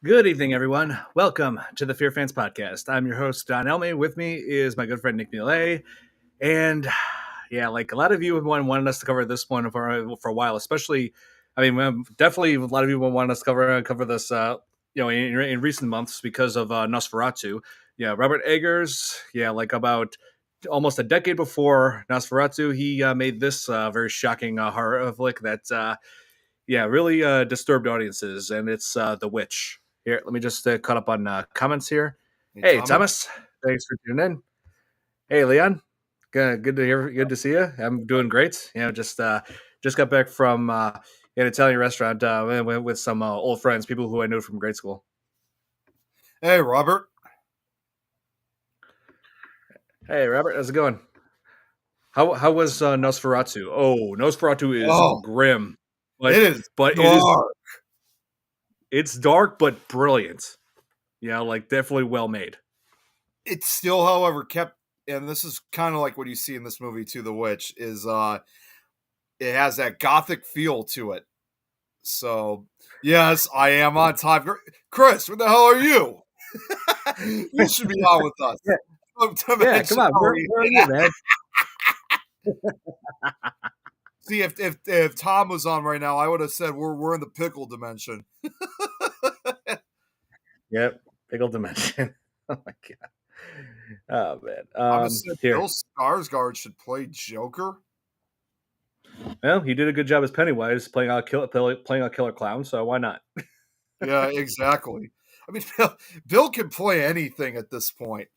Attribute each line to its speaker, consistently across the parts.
Speaker 1: Good evening, everyone. Welcome to the FearFans podcast. I'm your host, Don Elmy. With me is my good friend, Nick Millet. And yeah, like a lot of you have wanted us to cover this one for a while, especially, definitely a lot of you wanted us to cover this, in recent months because of Nosferatu. Yeah, Robert Eggers, like about almost a decade before Nosferatu, he made this very shocking horror flick that really disturbed audiences, and it's The Witch. Here, let me just cut up on comments here.
Speaker 2: Hey,
Speaker 1: Hey,
Speaker 2: Thomas.
Speaker 1: Thomas, thanks for tuning in. Hey, Leon, good to hear, good to see you. I'm doing great. Just got back from an Italian restaurant with some old friends, people who I knew from grade school.
Speaker 2: Hey, Robert.
Speaker 1: Hey, Robert, how's it going? How was Nosferatu? Oh, Nosferatu is
Speaker 2: Oh,
Speaker 1: grim,
Speaker 2: it is
Speaker 1: but
Speaker 2: dark.
Speaker 1: it's dark but brilliant. Yeah, like definitely well made.
Speaker 2: It's still, however, kept, and this is kind of like what you see in this movie too. The Witch is, it has that gothic feel to it. So, yes, I am on time. Chris, what the hell are you? You should be on with us.
Speaker 1: Yeah, come on, where are you, man?
Speaker 2: See, if Tom was on right now, I would have said we're in the pickle dimension.
Speaker 1: Yep, big old dimension. Oh my god. Oh man.
Speaker 2: Thomas said
Speaker 1: Here.
Speaker 2: Bill Skarsgård should play Joker.
Speaker 1: Well, he did a good job as Pennywise playing a killer clown, so why not?
Speaker 2: Yeah, exactly. I mean, Bill can play anything at this point.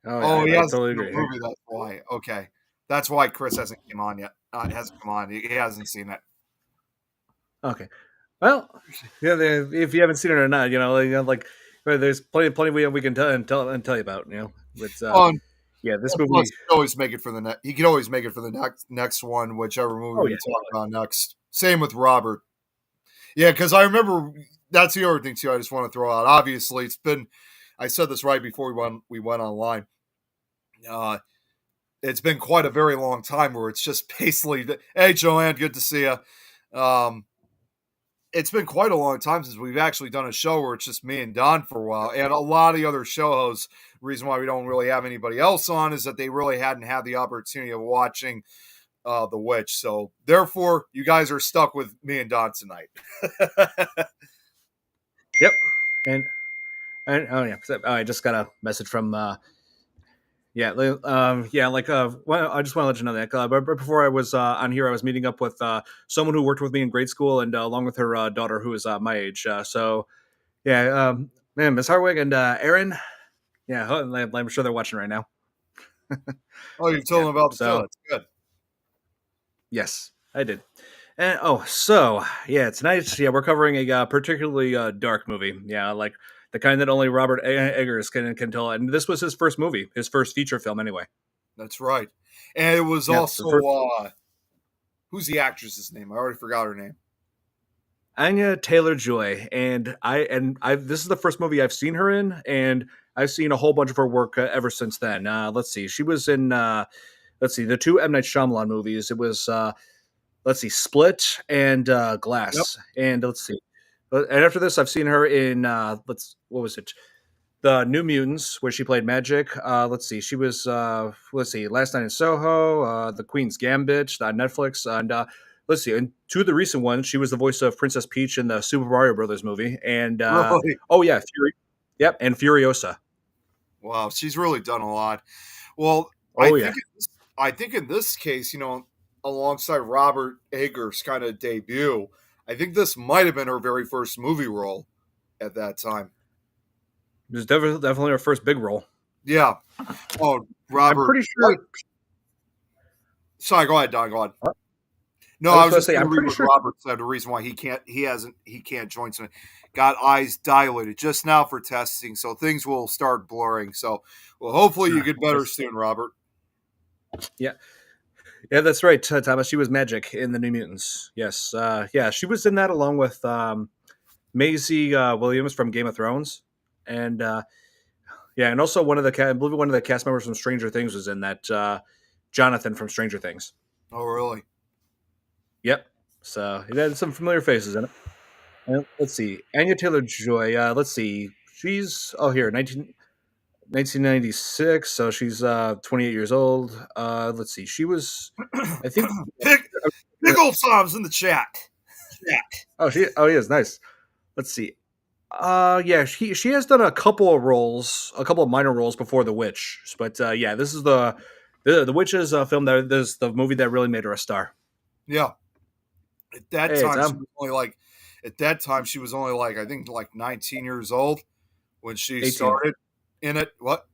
Speaker 1: Oh yeah,
Speaker 2: Oh, he
Speaker 1: I
Speaker 2: hasn't
Speaker 1: totally
Speaker 2: seen the
Speaker 1: agree.
Speaker 2: movie. That's why. Okay, that's why Chris hasn't come on yet. Hasn't come on. He hasn't seen it.
Speaker 1: Okay. Well, if you haven't seen it or not, there's plenty we can tell you about. But
Speaker 2: On
Speaker 1: this
Speaker 2: plus,
Speaker 1: movie.
Speaker 2: he could always make it for the next. He could always make it for the next one, whichever movie
Speaker 1: Oh
Speaker 2: we
Speaker 1: yeah.
Speaker 2: talk about next. Same with Robert. Yeah, because I remember that's the other thing too. I just want to throw out. Obviously, it's been. I said this right before we went online. It's been quite a very long time where it's just basically, hey, Joanne, good to see you. It's been quite a long time since we've actually done a show where it's just me and Don for a while. And a lot of the other show hosts, the reason why we don't really have anybody else on is that they really hadn't had the opportunity of watching The Witch. So therefore, you guys are stuck with me and Don tonight.
Speaker 1: Yep. And oh yeah, I just got a message from well, I just want to let you know that. But before I was on here, I was meeting up with someone who worked with me in grade school, and along with her daughter, who is my age. Man, Miss Harwig and Aaron, I'm sure they're watching right now.
Speaker 2: Oh, you've told
Speaker 1: Yeah,
Speaker 2: them about the show.
Speaker 1: so
Speaker 2: That's good.
Speaker 1: yes, I did. And tonight, we're covering a particularly dark movie. Yeah, like the kind that only Robert Eggers can tell. And this was his first movie, his first feature film, anyway.
Speaker 2: That's right. And it was
Speaker 1: Yeah,
Speaker 2: also, who's the actress's name? I already forgot her name.
Speaker 1: Anya Taylor-Joy, and I this is the first movie I've seen her in, and I've seen a whole bunch of her work ever since then. Let's see, she was in the two M. Night Shyamalan movies. It was Split and
Speaker 2: Yep.
Speaker 1: Glass, and let's see, and after this, I've seen her in what was it? The New Mutants, where she played Magic. Let's see, she was Last Night in Soho, The Queen's Gambit on Netflix, and let's see, and two of the recent ones, she was the voice of Princess Peach in the Super Mario Brothers movie, and
Speaker 2: Really?
Speaker 1: And Furiosa.
Speaker 2: Wow, she's really done a lot. Well,
Speaker 1: Oh yeah,
Speaker 2: I think in this case, alongside Robert Eggers' kind of debut, I think this might have been her very first movie role at that time.
Speaker 1: it was definitely her first big role.
Speaker 2: Yeah. Oh,
Speaker 1: I'm
Speaker 2: Robert.
Speaker 1: pretty sure.
Speaker 2: Sorry, go ahead, Don. Go on. No,
Speaker 1: I
Speaker 2: I
Speaker 1: was
Speaker 2: was
Speaker 1: going to
Speaker 2: just
Speaker 1: say,
Speaker 2: going
Speaker 1: I'm
Speaker 2: to read
Speaker 1: pretty
Speaker 2: what
Speaker 1: sure.
Speaker 2: Robert said. The reason why he can't join tonight. Got eyes dilated just now for testing, so things will start blurring. So, well, hopefully you get better soon, Robert.
Speaker 1: Yeah, yeah, that's right, Thomas. She was Magic in the New Mutants. Yes, she was in that along with Maisie Williams from Game of Thrones, and and also I believe one of the cast members from Stranger Things was in that. Jonathan from Stranger Things.
Speaker 2: Oh, really?
Speaker 1: Yep. So it had some familiar faces in it. Let's see. Anya Taylor-Joy. Let's see. She's here 1996. So she's 28 years old. Let's see. She was, I think.
Speaker 2: Big, big old Tom's in the chat.
Speaker 1: Oh, he is nice. Let's see. Yeah, she has done a couple of roles, a couple of minor roles before The Witch, but yeah, this is the Witch is a film that this the movie that really made her a star.
Speaker 2: Yeah. At that
Speaker 1: Hey,
Speaker 2: time, she
Speaker 1: Tom,
Speaker 2: was only like, I think like 19 years old when she
Speaker 1: 18,
Speaker 2: started in it. What?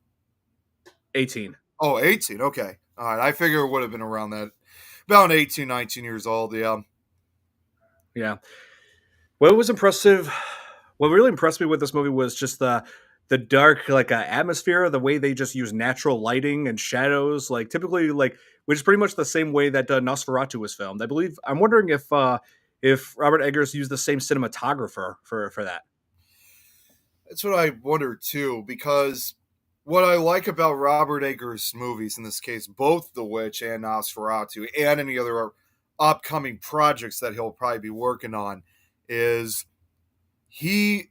Speaker 1: 18.
Speaker 2: Oh, 18. Okay. All right. I figure it would have been around that. About 18, 19 years old. Yeah.
Speaker 1: Yeah. What was impressive, what really impressed me with this movie was just the dark like atmosphere, the way they just use natural lighting and shadows, like typically like which is pretty much the same way that Nosferatu was filmed. I believe. I'm wondering if Robert Eggers used the same cinematographer for that.
Speaker 2: That's what I wonder too, because what I like about Robert Eggers' movies, in this case, both The Witch and Nosferatu, and any other upcoming projects that he'll probably be working on, is he,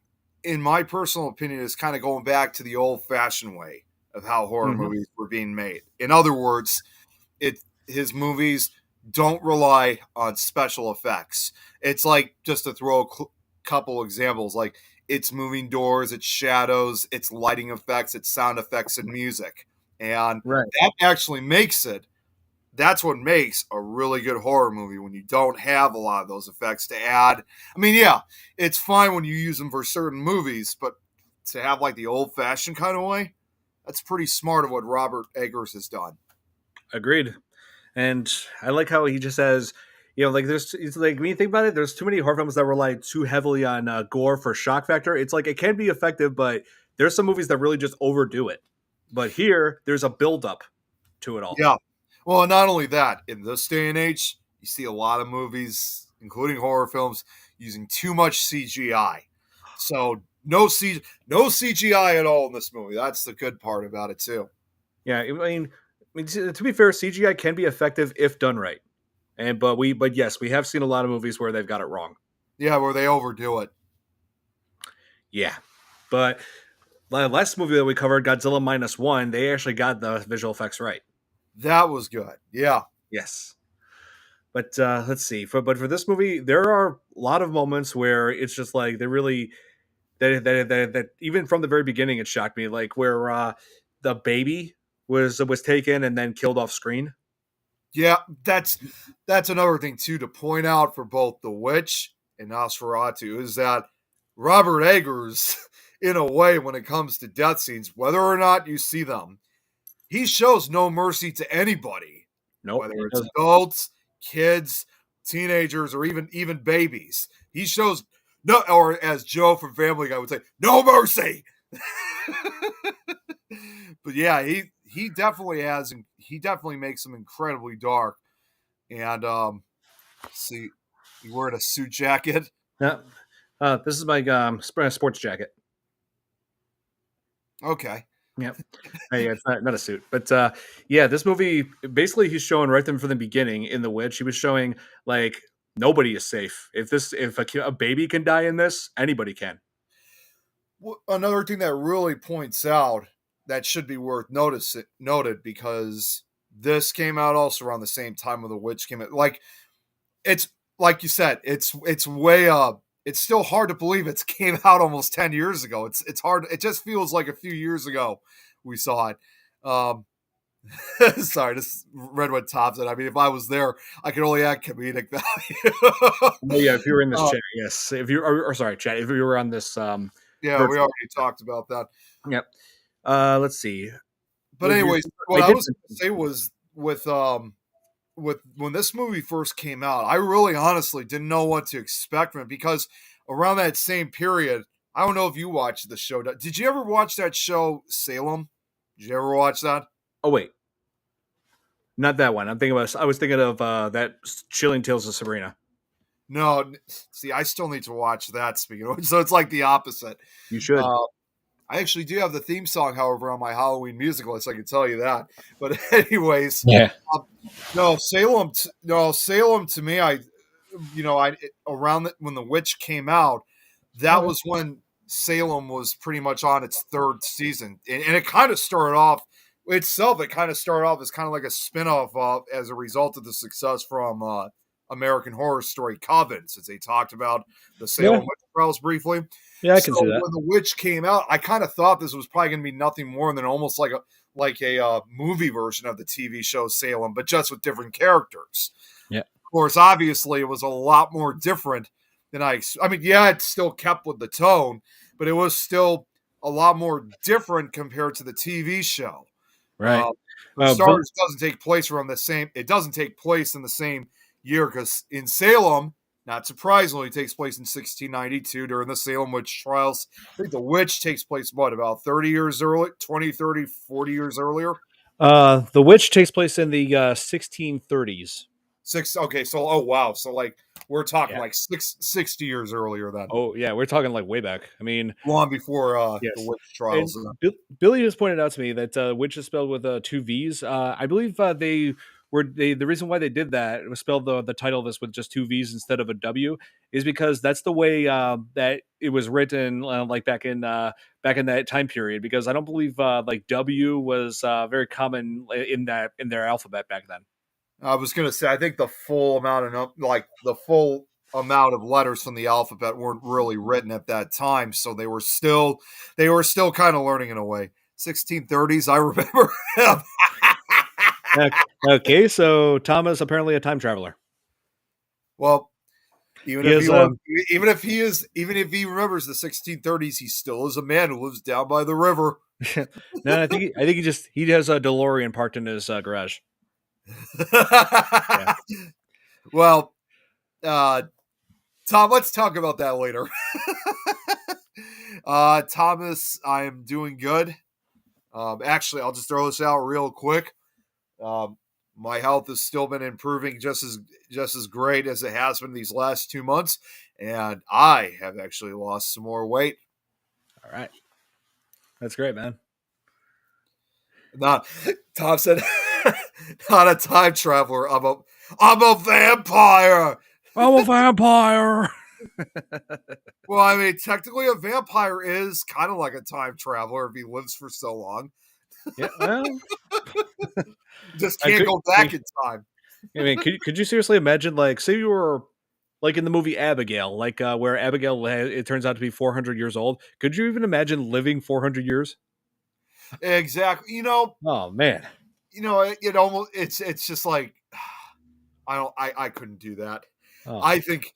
Speaker 2: in my personal opinion, is kind of going back to the old fashioned way of how horror
Speaker 1: Hmm.
Speaker 2: movies were being made. In other words, his movies don't rely on special effects. It's like, just to throw a couple examples, like it's moving doors, it's shadows, it's lighting effects, it's sound effects and music. And
Speaker 1: Right.
Speaker 2: that actually makes it that's what makes a really good horror movie, when you don't have a lot of those effects to add. I mean, yeah, it's fine when you use them for certain movies, but to have like the old fashioned kind of way, that's pretty smart of what Robert Eggers has done.
Speaker 1: Agreed. And I like how he just says, like there's it's like when you think about it, there's too many horror films that rely too heavily on gore for shock factor. It's like it can be effective, but there's some movies that really just overdo it. But here, there's a build up to it all.
Speaker 2: Yeah. Well, not only that, in this day and age, you see a lot of movies, including horror films, using too much CGI. So no CGI at all in this movie. That's the good part about it too.
Speaker 1: Yeah, I mean, to be fair, CGI can be effective if done right. But yes, we have seen a lot of movies where they've got it wrong.
Speaker 2: Yeah, where they overdo it.
Speaker 1: Yeah, but the last movie that we covered, Godzilla minus one, they actually got the visual effects right.
Speaker 2: That was good. Yeah.
Speaker 1: Yes. But let's see. For this movie, there are a lot of moments where it's just like they really that even from the very beginning it shocked me, like where the baby was taken and then killed off screen.
Speaker 2: Yeah, that's another thing too to point out for both The Witch and Nosferatu, is that Robert Eggers, in a way, when it comes to death scenes, whether or not you see them, he shows no mercy to anybody,
Speaker 1: Nope,
Speaker 2: whether
Speaker 1: he
Speaker 2: it's
Speaker 1: doesn't.
Speaker 2: adults, kids, teenagers, or even babies. He shows no, or as Joe from Family Guy would say, no mercy. But yeah, he definitely has, he definitely makes them incredibly dark. And see, you wearing a suit jacket.
Speaker 1: Yeah. This is my sports jacket.
Speaker 2: Okay.
Speaker 1: Yep. Yeah, it's not a suit, but yeah, this movie basically he's showing right from the beginning in The Witch. He was showing like nobody is safe. If a baby can die in this, anybody can.
Speaker 2: Another thing that really points out, that should be worth noted, because this came out also around the same time when The Witch came out. Like, it's like you said, it's way it's still hard to believe it's came out almost 10 years ago. It's hard. It just feels like a few years ago we saw it. Um, sorry, this Redwood tops it. I mean, if I was there, I could only add comedic value.
Speaker 1: Oh yeah, if you were in this
Speaker 2: uh,
Speaker 1: chat, yes. If you or sorry, chat. If you were on this
Speaker 2: yeah, we
Speaker 1: virtual,
Speaker 2: already talked about that.
Speaker 1: yep. Let's see.
Speaker 2: But
Speaker 1: Would you?
Speaker 2: anyways,
Speaker 1: I
Speaker 2: what I
Speaker 1: did.
Speaker 2: was going to say was, with when this movie first came out, I really honestly didn't know what to expect from it, because around that same period, I don't know if you watched the show. Did you ever watch that show Salem? Did you ever watch that?
Speaker 1: Oh wait, not that one. I was thinking of that Chilling Tales of Sabrina.
Speaker 2: No, see, I still need to watch that. Speaking of which, so it's like the opposite.
Speaker 1: You should.
Speaker 2: Uh, I actually do have the theme song, however, on my Halloween music list. I can tell you that. But anyways,
Speaker 1: Yeah.
Speaker 2: no Salem. No Salem. To me, when the Witch came out, that
Speaker 1: Okay.
Speaker 2: was when Salem was pretty much on its third season, and it kind of started off itself. It kind of started off as kind of like a spinoff as a result of the success from American Horror Story Coven, since they talked about the
Speaker 1: Yeah.
Speaker 2: Salem witch trials briefly.
Speaker 1: Yeah, I
Speaker 2: So
Speaker 1: can see that.
Speaker 2: when the Witch came out, I kind of thought this was probably going to be nothing more than almost like a movie version of the TV show Salem, but just with different characters.
Speaker 1: Yeah.
Speaker 2: Of course, obviously, it was a lot more different than I mean, yeah, it still kept with the tone, but it was still a lot more different compared to the TV show.
Speaker 1: Right.
Speaker 2: Uh, for
Speaker 1: Bill,
Speaker 2: starters, doesn't take place around the same. It doesn't take place in the same year because in Salem, not surprisingly, it takes place in 1692 during the Salem witch trials. I think the witch takes place what about 30 years early, 20, 30, 40 years earlier.
Speaker 1: The Witch takes place in the 1630s.
Speaker 2: Six. Okay, so oh wow, so like we're talking
Speaker 1: Yeah.
Speaker 2: like 60 years earlier then,
Speaker 1: Oh, yeah. We're talking like way back. I mean,
Speaker 2: long before the
Speaker 1: yes.
Speaker 2: witch
Speaker 1: And
Speaker 2: trials.
Speaker 1: Billy just pointed out to me that Witch is spelled with two V's. I believe the reason why they did that, it was spelled the title of this with just two V's instead of a W, is because that's the way that it was written like back in that time period. Because I don't believe like W was very common in their alphabet back then.
Speaker 2: I was gonna say, I think the full amount of the full amount of letters from the alphabet weren't really written at that time, so they were still kind of learning in a way. 1630s, I remember.
Speaker 1: Uh, Okay, so Tom is apparently a time traveler.
Speaker 2: Well, even
Speaker 1: He
Speaker 2: if
Speaker 1: is
Speaker 2: he was, even if he remembers the 1630s, he still is a man who lives down by the river.
Speaker 1: no, I think he has a DeLorean parked in his garage. Yeah.
Speaker 2: Well, uh, Tom, let's talk about that later. Thomas, I am doing good. Actually, I'll just throw this out real quick. Um, my health has still been improving just as great as it has been these last 2 months, and I have actually lost some more weight.
Speaker 1: All right. That's great, man.
Speaker 2: Not Tom said, not a time traveler. I'm a vampire.
Speaker 1: I'm a vampire.
Speaker 2: Well, I mean, technically, a vampire is kind of like a time traveler if he lives for so long.
Speaker 1: Yeah. Well,
Speaker 2: Just
Speaker 1: I
Speaker 2: can't
Speaker 1: could.
Speaker 2: go back in time.
Speaker 1: I mean, could you seriously imagine, like, say you were like in the movie Abigail, like where Abigail it turns out to be 400 years old. Could you even imagine living 400 years?
Speaker 2: Exactly.
Speaker 1: Oh man.
Speaker 2: It almost it's just like I couldn't do that.
Speaker 1: Oh.
Speaker 2: I think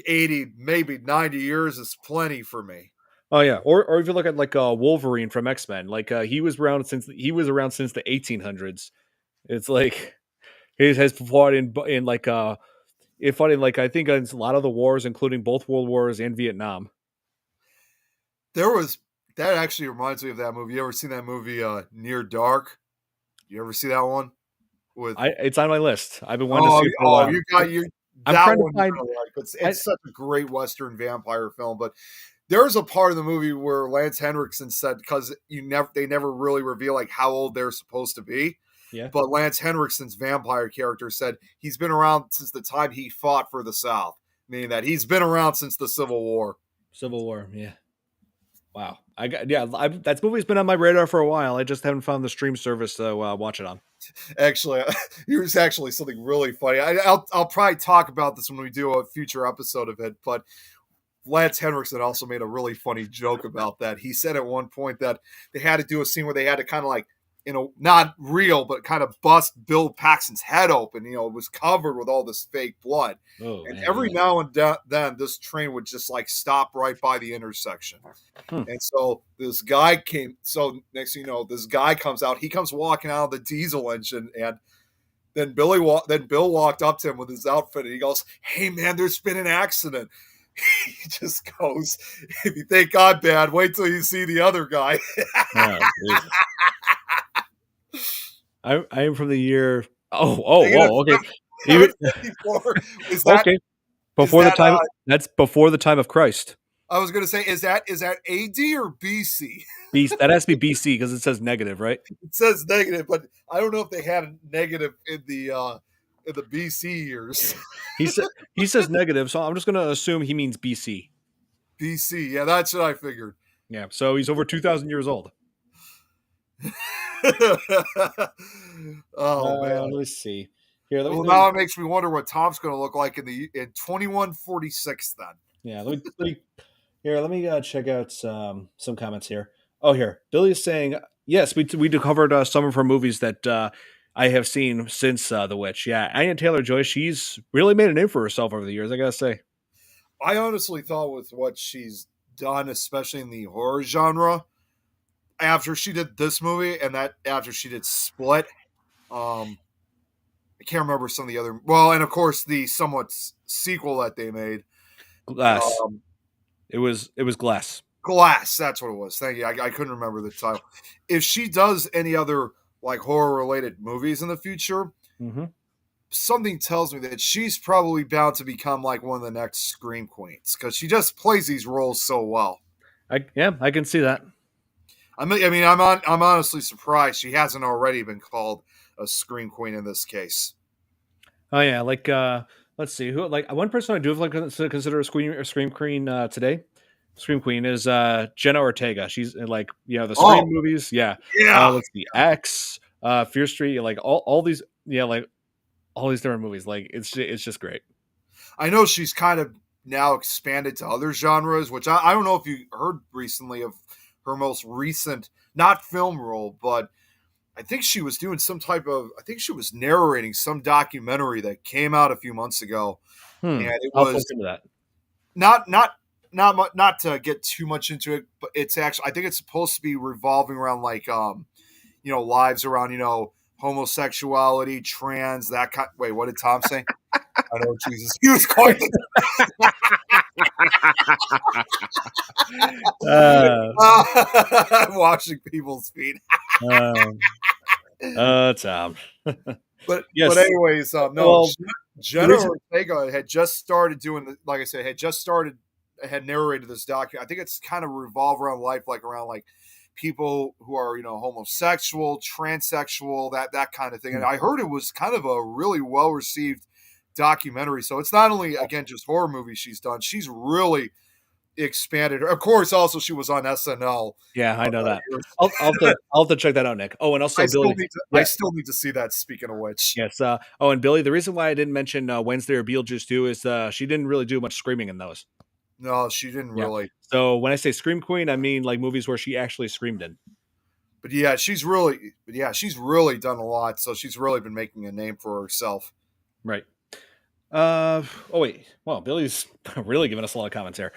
Speaker 2: 80, maybe 90 years is plenty for me.
Speaker 1: Oh yeah. Or if you look at like Wolverine from X Men, like he was around since the 1800s. It's like he has fought in like it fought in like I think in a lot of the wars, including both World Wars and Vietnam.
Speaker 2: There was that actually reminds me of that movie. You ever seen that movie Near Dark? You ever see that one with
Speaker 1: It's on my list. I've been wanting to see it for a while.
Speaker 2: you got you
Speaker 1: I'm
Speaker 2: that
Speaker 1: trying to
Speaker 2: one you're
Speaker 1: find.
Speaker 2: gonna like.
Speaker 1: I,
Speaker 2: It's such a great Western vampire film, but there's a part of the movie where Lance Henriksen said because they never really reveal like how old they're supposed to be.
Speaker 1: yeah.
Speaker 2: But Lance Henriksen's vampire character said he's been around since the time he fought for the South, meaning that he's been around since the Civil War.
Speaker 1: Civil War. Yeah. Wow. That movie's been on my radar for a while. I just haven't found the stream service to watch it on.
Speaker 2: Actually, here's actually something really funny. I'll probably talk about this when we do a future episode of it, but Lance Henriksen also made a really funny joke about that. He said at one point that they had to do a scene where they had to kind of like, not real, but kind of bust Bill Paxton's head open. It was covered with all this fake blood.
Speaker 1: Oh
Speaker 2: And
Speaker 1: man.
Speaker 2: every
Speaker 1: Yeah.
Speaker 2: now and then, this train would just like stop right by the intersection. And so this guy came. So next thing you know, this guy comes out. He comes walking out of the diesel engine, and then Bill walked up to him with his outfit, and he goes, "Hey man, there's been an accident." He just goes, "If you think I'm bad, wait till you see the other guy."
Speaker 1: Oh, Jesus. I am from the year. Okay. Even,
Speaker 2: 54. Is
Speaker 1: okay. Before the
Speaker 2: that
Speaker 1: time. That's before the time of Christ.
Speaker 2: I was going to say, is that AD or BC?
Speaker 1: That has to be BC because it says negative, right?
Speaker 2: It says negative, but I don't know if they had a negative in in the BC years.
Speaker 1: He says negative, so I'm just gonna assume he means BC.
Speaker 2: BC, yeah, that's what I figured.
Speaker 1: Yeah, so he's over 2,000 years old.
Speaker 2: Oh man.
Speaker 1: Let's see. Here,
Speaker 2: Well, now it makes me wonder what Tom's going to look like in 2146. Then.
Speaker 1: yeah, let me check out some comments here. Oh, here, Billy is saying yes. We covered some of her movies that I have seen since The Witch. Yeah, Anya Taylor-Joy, she's really made a name for herself over the years. I gotta say.
Speaker 2: I honestly thought with what she's done, especially in the horror genre, after she did this movie and that after she did Split, I can't remember some of the other. Well, and of course the somewhat sequel that they made.
Speaker 1: Glass. It was Glass.
Speaker 2: Glass. That's what it was. Thank you. I couldn't remember the title. If she does any other like horror related movies in the future, something tells me that she's probably bound to become like one of the next Scream Queens because she just plays these roles so well.
Speaker 1: I can see that.
Speaker 2: I'm honestly surprised she hasn't already been called a Scream Queen in this case.
Speaker 1: Oh yeah, like let's see who like one person I do like to consider a Scream Queen today. Scream Queen is Jenna Ortega. She's in like the Scream movies. Yeah. Let's see, X, Fear Street, like all these like all these different movies. Like it's just great.
Speaker 2: I know she's kind of now expanded to other genres, which I don't know if you heard recently of her most recent, not film role, but I think she was doing I think she was narrating some documentary that came out a few months ago. And it
Speaker 1: I'll
Speaker 2: was
Speaker 1: look into that.
Speaker 2: Not to get too much into it, but it's actually, I think it's supposed to be revolving around like, lives around, homosexuality, trans, that kind. Wait, what did Tom say? I know, Jesus. He was quite. Washing people's feet.
Speaker 1: Tom.
Speaker 2: But
Speaker 1: yes.
Speaker 2: But anyways, no. Well, Jenna Ortega had just started doing, like I said, had narrated this documentary. I think it's kind of revolved around life, like around like people who are homosexual, transsexual, that kind of thing. And I heard it was kind of a really well received documentary. So it's not only again just horror movies she's done; she's really expanded. Of course, also she was on SNL.
Speaker 1: Yeah, I know that. I'll have to check that out, Nick. Oh, and also Billy.
Speaker 2: I still need to see that. Speaking of which,
Speaker 1: yes. And Billy, the reason why I didn't mention Wednesday or Beetlejuice 2 is she didn't really do much screaming in those.
Speaker 2: No, she didn't really.
Speaker 1: So when I say Scream Queen, I mean like movies where she actually screamed in.
Speaker 2: But yeah, she's really done a lot. So she's really been making a name for herself.
Speaker 1: Right. Oh wait. Well, Billy's really giving us a lot of comments here.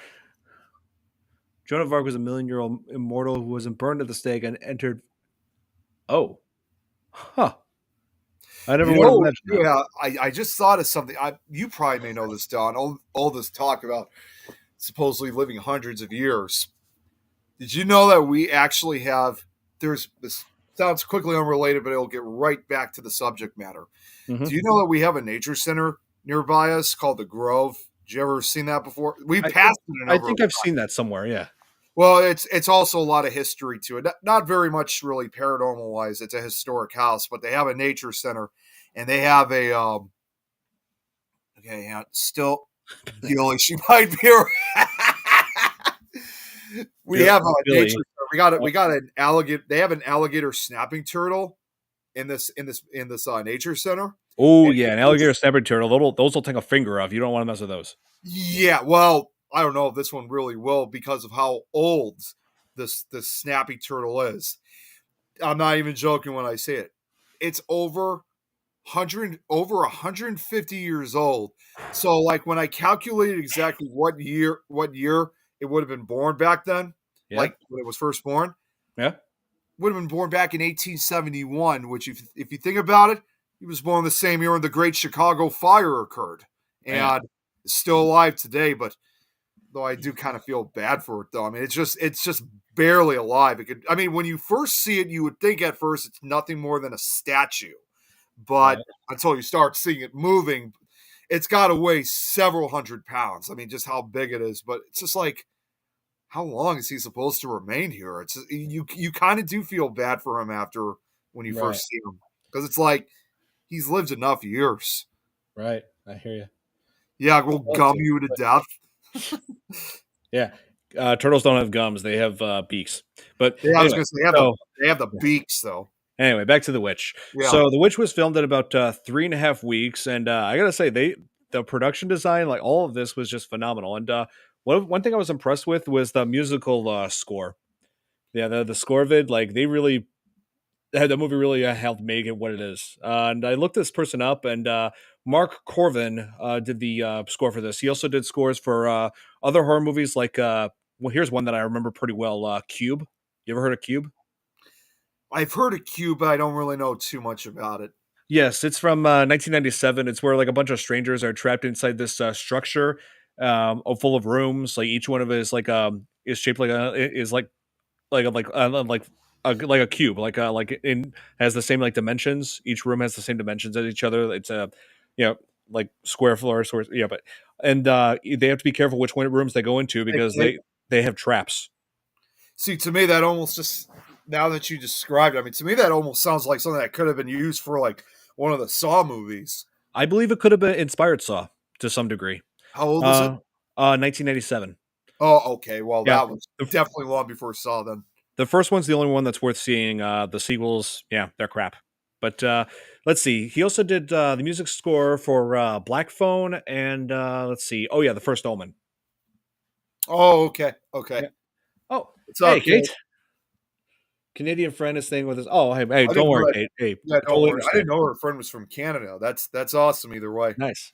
Speaker 1: Joan of Arc was a million-year-old immortal who wasn't burned at the stake and entered. Oh. Huh. I never would have mentioned that.
Speaker 2: Yeah, I just thought of something. You probably may know this, Don. All this talk about supposedly living hundreds of years. Did you know that we actually have? This sounds quickly unrelated, but it'll get right back to the subject matter. Mm-hmm. Do you know that we have a nature center nearby us called the Grove? Did you ever seen that before? We passed it.
Speaker 1: I think I've seen that somewhere. Yeah.
Speaker 2: Well, it's also a lot of history to it. Not very much really paranormal wise. It's a historic house, but they have a nature center, and they have a still Gilly, she might be we have a nature center. We got an alligator. They have an alligator snapping turtle in this nature center.
Speaker 1: Oh yeah, an alligator snapping turtle. Those will take a finger off. You don't want to mess with those.
Speaker 2: Yeah, well, I don't know if this one really will because of how old this snappy turtle is. I'm not even joking when I say it. It's over 150 years old. So like when I calculated exactly what year it would have been born back then, like when it was first born, would have been born back in 1871. Which if you think about it, he was born the same year when the Great Chicago Fire occurred, and is still alive today. But though I do kind of feel bad for it, though. I mean, it's just barely alive. When you first see it, you would think at first it's nothing more than a statue. But until you start seeing it moving, it's got to weigh several hundred pounds. I mean, just how big it is. But it's just like, how long is he supposed to remain here? It's you kind of do feel bad for him after when you first see him. Because it's like, he's lived enough years.
Speaker 1: Right. I hear you.
Speaker 2: Yeah, we'll
Speaker 1: Let's
Speaker 2: gum
Speaker 1: see.
Speaker 2: you to death.
Speaker 1: Yeah. Turtles don't have gums; they have beaks. But
Speaker 2: Yeah, I was
Speaker 1: anyway,
Speaker 2: gonna say
Speaker 1: so
Speaker 2: they have the beaks though.
Speaker 1: anyway, back to The Witch.
Speaker 2: Yeah.
Speaker 1: So The Witch was filmed in about 3.5 weeks, and I gotta say, the production design, like all of this, was just phenomenal. And one thing I was impressed with was the musical score. Yeah, the score of it, like they really the movie really helped make it what it is. And I looked this person up, and Mark Corvin did the score for this. He also did scores for other horror movies, like well, here's one that I remember pretty well: Cube. You ever heard of Cube?
Speaker 2: I've heard of Q, but I don't really know too much about it.
Speaker 1: Yes, it's from 1997. It's where like a bunch of strangers are trapped inside this structure, full of rooms. Like each one of it is shaped like a is like a cube, like in has the same like dimensions. Each room has the same dimensions as each other. It's a you know like square floor, square, yeah, but and they have to be careful which one rooms they go into
Speaker 2: Hey,
Speaker 1: because
Speaker 2: Kate.
Speaker 1: they have traps.
Speaker 2: See, to me, that almost just now that you described, I mean, to me, that almost sounds like something that could have been used for like one of the Saw movies.
Speaker 1: I believe it could have been inspired Saw to some degree.
Speaker 2: How old is it?
Speaker 1: Uh, 1997.
Speaker 2: Oh, okay. Well,
Speaker 1: Yeah,
Speaker 2: that was definitely long before Saw then.
Speaker 1: the first one's the only one that's worth seeing. The sequels, yeah, they're crap. But let's see. He also did the music score for Black Phone and let's see. Oh yeah, the first Omen.
Speaker 2: Oh, okay. Okay.
Speaker 1: Yeah. Oh,
Speaker 2: What's
Speaker 1: hey,
Speaker 2: up, Kate?
Speaker 1: Kate. Canadian friend is staying with us. Oh, hey,
Speaker 2: I
Speaker 1: don't
Speaker 2: didn't
Speaker 1: worry,
Speaker 2: realize.
Speaker 1: Kate. Hey,
Speaker 2: Yeah, don't
Speaker 1: totally
Speaker 2: worry. I didn't
Speaker 1: understand.
Speaker 2: know her friend was from Canada. That's awesome either way.
Speaker 1: Nice.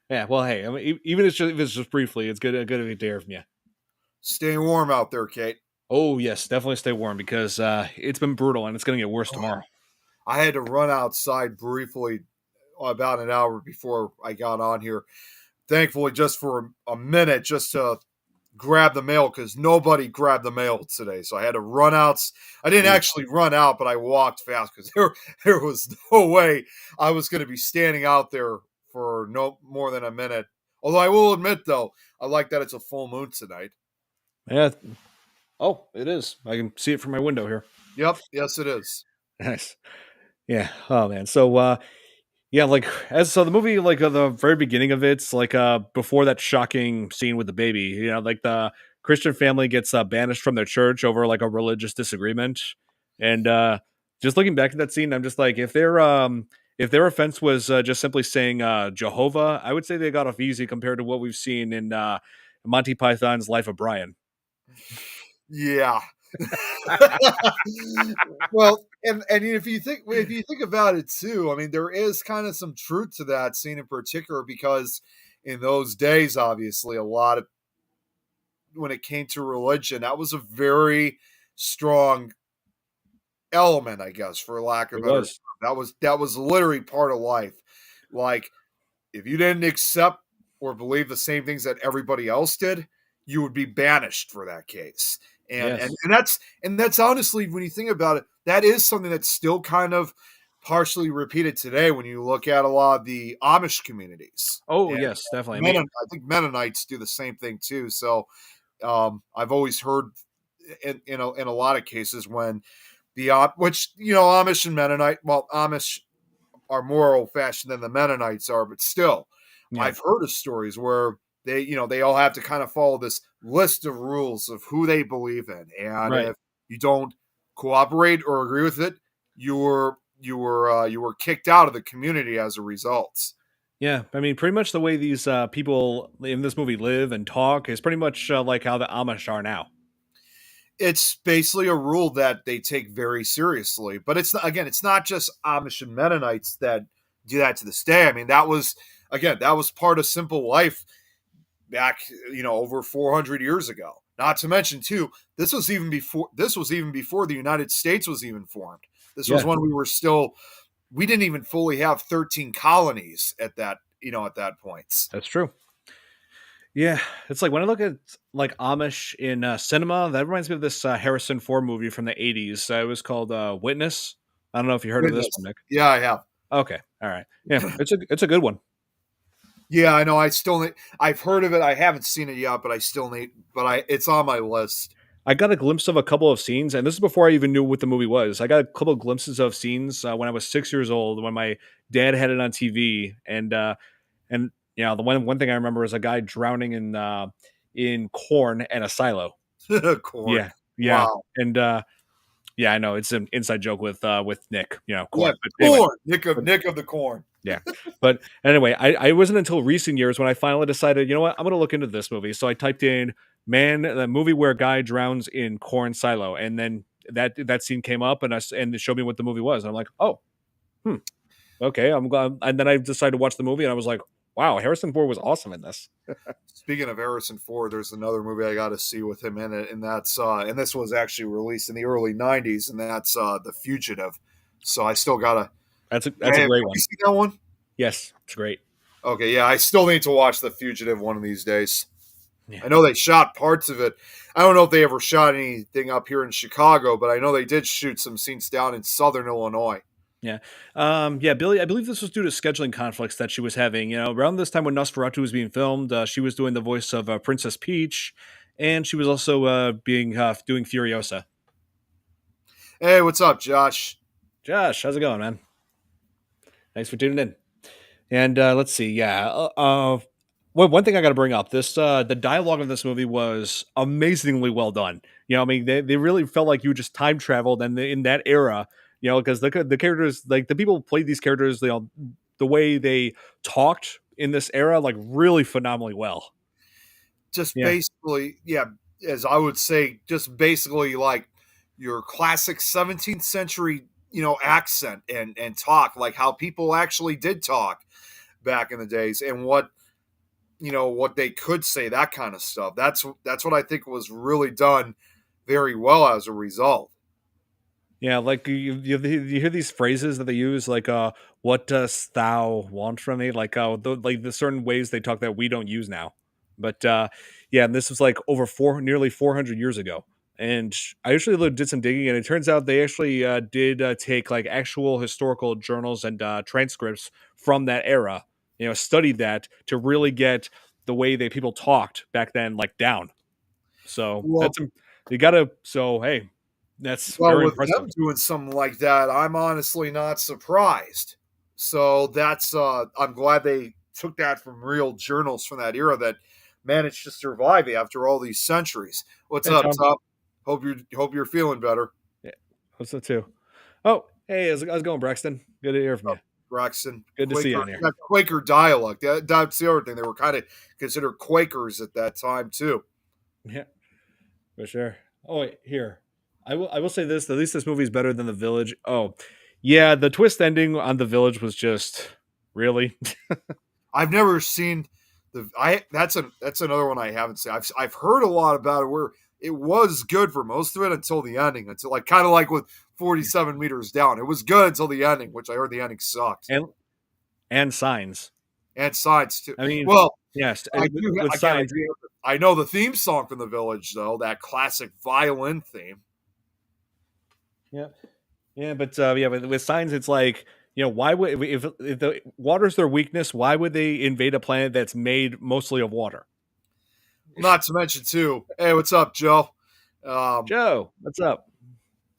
Speaker 1: Yeah. Well, hey, I mean, even if it's just briefly, it's good of you to hear from you.
Speaker 2: Stay warm out there, Kate.
Speaker 1: Oh yes, definitely stay warm because it's been brutal and it's going to get worse
Speaker 2: Oh,
Speaker 1: tomorrow.
Speaker 2: I had to run outside briefly about an hour before I got on here. Thankfully, just for a minute, just to grab the mail because nobody grabbed the mail today. So I had to run out. I didn't
Speaker 1: Ooh.
Speaker 2: actually run out, but I walked fast because there was no way I was going to be standing out there for no more than a minute. Although I will admit, though, I like that it's a full moon tonight.
Speaker 1: Yeah. Oh, it is. I can see it from my window here.
Speaker 2: Yep. Yes, it is.
Speaker 1: Nice. Yeah. Oh man. So yeah, like as so the movie, like the very beginning of it's like before that shocking scene with the baby, like the Christian family gets banished from their church over like a religious disagreement. And just looking back at that scene, I'm just like, if their offense was just simply saying Jehovah, I would say they got off easy compared to what we've seen in Monty Python's Life of Brian.
Speaker 2: Yeah. Well, and if you think about it too, I mean, there is kind of some truth to that scene in particular because in those days, obviously, a lot of when it came to religion, that was a very strong element, I guess, for lack of
Speaker 1: It
Speaker 2: a better term.
Speaker 1: was.
Speaker 2: That was literally part of life. Like if you didn't accept or believe the same things that everybody else did, you would be banished for that case. And and,
Speaker 1: Yes.
Speaker 2: and that's honestly, when you think about it, that is something that's still kind of partially repeated today when you look at a lot of the Amish communities.
Speaker 1: Oh
Speaker 2: And
Speaker 1: yes, definitely. I mean,
Speaker 2: I think Mennonites do the same thing too. So I've always heard in a lot of cases when which Amish and Mennonite, well, Amish are more old fashioned than the Mennonites are, but still,
Speaker 1: yeah,
Speaker 2: I've heard of stories where they all have to kind of follow this list of rules of who they believe in, and
Speaker 1: right.
Speaker 2: if you don't cooperate or agree with it, you were kicked out of the community as a result.
Speaker 1: Yeah, I mean, pretty much the way these people in this movie live and talk is pretty much like how the Amish are now.
Speaker 2: It's basically a rule that they take very seriously. But it's not just Amish and Mennonites that do that to this day. I mean, that was part of simple life back, over 400 years ago. Not to mention, too, this was even before the United States was even formed. This was
Speaker 1: Yeah,
Speaker 2: when we didn't even fully have 13 colonies at that point.
Speaker 1: that's true. Yeah, it's like when I look at like Amish in cinema, that reminds me of this Harrison Ford movie from the '80s. It was called Witness. I don't know if you heard of this one,
Speaker 2: Witness.
Speaker 1: Nick.
Speaker 2: Yeah, I have.
Speaker 1: Okay, all right. Yeah, it's a good one.
Speaker 2: Yeah, I know. I've heard of it. I haven't seen it yet, but I still need. But it's on my list.
Speaker 1: I got a glimpse of a couple of scenes, and this is before I even knew what the movie was. I got a couple of glimpses of scenes when I was 6 years old when my dad had it on TV, and the one thing I remember is a guy drowning in corn at a silo.
Speaker 2: Corn.
Speaker 1: Yeah, yeah,
Speaker 2: Wow.
Speaker 1: and yeah, I know it's an inside joke with Nick,
Speaker 2: Yeah,
Speaker 1: corn. But anyway,
Speaker 2: corn.
Speaker 1: but
Speaker 2: Nick of the corn.
Speaker 1: yeah. But anyway, I wasn't until recent years when I finally decided, you know what, I'm going to look into this movie. So I typed in "man, the movie where a guy drowns in corn silo," and then that scene came up, and it showed me what the movie was. And I'm like, oh, hmm, okay, I'm glad. And then I decided to watch the movie, and I was like, wow, Harrison Ford was awesome in this.
Speaker 2: Speaking of Harrison Ford, there's another movie I got to see with him in it, and that's and this was actually released in the early '90s, and that's The Fugitive. So I still gotta.
Speaker 1: That's a
Speaker 2: Hey, have
Speaker 1: great
Speaker 2: you
Speaker 1: one.
Speaker 2: seen that one?
Speaker 1: Yes, it's great.
Speaker 2: Okay, yeah, I still need to watch The Fugitive one of these days.
Speaker 1: Yeah.
Speaker 2: I know they shot parts of it. I don't know if they ever shot anything up here in Chicago, but I know they did shoot some scenes down in Southern Illinois.
Speaker 1: Yeah. Yeah, Billy, I believe this was due to scheduling conflicts that she was having. Around this time when Nosferatu was being filmed, she was doing the voice of Princess Peach, and she was also being doing Furiosa.
Speaker 2: Hey, what's up, Josh?
Speaker 1: Josh, how's it going, man? Thanks for tuning in. And let's see. Yeah. One thing I got to bring up the dialogue of this movie was amazingly well done. I mean, they really felt like you just time traveled and in that era. Because the characters, like the people who played these characters, the way they talked in this era, like really phenomenally well.
Speaker 2: Just
Speaker 1: Yeah.
Speaker 2: basically, yeah, as I would say, just basically like your classic 17th century, accent and talk, like how people actually did talk back in the days, and what they could say, that kind of stuff. That's what I think was really done very well as a result.
Speaker 1: Yeah, like you hear these phrases that they use, like "What dost thou want from me?" Like like the certain ways they talk that we don't use now. But yeah, and this was like nearly 400 years ago. And I actually did some digging, and it turns out they actually did take like actual historical journals and transcripts from that era. Studied that to really get the way that people talked back then, like down. So
Speaker 2: Well,
Speaker 1: you gotta. So hey, that's
Speaker 2: well,
Speaker 1: very
Speaker 2: with
Speaker 1: impressive.
Speaker 2: them doing something like that, I'm honestly not surprised. So that's I'm glad they took that from real journals from that era that managed to survive after all these centuries. What's
Speaker 1: Hey,
Speaker 2: up,
Speaker 1: Tom.
Speaker 2: Tom? Hope you're feeling better.
Speaker 1: Yeah, hope so too. Oh, hey, how's it going, Braxton? Good to hear from you.
Speaker 2: Braxton,
Speaker 1: Good to see you
Speaker 2: Quaker,
Speaker 1: on here.
Speaker 2: that Quaker dialect. That's the other thing. They were kind of considered Quakers at that time too.
Speaker 1: Yeah, for sure. Oh, wait, here. I will say this. At least this movie is better than The Village. Oh, yeah, the twist ending on The Village was just really.
Speaker 2: I've never seen the. That's another one I haven't seen. I've heard a lot about it where it was good for most of it until the ending. Until like kind of like with 47 meters down, it was good until the ending, which I heard the ending sucked.
Speaker 1: and and Signs.
Speaker 2: And sides too.
Speaker 1: I mean,
Speaker 2: Well,
Speaker 1: yes,
Speaker 2: I
Speaker 1: with,
Speaker 2: do
Speaker 1: with
Speaker 2: again.
Speaker 1: Signs.
Speaker 2: I know the theme song from the Village though, that classic violin theme.
Speaker 1: Yeah, yeah, but yeah, with Signs, it's like why would if the water's their weakness, why would they invade a planet that's made mostly of water?
Speaker 2: Not to mention too. Hey, what's up, Joe? Um,
Speaker 1: Joe, what's up?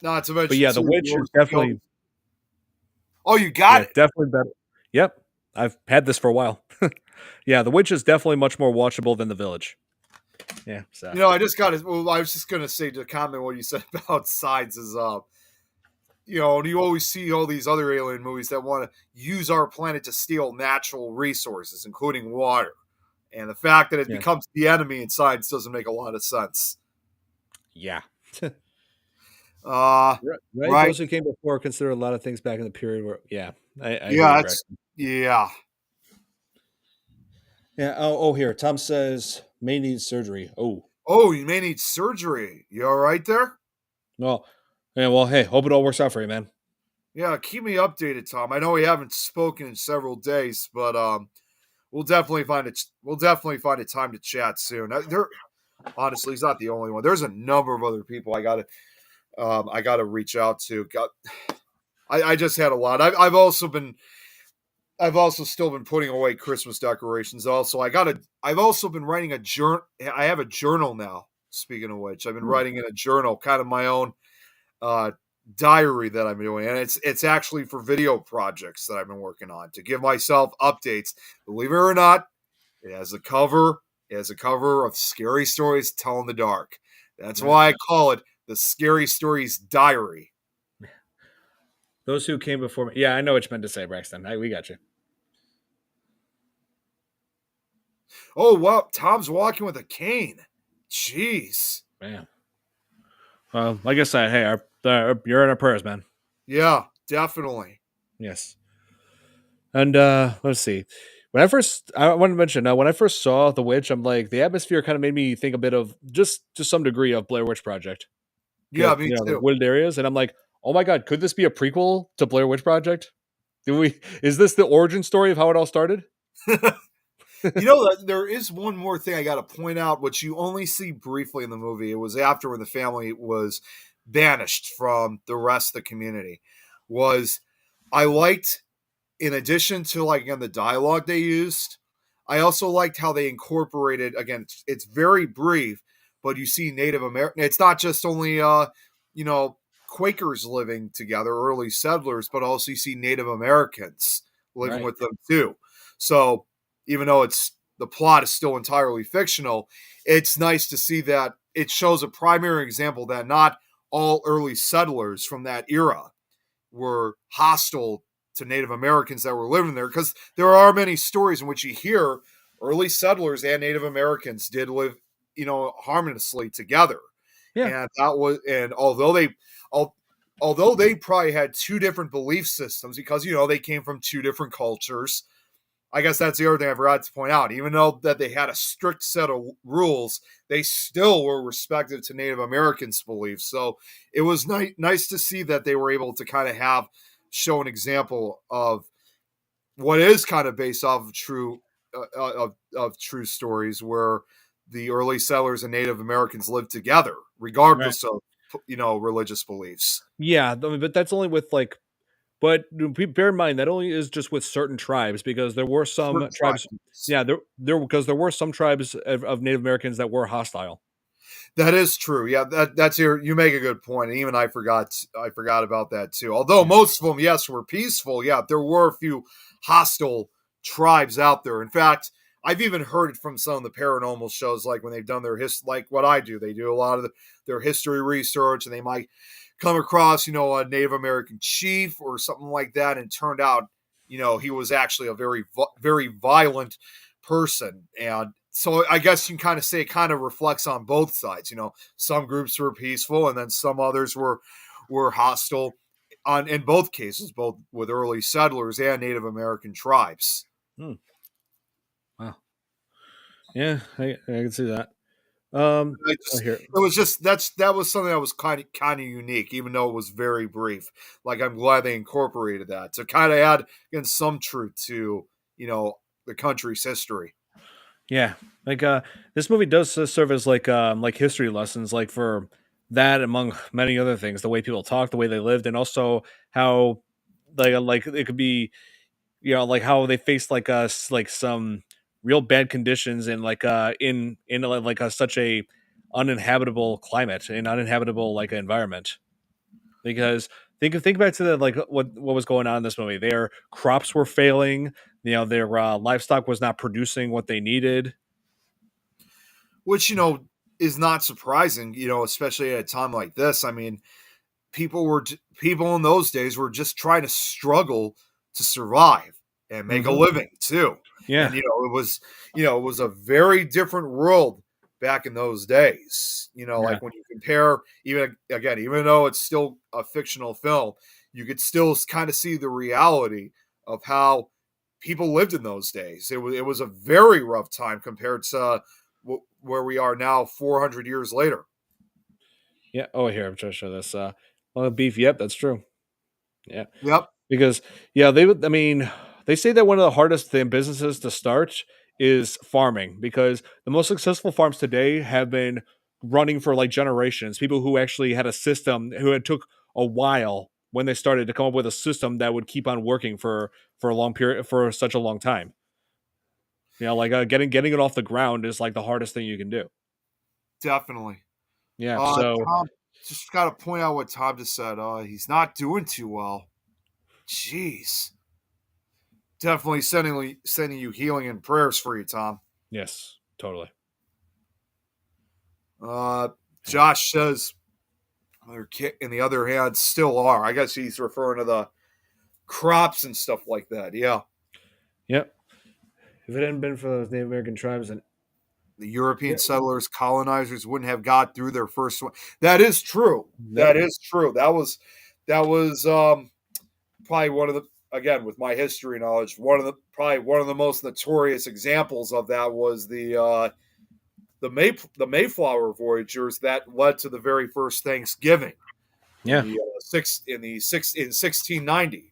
Speaker 2: Not to
Speaker 1: But
Speaker 2: mention
Speaker 1: yeah, The
Speaker 2: too.
Speaker 1: Witch is definitely
Speaker 2: Oh, you got
Speaker 1: yeah,
Speaker 2: it.
Speaker 1: definitely better. Yep, I've had this for a while. Yeah, The Witch is definitely much more watchable than The Village. Yeah, so
Speaker 2: I just got it. Well, I was just gonna say to comment what you said about sides is, and you always see all these other alien movies that want to use our planet to steal natural resources, including water. And the fact that it
Speaker 1: yeah,
Speaker 2: becomes the enemy in science doesn't make a lot of sense.
Speaker 1: yeah.
Speaker 2: Uh,
Speaker 1: Right.
Speaker 2: right?
Speaker 1: Those who came before consider a lot of things back in the period where yeah, I hear
Speaker 2: Yeah,
Speaker 1: you,
Speaker 2: that's
Speaker 1: Braxton.
Speaker 2: yeah.
Speaker 1: Yeah. Oh, here Tom says may need surgery. Oh,
Speaker 2: Oh, you may need surgery. You all right there?
Speaker 1: well, yeah. Well, hey, hope it all works out for you, man.
Speaker 2: Yeah, keep me updated, Tom. I know we haven't spoken in several days, but we'll definitely find it. We'll definitely find a time to chat soon. There, honestly, he's not the only one. There's a number of other people I gotta reach out to. I just had a lot. I've also still been putting away Christmas decorations. Also, I've also been writing a journal. I have a journal now Speaking of which, I've been
Speaker 1: Hmm.
Speaker 2: writing in a journal, kind of my own uh, diary that I'm doing, and it's actually for video projects that I've been working on to give myself updates. Believe it or not, it has a cover. It has a cover of Scary Stories Tell in the Dark. That's
Speaker 1: Yeah.
Speaker 2: why I call it the Scary Stories Diary.
Speaker 1: Those who came before me. Yeah, I know what you meant to say, Braxton. We got you.
Speaker 2: Oh wow, Tom's walking with a cane. Jeez.
Speaker 1: Man. Like I said, hey, you're in our prayers, man.
Speaker 2: Yeah, definitely.
Speaker 1: Yes. And let's see. I wanted to mention when I first saw The Witch, I'm like the atmosphere kind of made me think a bit of just to some degree of Blair Witch Project
Speaker 2: Yeah,
Speaker 1: because
Speaker 2: me
Speaker 1: the
Speaker 2: too.
Speaker 1: wooded areas, and I'm like, oh my god, could this be a prequel to Blair Witch Project? Do we? Is this the origin story of how it all started?
Speaker 2: You know, there is one more thing I got to point out, which you only see briefly in the movie. It was after when the family was banished from the rest of the community. Was I liked, in addition to like again the dialogue they used, I also liked how they incorporated. Again, it's very brief, but you see Native American. It's not just only you know Quakers living together, early settlers, but also you see Native Americans living
Speaker 1: Right.
Speaker 2: with them too. So even though it's the plot is still entirely fictional, it's nice to see that it shows a primary example that not all early settlers from that era were hostile to Native Americans that were living there, because there are many stories in which you hear early settlers and Native Americans did live, harmoniously together,
Speaker 1: Yeah.
Speaker 2: and that was, and although they probably had two different belief systems because they came from two different cultures. I guess that's the other thing I forgot to point out. Even though that they had a strict set of rules, they still were respective to Native Americans' beliefs. So it was nice to see that they were able to kind of show an example of what is kind of based off of true stories, where the early settlers and Native Americans lived together,
Speaker 1: Right.
Speaker 2: regardless of religious beliefs.
Speaker 1: Yeah, but that's only with like. But bear in mind that only is just with certain tribes because there were some
Speaker 2: Certain
Speaker 1: tribes.
Speaker 2: tribes.
Speaker 1: Yeah, there because there were some tribes of Native Americans that were hostile.
Speaker 2: That is true. Yeah, that's your. You make a good point. And even I forgot. I forgot about that too. Although
Speaker 1: Yeah.
Speaker 2: most of them, yes, were peaceful. Yeah, there were a few hostile tribes out there. In fact, I've even heard it from some of the paranormal shows, like when they've done like what I do. They do a lot of their history research, and they might come across, a Native American chief or something like that, and it turned out, he was actually a very violent person. And so I guess you can kind of say it kind of reflects on both sides. Some groups were peaceful, and then some others were hostile. In both cases, both with early settlers and Native American tribes.
Speaker 1: Hmm. Wow. Yeah, I can see that.
Speaker 2: I
Speaker 1: Oh,
Speaker 2: just
Speaker 1: here.
Speaker 2: it was just that was something that was kind of unique, even though it was very brief. Like, I'm glad they incorporated that to kind of add again some truth to the country's history.
Speaker 1: Yeah, like this movie does serve as like history lessons, like for that among many other things, the way people talk, the way they lived, and also how like it could be like how they faced like like some real bad conditions and like in like such a uninhabitable climate and uninhabitable like environment because think back to the like what was going on in this movie. Their crops were failing, their livestock was not producing what they needed.
Speaker 2: Which is not surprising, especially at a time like this. I mean, people in those days were just trying to struggle to survive and make a
Speaker 1: Hmm.
Speaker 2: living too.
Speaker 1: Yeah.
Speaker 2: And it was a very different world back in those days.
Speaker 1: Yeah.
Speaker 2: Like when you compare, even though it's still a fictional film, you could still kind of see the reality of how people lived in those days. It was a very rough time compared to where we are now 400 years later.
Speaker 1: Yeah. Oh, here I'm trying to show this. Beef. Yep, that's true. Yeah,
Speaker 2: Yep.
Speaker 1: because they would. I mean, they say that one of the hardest businesses to start is farming because the most successful farms today have been running for like generations. People who actually had a system who had took a while when they started to come up with a system that would keep on working for a long period for such a long time. Like getting it off the ground is like the hardest thing you can do.
Speaker 2: Definitely.
Speaker 1: Yeah. So
Speaker 2: Tom, just got to point out what Tom just said. He's not doing too well. Jeez. Definitely sending you healing and prayers for you, Tom.
Speaker 1: yes, totally.
Speaker 2: Uh, Josh says, in the other hand, still are. I guess he's referring to the crops and stuff like that. Yeah.
Speaker 1: Yep. If it hadn't been for those Native American tribes, and
Speaker 2: The European settlers, colonizers wouldn't have got through their first one. That is true. That is true. That was probably one of the, again, with my history knowledge, probably one of the most notorious examples of that was the Mayflower voyagers that led to the very first Thanksgiving
Speaker 1: yeah,
Speaker 2: in 1690.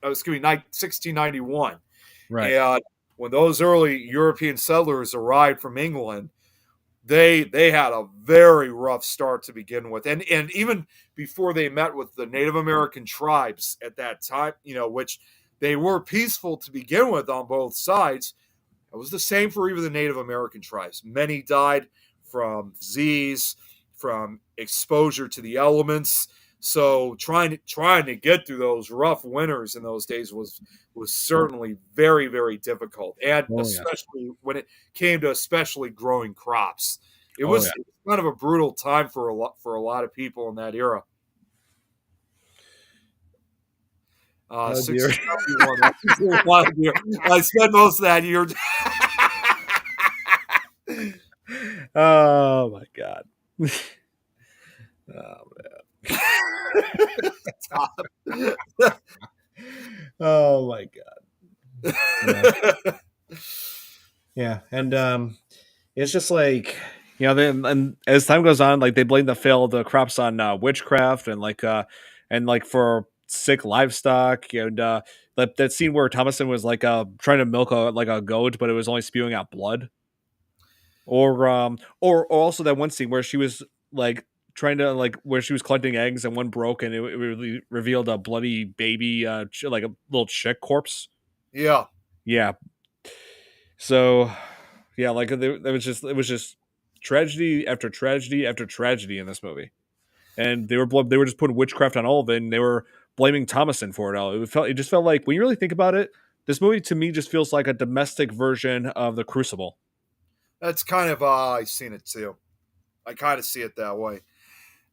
Speaker 2: Excuse me, 1691.
Speaker 1: right.
Speaker 2: And when those early European settlers arrived from England, they had a very rough start to begin with, and even before they met with the Native American tribes at that time, which they were peaceful to begin with on both sides. It was the same for even the Native American tribes. Many died from disease, from exposure to the elements. So trying to get through those rough winters in those days was certainly very, very difficult, and
Speaker 1: Oh yeah.
Speaker 2: especially when it came to especially growing crops. It
Speaker 1: Oh
Speaker 2: was
Speaker 1: yeah.
Speaker 2: kind of a brutal time for a lot of people in that era.
Speaker 1: Oh dear.
Speaker 2: 1691. That's a lot of year. I spent most of that year.
Speaker 1: Oh my god. Oh man. Oh my god. Yeah. Yeah. And it's just like, then and as time goes on, like they blame the crops on witchcraft and like for sick livestock and that scene where Thomason was like trying to milk a goat, but it was only spewing out blood. Or also that one scene where she was like trying to like where she was collecting eggs and one broke and it really revealed a bloody baby like a little chick corpse.
Speaker 2: Yeah.
Speaker 1: Yeah. So yeah, like it was just tragedy after tragedy after tragedy in this movie. And they were just putting witchcraft on all of it and they were blaming Thomason for it all. It just felt like when you really think about it, this movie to me just feels like a domestic version of The Crucible.
Speaker 2: That's kind of I've seen it too. I kind of see it that way.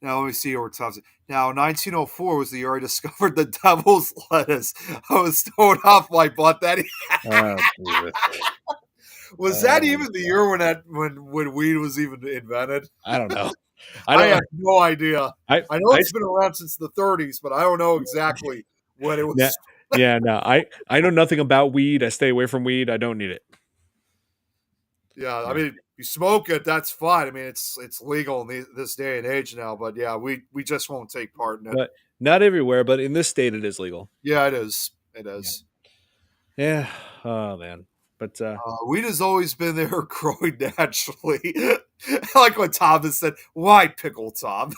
Speaker 2: Now let me see where Thompson. Now 1904 was the year I discovered the devil's lettuce. I was thrown off my butt. That was that even the year when weed was even invented?
Speaker 1: I don't know.
Speaker 2: I have no idea.
Speaker 1: I
Speaker 2: know it's been around since the 30s, but I don't know exactly when it was.
Speaker 1: Yeah, no. I know nothing about weed. I stay away from weed. I don't need it.
Speaker 2: Yeah, I mean, you smoke it, that's fine. I mean, it's legal in this day and age now. But yeah, we just won't take part in it.
Speaker 1: But not everywhere. But in this state, it is legal.
Speaker 2: Yeah, it is. It is.
Speaker 1: Yeah. Oh man. But
Speaker 2: weed has always been there, growing naturally. Like what Thomas said. Why pickle, Tom?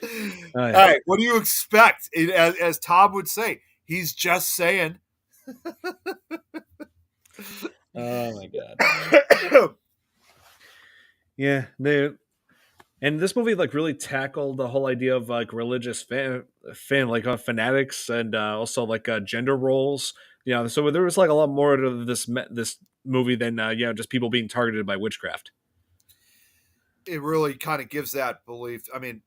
Speaker 1: yeah.
Speaker 2: All right, what do you expect? As Tom would say, he's just saying.
Speaker 1: Oh my god. Yeah, and this movie like really tackled the whole idea of like religious fanatics and also like gender roles. So there was like a lot more to this movie than just people being targeted by witchcraft.
Speaker 2: It really kind of gives that belief. I mean,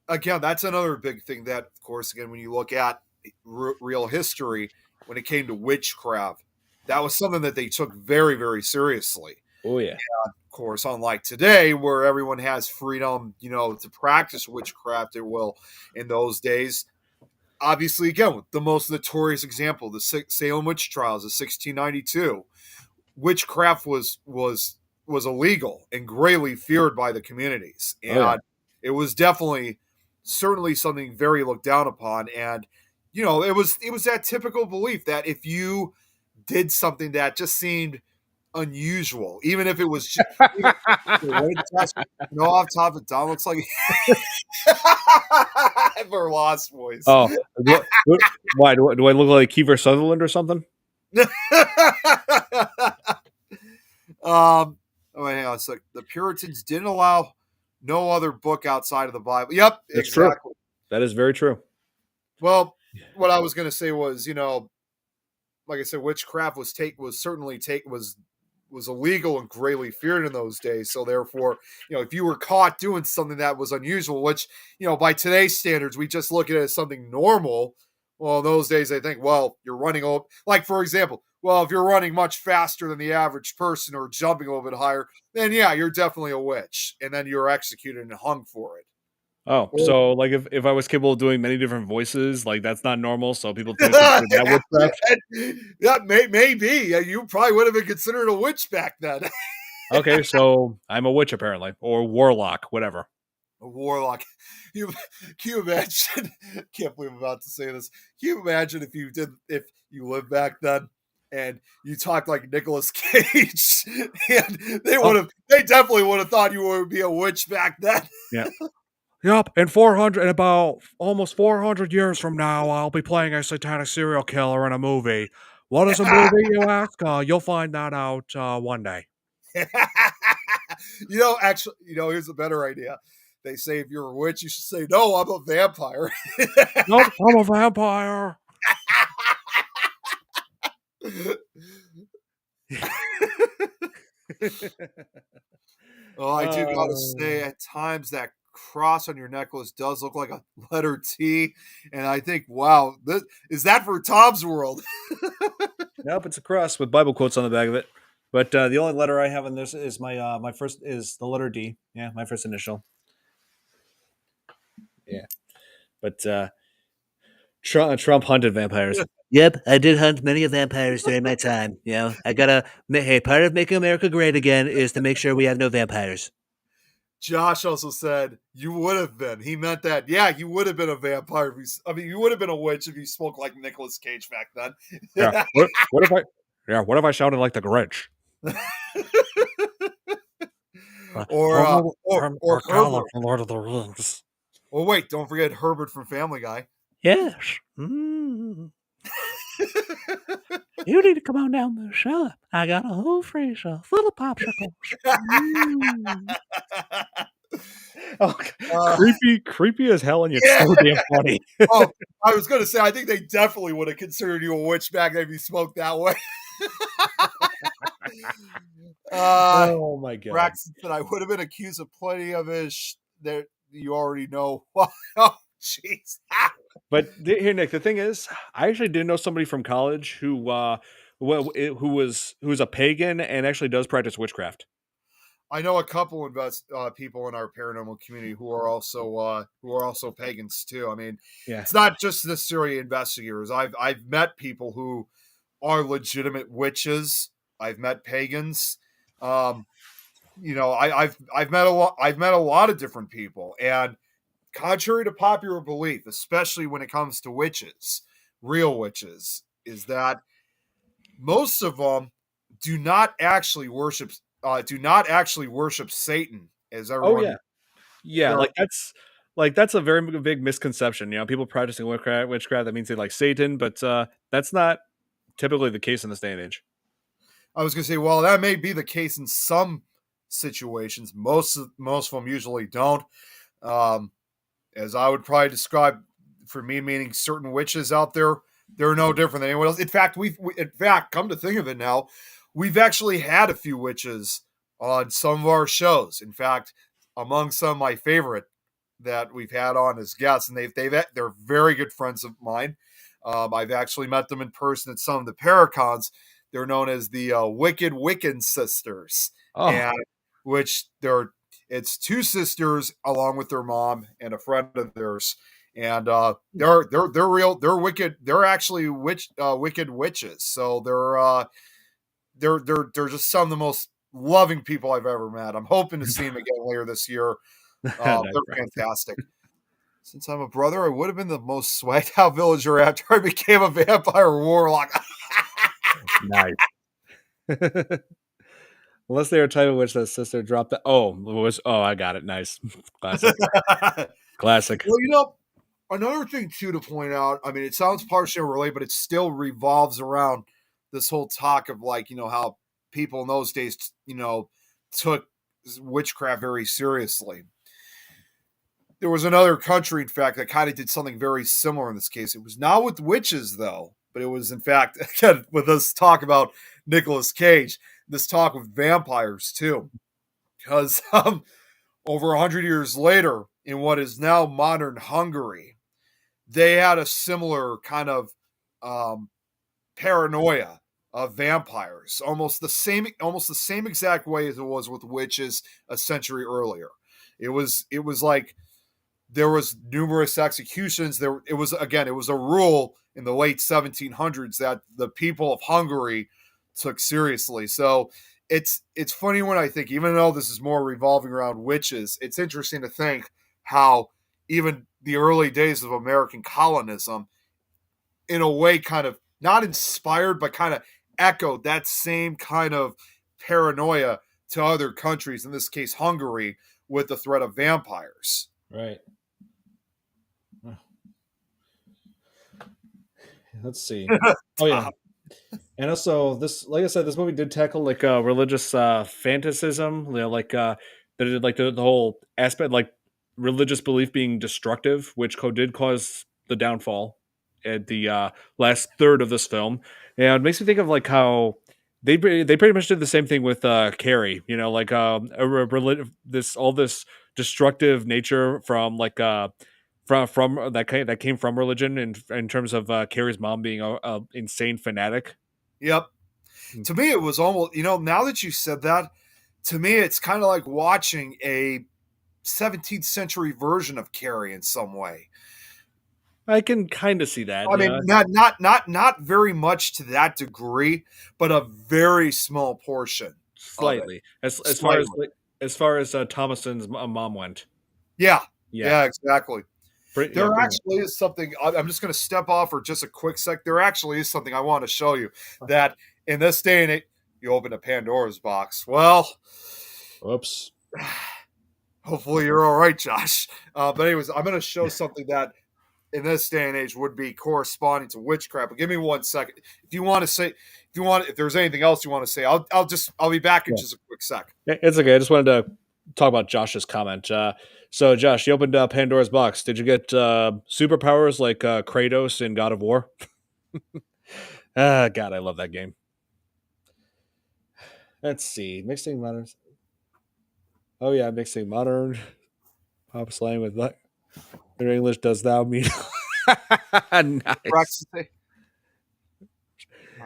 Speaker 2: again, that's another big thing that, of course, again, when you look at real history, when it came to witchcraft, that was something that they took very, very seriously.
Speaker 1: Oh yeah.
Speaker 2: And of course, unlike today, where everyone has freedom, to practice witchcraft at will, in those days, obviously, again, the most notorious example, the Salem witch trials of 1692, witchcraft was illegal and greatly feared by the communities, and it was certainly something very looked down upon. And it was that typical belief that if you did something that just seemed unusual, even if it was just, off top of Don looks like for Lost Boys.
Speaker 1: Oh, why do I look like Kiefer Sutherland or something?
Speaker 2: Oh, hang on. It's like the Puritans didn't allow no other book outside of the Bible. Yep,
Speaker 1: That's true.
Speaker 2: exactly.
Speaker 1: That is very true.
Speaker 2: Well, what I was going to say was, like I said, witchcraft was illegal and greatly feared in those days. So therefore, if you were caught doing something that was unusual, which by today's standards we just look at it as something normal. Well, in those days they think, well, you're running over. Like for example, well, if you're running much faster than the average person or jumping a little bit higher, then yeah, you're definitely a witch, and then you're executed and hung for it.
Speaker 1: Oh,
Speaker 2: Or
Speaker 1: so like if I was capable of doing many different voices, like that's not normal, so people do consider that witchcraft?
Speaker 2: yeah, maybe. Yeah, you probably would have been considered a witch back then.
Speaker 1: Okay, so I'm a witch apparently, or warlock, whatever.
Speaker 2: A warlock. You can you imagine? Can't believe I'm about to say this. Can you imagine if you lived back then and you talked like Nicolas Cage, and
Speaker 1: Oh,
Speaker 2: they definitely would have thought you would be a witch back then.
Speaker 1: yeah. Yep, in about almost 400 years from now, I'll be playing a satanic serial killer in a movie. What is a movie, you ask? You'll find that out one day.
Speaker 2: Actually, here's a better idea. They say if you're a witch, you should say, "No, I'm a vampire."
Speaker 1: Nope, I'm a vampire.
Speaker 2: Oh, I do gotta say,
Speaker 1: Uh,
Speaker 2: at times that cross on your necklace does look like a letter T, and I think, wow, is that for Tom's world?
Speaker 1: nope, it's a cross with Bible quotes on the back of it. But the only letter I have in this is my first is the letter D. Yeah, my first initial. Yeah, but Trump hunted vampires. Yep, I did hunt many of vampires during my time. I gotta. Hey, part of making America great again is to make sure we have no vampires.
Speaker 2: Josh also said you would have been. He meant that. Yeah, you would have been a vampire. You would have been a witch if you spoke like Nicolas Cage back
Speaker 1: Yeah.
Speaker 2: then.
Speaker 1: What if I? Yeah. What if I sounded like the Grinch?
Speaker 2: Or
Speaker 1: Gollum
Speaker 2: Herbert.
Speaker 1: from Lord of the Rings.
Speaker 2: Oh wait, don't forget Herbert from Family Guy.
Speaker 1: Yes. Mm. You need to come on down to the cellar. I got a whole freezer full of popsicles. Mm. Oh,
Speaker 2: uh,
Speaker 1: creepy as hell, and yet
Speaker 2: yeah.
Speaker 1: so damn funny.
Speaker 2: Oh, I was going to say, I think they definitely would have considered you a witch back then if you smoked that way. uh,
Speaker 1: Oh my god!
Speaker 2: Braxton said, I would have been accused of plenty of his. There, you already know. Oh, jeez.
Speaker 1: But here, Nick, the thing is, I actually did know somebody from college who was a pagan and actually does practice witchcraft.
Speaker 2: I know a couple people in our paranormal community who are also pagans too. I mean,
Speaker 1: Yeah.
Speaker 2: it's not just necessarily investigators. I've met people who are legitimate witches. I've met pagans. Um, I've met a lot of different people, and contrary to popular belief, especially when it comes to witches, real witches, is that most of them do not actually worship Satan, as
Speaker 1: Oh yeah.
Speaker 2: everyone.
Speaker 1: Yeah.
Speaker 2: There,
Speaker 1: That's a very big misconception. People practicing witchcraft that means they like Satan, but that's not typically the case in this day and age.
Speaker 2: I was going to say, well, that may be the case in some situations. Most of them usually don't. Um, as I would probably describe, for me, meaning certain witches out there, they're no different than anyone else. In fact, come to think of it now, we've actually had a few witches on some of our shows. In fact, among some of my favorite that we've had on as guests, and they're very good friends of mine. I've actually met them in person at some of the Paracons. They're known as the Wicked Wiccan Sisters,
Speaker 1: Oh,
Speaker 2: and which it's two sisters along with their mom and a friend of theirs, and they're wicked. They're actually wicked witches. So they're just some of the most loving people I've ever met. I'm hoping to see them again later this year.
Speaker 1: nice,
Speaker 2: They're fantastic. Since I'm a brother, I would have been the most swagged out villager after I became a vampire warlock.
Speaker 1: nice. Unless they were a type of witch that sister dropped the. I got it. Nice, classic, classic.
Speaker 2: Well, another thing too to point out. I mean, it sounds partially related, but it still revolves around this whole talk of like how people in those days took witchcraft very seriously. There was another country, in fact, that kind of did something very similar in this case. It was not with witches, though, but it was, in fact, again, with us talk about Nicolas Cage, this talk with vampires, too. Because over 100 years later, in what is now modern Hungary, they had a similar kind of paranoia of vampires, almost the same exact way as it was with witches a century earlier. It was like there was numerous executions. It was a rule in the late 1700s that the people of Hungary took seriously. So it's funny when I think, even though this is more revolving around witches, it's interesting to think how even the early days of American colonism, in a way, kind of not inspired, but kind of echoed that same kind of paranoia to other countries, in this case, Hungary, with the threat of vampires.
Speaker 1: Right. Let's see. Oh yeah. And also, this, like I said, this movie did tackle like religious fanaticism, like the whole aspect, like religious belief being destructive, which did cause the downfall at the last third of this film. And it makes me think of like how they pretty much did the same thing with Carrie. You know, like this destructive nature from like from that came from religion, in terms of Carrie's mom being a insane fanatic.
Speaker 2: Yep. To me, it was almost, now that you said that, to me, it's kind of like watching a 17th century version of Carrie in some way.
Speaker 1: I can kind of see that.
Speaker 2: I mean, not very much to that degree, but a very small portion
Speaker 1: Slightly,
Speaker 2: of it.
Speaker 1: As far as Thomason's mom went.
Speaker 2: Yeah, exactly. There
Speaker 1: Yeah,
Speaker 2: actually is something. I'm just going to step off for just a quick sec. There actually is something I want to show you, that in this day and age, you open a Pandora's box. Well,
Speaker 1: oops.
Speaker 2: Hopefully you're all right, Josh. But anyways, I'm going to show something that in this day and age would be corresponding to witchcraft. But give me 1 second. If there's anything else you want to say, I'll be back in just a quick sec.
Speaker 1: It's okay. I just wanted to talk about Josh's comment. So Josh, you opened Pandora's box. Did you get superpowers like Kratos in God of War? God, I love that game. Let's see. Mixing modern. Oh yeah, mixing modern pop slang with that. Their English does thou mean? Nice.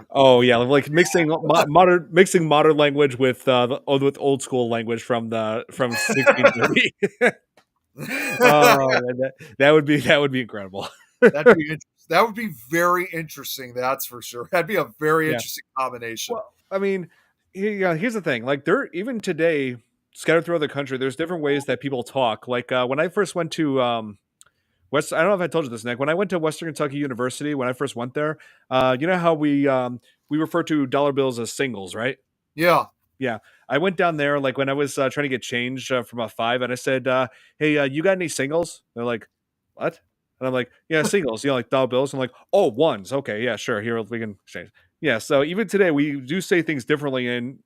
Speaker 1: Oh yeah, like mixing modern language with old school language from 1630. Oh, that would be incredible.
Speaker 2: That would be very interesting. That's for sure. That'd be a very interesting combination.
Speaker 1: Well, I mean, here's the thing. Like, there, even today, scattered throughout the country, there's different ways that people talk. Like when I first went to West, I don't know if I told you this, Nick. When I went to Western Kentucky University, when I first went there, you know how we refer to dollar bills as singles, right?
Speaker 2: Yeah.
Speaker 1: Yeah, I went down there like when I was trying to get change from a $5, and I said, "Hey, you got any singles?" They're like, "What?" And I'm like, "Yeah, singles. Like dollar bills." I'm like, "Oh, ones. Okay, yeah, sure. Here we can exchange." Yeah. So even today, we do say things differently in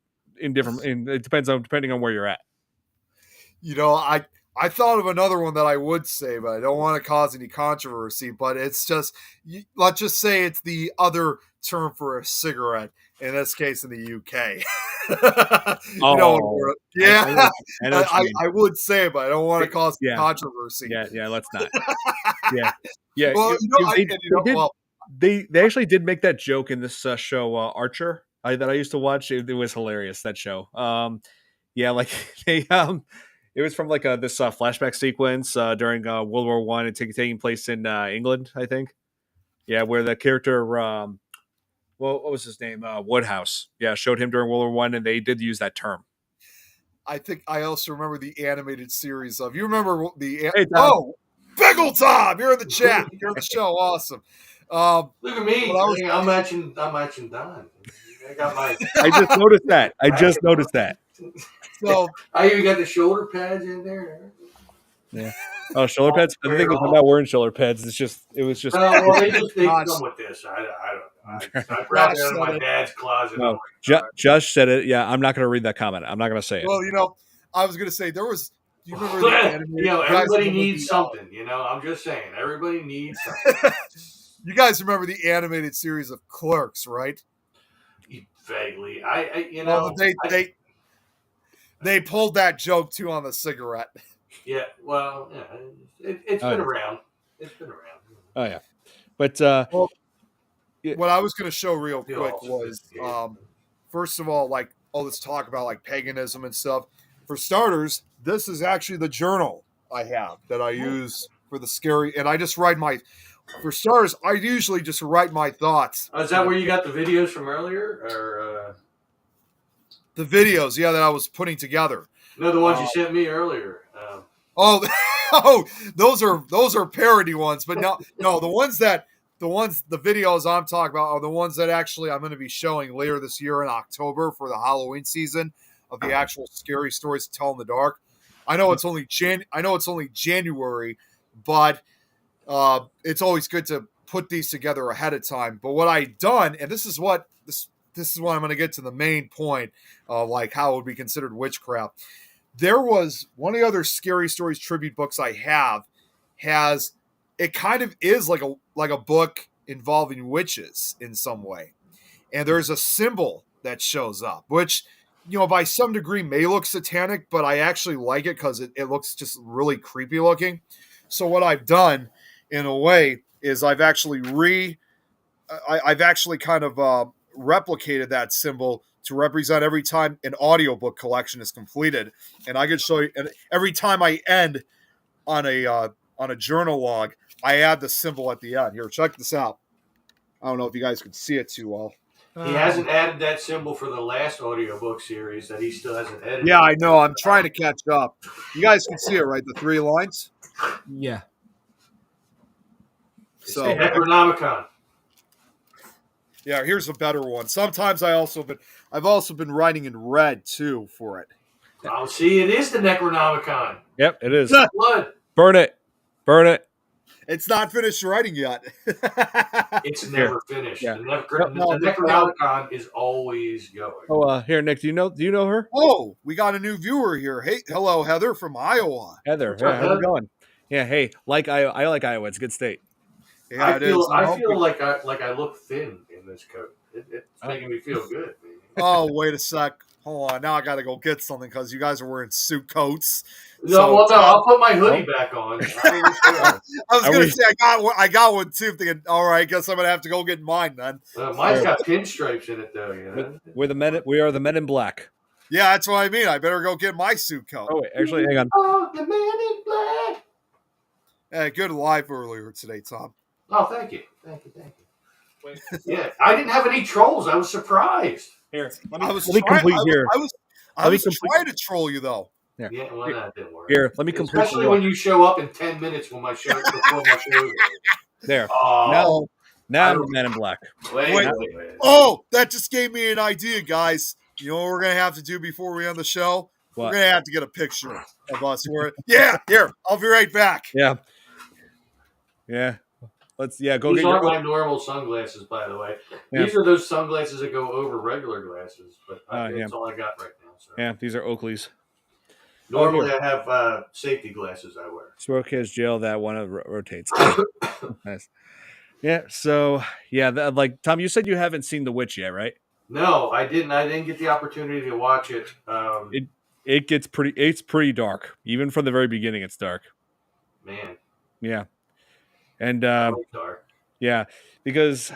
Speaker 1: different. It depending on where you're at.
Speaker 2: I thought of another one that I would say, but I don't want to cause any controversy. But it's just, let's just say it's the other term for a cigarette. In this case, in the UK. I would say it, but I don't want to cause controversy.
Speaker 1: Yeah, let's not. Yeah. Well, they actually did make that joke in this show Archer that I used to watch. It was hilarious, that show. Like they it was from like this flashback sequence during World War I, and taking place in England, I think. Yeah, where the character what was his name? Woodhouse. Yeah, showed him during World War I, and they did use that term.
Speaker 2: I think I also remember the animated series of. You remember the?
Speaker 1: Hey, Tom.
Speaker 2: Biggle Tom, you're in the chat. You're in the show. Awesome.
Speaker 3: Look at me. I'm matching Don. I got my.
Speaker 1: I just noticed that.
Speaker 2: So
Speaker 3: I even got the shoulder pads in there.
Speaker 1: Yeah. Oh, shoulder pads. The thing is, I'm not wearing shoulder pads. It was just.
Speaker 3: Well, they come with this. I don't know. I grabbed it out of my dad's closet.
Speaker 1: No, Josh said it. Yeah, I'm not going to read that comment. I'm not going to say it.
Speaker 2: Well, I was going to say there was. Do you remember the animated?
Speaker 3: Everybody needs something. I'm just saying, everybody needs something.
Speaker 2: You guys remember the animated series of Clerks, right?
Speaker 3: Vaguely,
Speaker 2: they pulled that joke too on the cigarette.
Speaker 3: Yeah, well, it's been around. It's been around.
Speaker 1: Oh yeah, but
Speaker 2: what I was going to show real quick was, first of all, like all this talk about like paganism and stuff. For starters, this is actually the journal I have that I use for the scary, and I just write my. For starters, I usually just write my thoughts.
Speaker 3: Oh, is that where you got the videos from earlier, or
Speaker 2: the videos? Yeah, that I was putting together.
Speaker 3: No, the ones you sent me earlier.
Speaker 2: Those are parody ones, but no, the videos I'm talking about are the ones that actually I'm going to be showing later this year in October for the Halloween season of the actual scary stories to tell in the dark. I know it's only January, but it's always good to put these together ahead of time. But what I've done, and this is what I'm going to get to the main point of like how it would be considered witchcraft. There was one of the other scary stories tribute books I have it kind of is like a book involving witches in some way. And there's a symbol that shows up, which, by some degree may look satanic, but I actually like it because it looks just really creepy looking. So what I've done in a way is I've actually kind of replicated that symbol to represent every time an audiobook collection is completed. And I can show you, and every time I end on a journal log, I add the symbol at the end. Here, check this out. I don't know if you guys can see it too well.
Speaker 3: He hasn't added that symbol for the last audiobook series that he still hasn't edited.
Speaker 2: Yeah, I know. I'm trying to catch up. You guys can see it, right? The 3 lines?
Speaker 1: Yeah.
Speaker 3: So Necronomicon.
Speaker 2: Yeah, here's a better one. Sometimes I've also been writing in red too for it.
Speaker 3: Oh, see, it is the Necronomicon.
Speaker 1: Yep, it is.
Speaker 3: Blood.
Speaker 1: Burn it.
Speaker 2: It's not finished writing yet.
Speaker 3: It's never finished. Yeah. The Necronomicon is always going.
Speaker 1: Oh, here, Nick, do you know her?
Speaker 2: Oh, we got a new viewer here. Hey, hello, Heather from Iowa.
Speaker 1: Heather, how's it going? Yeah, hey, I like Iowa. It's a good state.
Speaker 2: Yeah,
Speaker 3: I feel like I look thin in this coat. It's making me feel good.
Speaker 2: Oh, wait a sec. Hold on. Now I got to go get something because you guys are wearing suit coats.
Speaker 3: No, I'll put my hoodie back on.
Speaker 2: I was going to say I got one too. Thinking, all right, guess I'm going to have to go get mine then.
Speaker 3: Mine's got pinstripes in it though.
Speaker 1: We are the men in black.
Speaker 2: Yeah, that's what I mean. I better go get my suit coat.
Speaker 1: Oh wait, actually, hang on.
Speaker 3: Oh, the men in black.
Speaker 2: Yeah, good live earlier today, Tom.
Speaker 3: Oh, thank you. Wait. Yeah, I didn't have any trolls. I was surprised.
Speaker 1: Here,
Speaker 2: I was trying to troll you though.
Speaker 3: Yeah, well, that didn't work.
Speaker 1: Here, let me complete.
Speaker 3: Especially when you show up in 10 minutes when my show before my show.
Speaker 1: There. Now I'm the man in black.
Speaker 3: Wait.
Speaker 2: Oh, that just gave me an idea, guys. You know what we're gonna have to do before we end the show? What? We're gonna have to get a picture of us. Here. I'll be right back.
Speaker 1: Yeah. Go
Speaker 3: These
Speaker 1: get
Speaker 3: aren't my normal sunglasses, by the way. Yeah. These are those sunglasses that go over regular glasses, but that's all I got right now. So.
Speaker 1: Yeah, these are Oakley's.
Speaker 3: Normally, I have safety glasses I wear.
Speaker 1: Smoke has jail. That one rotates. Nice. Yeah. So like Tom, you said you haven't seen The Witch yet, right?
Speaker 3: No, I didn't. I didn't get the opportunity to watch it.
Speaker 1: It gets pretty. It's pretty dark. Even from the very beginning, it's dark.
Speaker 3: Man.
Speaker 1: Yeah. And
Speaker 3: dark.
Speaker 1: Yeah, because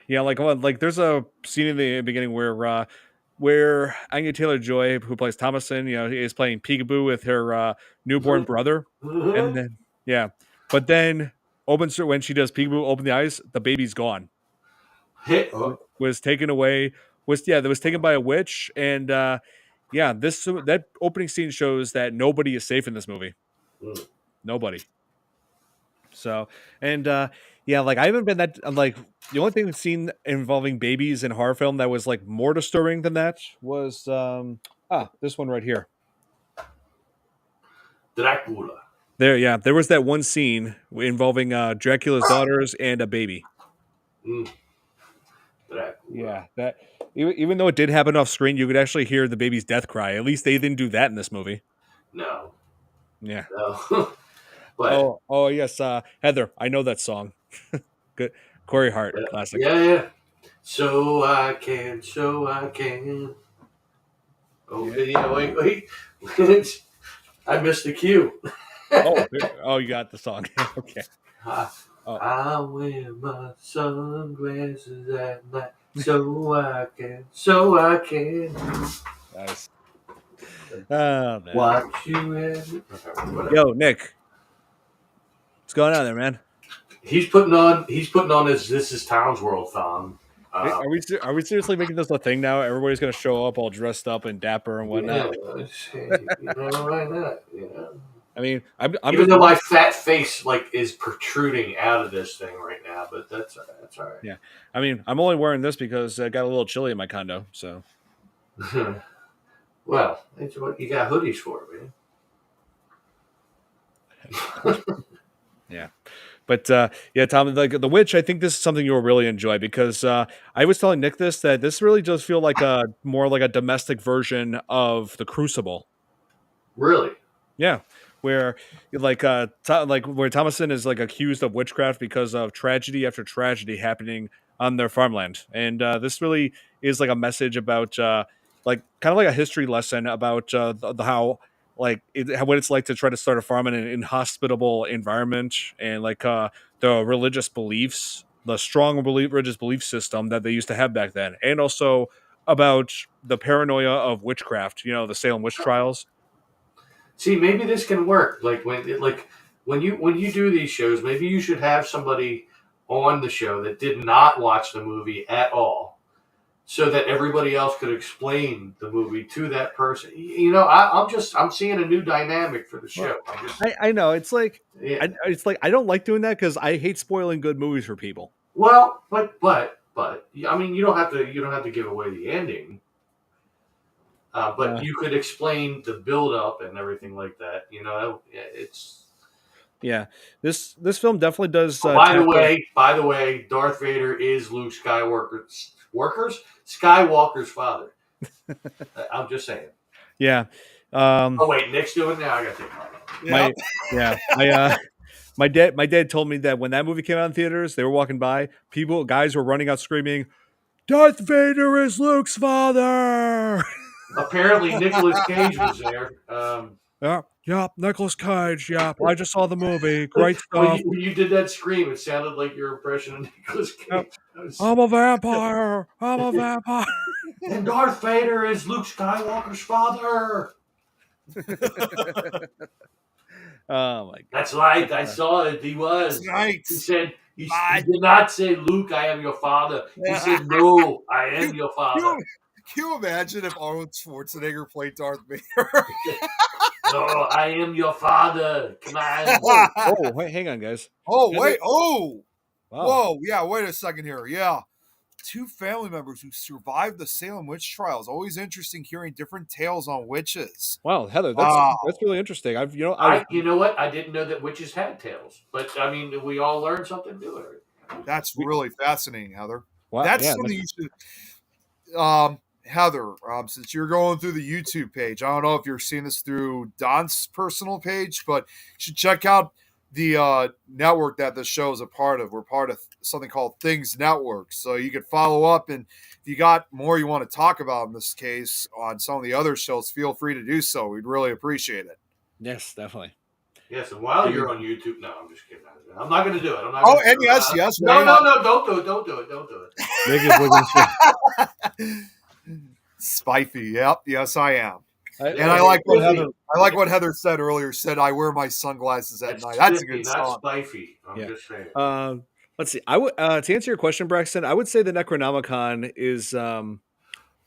Speaker 1: like there's a scene in the beginning where Anya Taylor-Joy, who plays Thomason, is playing peekaboo with her newborn brother, and then but then when she does peekaboo, open the eyes, the baby's gone. Was taken away. That was taken by a witch, and that opening scene shows that nobody is safe in this movie. Nobody. So, and like I haven't been that like the only thing I've seen involving babies in horror film that was like more disturbing than that was this one right here.
Speaker 3: Dracula.
Speaker 1: There was that one scene involving Dracula's daughters and a baby.
Speaker 3: Dracula.
Speaker 1: Yeah, that even though it did happen off screen, you could actually hear the baby's death cry. At least they didn't do that in this movie.
Speaker 3: No.
Speaker 1: Yeah.
Speaker 3: No. But
Speaker 1: oh yes, Heather, I know that song. Good, Corey Hart, classic.
Speaker 3: Yeah. So I can. Oh,
Speaker 1: Yeah.
Speaker 3: Wait. I missed the cue.
Speaker 1: You got the song. Okay.
Speaker 3: I wear my sunglasses at night so I can.
Speaker 1: Nice. Oh man.
Speaker 3: Watch you and
Speaker 1: Yo, Nick. What's going on there, man?
Speaker 3: He's putting on his This Is Tom's World thong.
Speaker 1: Are we seriously making this a thing now? Everybody's gonna show up all dressed up and dapper and whatnot.
Speaker 3: Why not?
Speaker 1: I mean, I'm
Speaker 3: even though my fat face is protruding out of this thing right now, but that's all right.
Speaker 1: Yeah, I mean, I'm only wearing this because I got a little chilly in my condo. So,
Speaker 3: well, that's what you got hoodies for, man.
Speaker 1: Yeah. But yeah, Tom, like The Witch, I think this is something you'll really enjoy because I was telling Nick that this really does feel like more like a domestic version of The Crucible.
Speaker 3: Really?
Speaker 1: Yeah, where where Thomason is accused of witchcraft because of tragedy after tragedy happening on their farmland, and this really is like a message about kind of like a history lesson about how what it's like to try to start a farm in an inhospitable environment, and the religious beliefs, the strong religious belief system that they used to have back then, and also about the paranoia of witchcraft. The Salem witch trials.
Speaker 3: See, maybe this can work. When you do these shows, maybe you should have somebody on the show that did not watch the movie at all, so that everybody else could explain the movie to that person. I'm seeing a new dynamic for the show.
Speaker 1: I know it's like I don't like doing that because I hate spoiling good movies for people.
Speaker 3: Well, but I mean, you don't have to give away the ending. But you could explain the build up and everything like that. It's.
Speaker 1: Yeah, this film definitely does.
Speaker 3: By the way, Darth Vader is Luke Skywalker's father. I'm just saying.
Speaker 1: Yeah.
Speaker 3: Oh wait, Nick's doing it now. I got to take
Speaker 1: my dad told me that when that movie came out in theaters, they were walking by, guys were running out screaming, "Darth Vader is Luke's father!"
Speaker 3: Apparently, Nicolas Cage was there.
Speaker 1: Yeah, Nicolas Cage. Yeah, I just saw the movie. Great stuff.
Speaker 3: When you did that scream, it sounded like your impression of Nicolas Cage.
Speaker 1: I'm a vampire. I'm a vampire.
Speaker 3: And Darth Vader is Luke Skywalker's father.
Speaker 1: Oh my God.
Speaker 3: That's right. I saw it. He was.
Speaker 2: Right.
Speaker 3: He said, he did not say, "Luke, I am your father." He said, "No, I am your father."
Speaker 2: Can you imagine if Arnold Schwarzenegger played Darth Vader?
Speaker 3: No, I am your father. Come on.
Speaker 1: Oh, wait, hang on, guys.
Speaker 2: Oh, wait. Oh.
Speaker 1: Wow.
Speaker 2: Whoa. Yeah, wait a second here. Yeah. 2 family members who survived the Salem witch trials. Always interesting hearing different tales on witches.
Speaker 1: Wow, Heather, that's really interesting.
Speaker 3: You know what? I didn't know that witches had tails, but I mean, we all learned something new.
Speaker 2: That's really fascinating, Heather.
Speaker 1: Wow,
Speaker 2: that's something you should. Heather, since you're going through the YouTube page, I don't know if you're seeing this through Don's personal page, but you should check out the network that the show is a part of. We're part of something called Things Network. So you could follow up, and if you got more you want to talk about in this case on some of the other shows, feel free to do so. We'd really appreciate it.
Speaker 1: Yes, definitely.
Speaker 3: Yes, and while you're on YouTube, no, I'm just kidding. I'm not going to do it.
Speaker 2: Yes.
Speaker 3: No, don't do
Speaker 2: it. Spicy. Yep. Yes, I am. I like what Heather said earlier. Said I wear my sunglasses at night. That's a good song.
Speaker 3: Spicy. I'm just saying.
Speaker 1: Let's see. I would to answer your question, Braxton. I would say the Necronomicon is like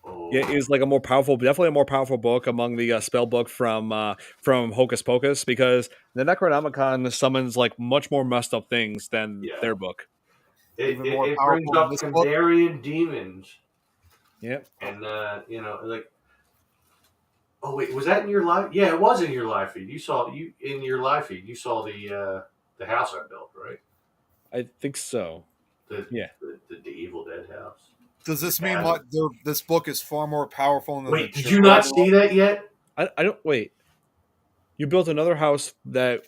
Speaker 1: definitely a more powerful book among the spell book from Hocus Pocus, because the Necronomicon summons much more messed up things than their book.
Speaker 3: It brings up Kandarian demons.
Speaker 1: Yeah.
Speaker 3: And oh wait, was that in your live? Yeah, it was in your live feed. You saw the house I built, right?
Speaker 1: I think so.
Speaker 3: The Evil Dead house.
Speaker 2: Does this mean what this book is far more powerful than the
Speaker 3: Wait, did you not see that yet?
Speaker 1: I don't wait. You built another house that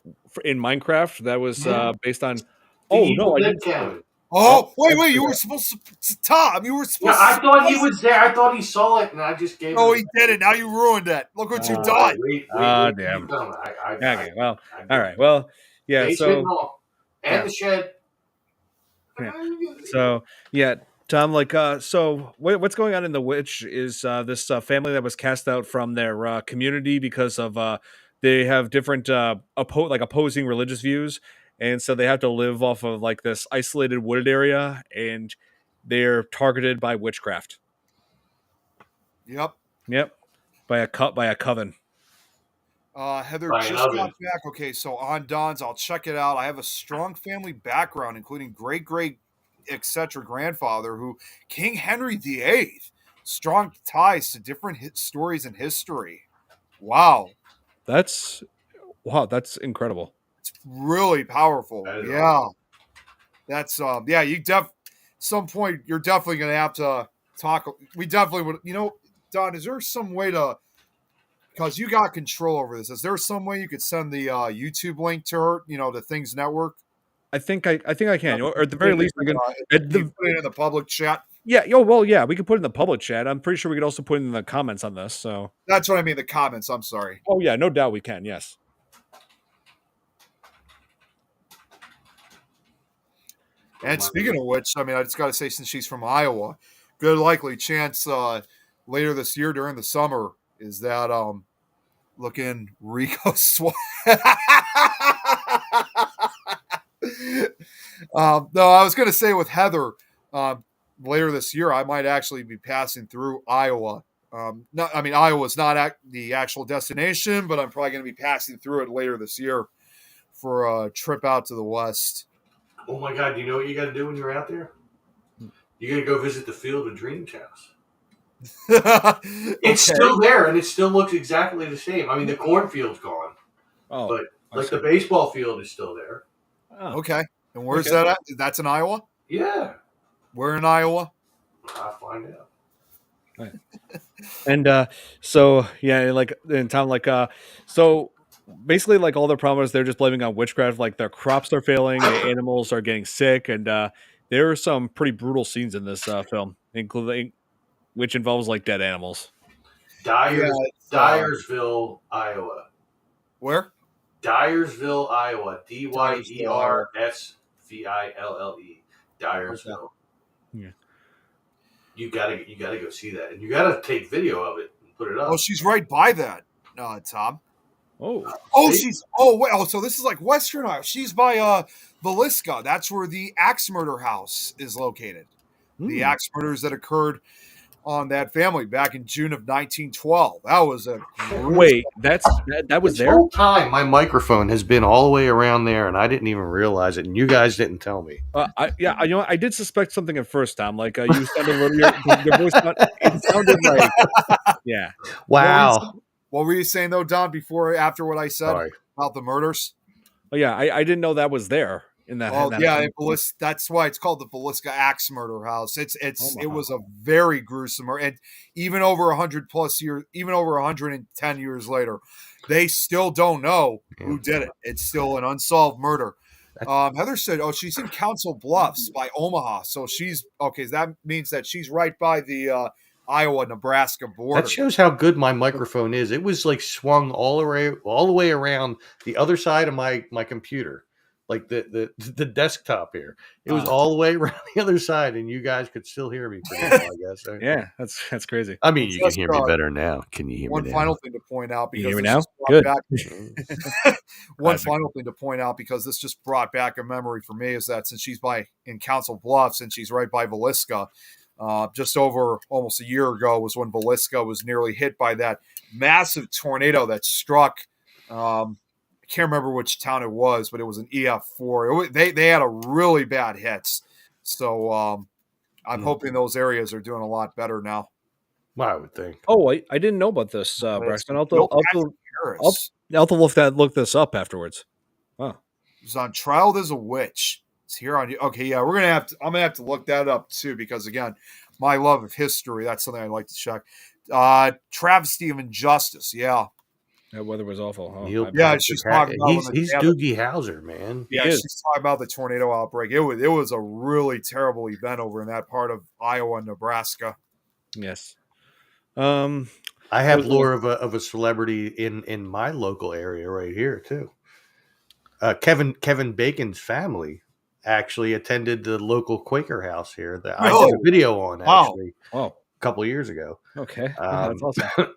Speaker 1: in Minecraft that was based on.
Speaker 3: The
Speaker 1: Oh
Speaker 3: Evil
Speaker 1: no, I
Speaker 3: Dead
Speaker 1: didn't.
Speaker 3: cabin.
Speaker 2: Oh,
Speaker 1: I
Speaker 2: wait! You
Speaker 1: forgot.
Speaker 2: were supposed to Tom. You were
Speaker 3: Yeah,
Speaker 2: supposed
Speaker 3: I
Speaker 2: to.
Speaker 3: thought he was there. I thought he saw it, and I just gave
Speaker 2: No,
Speaker 3: him.
Speaker 2: he did it. Now you ruined it. Look what you
Speaker 3: Oh,
Speaker 2: done.
Speaker 3: wait, till you
Speaker 1: Damn.
Speaker 3: tell me.
Speaker 1: Okay, well,
Speaker 3: I
Speaker 1: all right. Well, yeah.
Speaker 3: basement and
Speaker 1: So
Speaker 3: all, and
Speaker 1: yeah,
Speaker 3: the shed.
Speaker 1: yeah. So yeah, Tom. So what's going on in the Witch is this family that was cast out from their community because of they have different opposing religious views, and so they have to live off of like this isolated wooded area, and they're targeted by witchcraft.
Speaker 2: Yep.
Speaker 1: Yep, by a coven.
Speaker 2: Heather
Speaker 3: By an
Speaker 2: just got
Speaker 3: oven.
Speaker 2: back. Okay, so on Don's, I'll check it out. I have a strong family background, including great etc. grandfather who King Henry VIII. Strong ties to different stories in history. Wow,
Speaker 1: That's That's incredible.
Speaker 2: it's really powerful.
Speaker 3: That is
Speaker 2: Yeah,
Speaker 3: awesome.
Speaker 2: that's yeah. Some point you're definitely gonna have to talk. We definitely would. Don, is there some way to? Because you got control over this. Is there some way you could send the YouTube link to her? The Things Network.
Speaker 1: I think I can, or at the
Speaker 2: Put
Speaker 1: very
Speaker 2: it
Speaker 1: least, I can. At
Speaker 2: you
Speaker 1: the
Speaker 2: put it in the public chat.
Speaker 1: Yeah, yo, well, yeah, we could put it in the public chat. I'm pretty sure we could also put it in the comments on this. So,
Speaker 2: That's what I mean. The comments. I'm sorry.
Speaker 1: oh yeah, no doubt we can. Yes.
Speaker 2: And speaking of which, I mean, I just got to say, since she's from Iowa, good likely chance later this year during the summer is that looking Rico Swat. No, I was going to say with Heather later this year, I might actually be passing through Iowa. Iowa's not the actual destination, but I'm probably going to be passing through it later this year for a trip out to the west.
Speaker 3: Oh my God! You know what you got to do when you're out there? You got to go visit the Field of Dreams house. It's still there, and it still looks exactly the same. I mean, the cornfield's gone, but the baseball field is still there.
Speaker 2: Oh. Okay, and where's that at? That's in Iowa?
Speaker 3: Yeah.
Speaker 2: Where in Iowa?
Speaker 3: I'll find out.
Speaker 1: Right. And so yeah, like in town, so basically, like all their problems, they're just blaming on witchcraft. Like their crops are failing, animals are getting sick, and there are some pretty brutal scenes in this film, including which involves like dead animals.
Speaker 3: Dyersville, Iowa.
Speaker 2: Where?
Speaker 3: Dyersville, Iowa. Dyersville. Dyersville.
Speaker 1: Okay. Yeah.
Speaker 3: You gotta go see that, and you gotta take video of it and put it up.
Speaker 2: Oh, she's right by that, Tom.
Speaker 1: Oh,
Speaker 2: so this is like Western Iowa. She's by Villisca. That's where the axe murder house is located. The axe murders that occurred on that family back in June of 1912. That was a
Speaker 1: wait. That was there.
Speaker 3: The whole time my microphone has been all the way around there, and I didn't even realize it, and you guys didn't tell me.
Speaker 1: I did suspect something at first, Tom. Like you sounded a little. Your voice. It sounded like. Yeah.
Speaker 3: Wow.
Speaker 2: What were you saying though, Don? After what I said about the murders?
Speaker 1: Oh yeah, I didn't know that was there.
Speaker 2: That's why it's called the Villisca Axe Murder House. It was a very gruesome, and even over 110 years later, they still don't know who did it. It's still an unsolved murder. Heather said, she's in Council Bluffs by Omaha, so she's okay. That means that she's right by the Iowa-Nebraska border.
Speaker 3: That shows how good my microphone is. It was like swung all the way around the other side of my computer. Like the desktop here, it was all the way around the other side, and you guys could still hear me pretty well, I guess. Right?
Speaker 1: Yeah, that's crazy.
Speaker 3: I mean, you can hear me better now. Can you hear me now?
Speaker 2: One final thing to point out, because
Speaker 1: you hear me now? Good.
Speaker 2: One final thing to point out, because this just brought back a memory for me, is that since she's in Council Bluffs and she's right by Villisca, just over almost a year ago was when Villisca was nearly hit by that massive tornado that struck. I can't remember which town it was, but it was an EF4. They had a really bad hits. So I'm hoping those areas are doing a lot better now.
Speaker 3: Well, I would think.
Speaker 1: Oh, I didn't know about this, Braxton. I'll have to look this up afterwards. Oh.
Speaker 2: It's on Trial as a Witch. It's here on you. Okay, yeah, I'm gonna have to look that up too, because again, my love of history. That's something I like to check. Travesty of Injustice. Yeah.
Speaker 1: That weather was awful. Huh?
Speaker 3: Neil
Speaker 2: Yeah,
Speaker 3: Patrick
Speaker 2: she's talking about when
Speaker 3: he's Doogie Howser, man.
Speaker 2: Yeah,
Speaker 1: is.
Speaker 2: she's talking about the tornado outbreak. It was a really terrible event over in that part of Iowa and Nebraska.
Speaker 1: Yes.
Speaker 3: I have lore of a celebrity in my local area right here too. Kevin Bacon's family actually attended the local Quaker house here that I did a video on actually a couple of years ago.
Speaker 1: Okay, that's awesome.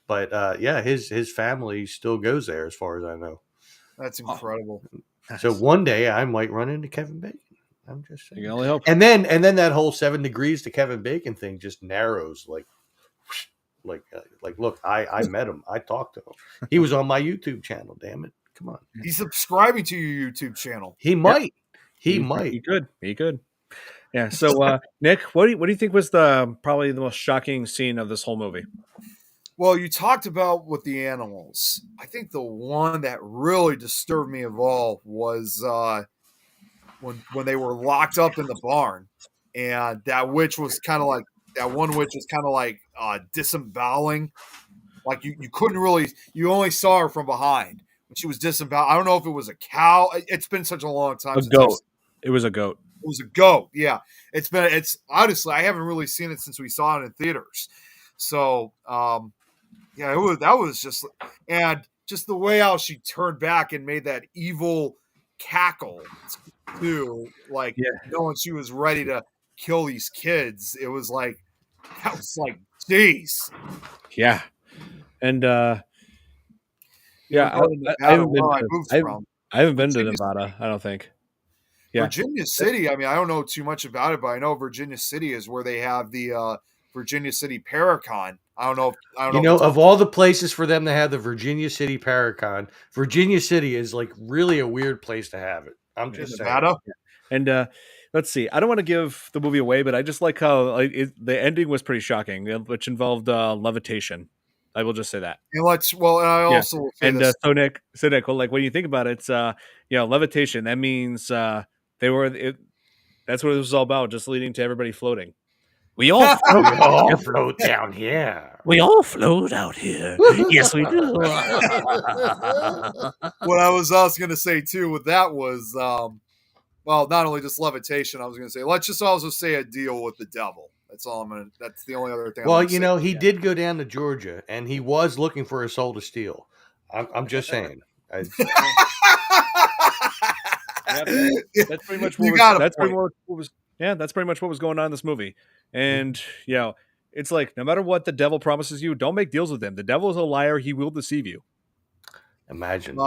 Speaker 3: But yeah, his family still goes there, as far as I know.
Speaker 2: That's incredible.
Speaker 3: So one day I might run into Kevin Bacon. I'm just saying.
Speaker 1: You can only hope.
Speaker 3: And then that whole 7 degrees to Kevin Bacon thing just narrows like look, I met him. I talked to him. He was on my YouTube channel. Damn it! Come on.
Speaker 2: He's subscribing to your YouTube channel.
Speaker 3: He might. He
Speaker 1: could. He could. Yeah. So, Nick, what do you think was probably the most shocking scene of this whole movie?
Speaker 2: Well, you talked about with the animals. I think the one that really disturbed me of all was when they were locked up in the barn, and that witch was kind of like disemboweling. Like you couldn't really, you only saw her from behind when she was disemboweling. I don't know if it was a cow. It's been such a long time.
Speaker 1: A goat. It was a goat.
Speaker 2: It was a goat. Yeah. It's honestly, I haven't really seen it since we saw it in theaters. So, yeah, that was just, and just the way how she turned back and made that evil cackle too, like knowing she was ready to kill these kids. It was like, that was like, geez.
Speaker 1: Yeah. And I haven't been to Nevada, I don't think. Yeah.
Speaker 2: Virginia City, I mean, I don't know too much about it, but I know Virginia City is where they have the Virginia City Paracon. I don't know.
Speaker 3: Of all the places for them to have the Virginia City Paracon, Virginia City is like really a weird place to have it. I'm just saying.
Speaker 2: Nevada.
Speaker 1: And let's see. I don't want to give the movie away, but I just like how the ending was pretty shocking, which involved levitation. I will just say that.
Speaker 2: And I also will say this.
Speaker 1: So Nick, well, like when you think about it, it's levitation. That means that's what it was all about, just leading to everybody floating. We all
Speaker 3: float down here.
Speaker 1: We all float out here. Yes, we do.
Speaker 2: What I was also going to say too with that was, not only just levitation. I was going to say, let's just also say a deal with the devil. That's all I'm going to. That's the only other thing.
Speaker 3: Well, he did go down to Georgia, and he was looking for a soul to steal. I'm just saying.
Speaker 1: That's pretty much what was. Yeah, that's pretty much what was going on in this movie. And, it's like, no matter what the devil promises you, don't make deals with him. The devil is a liar. He will deceive you.
Speaker 3: Imagine.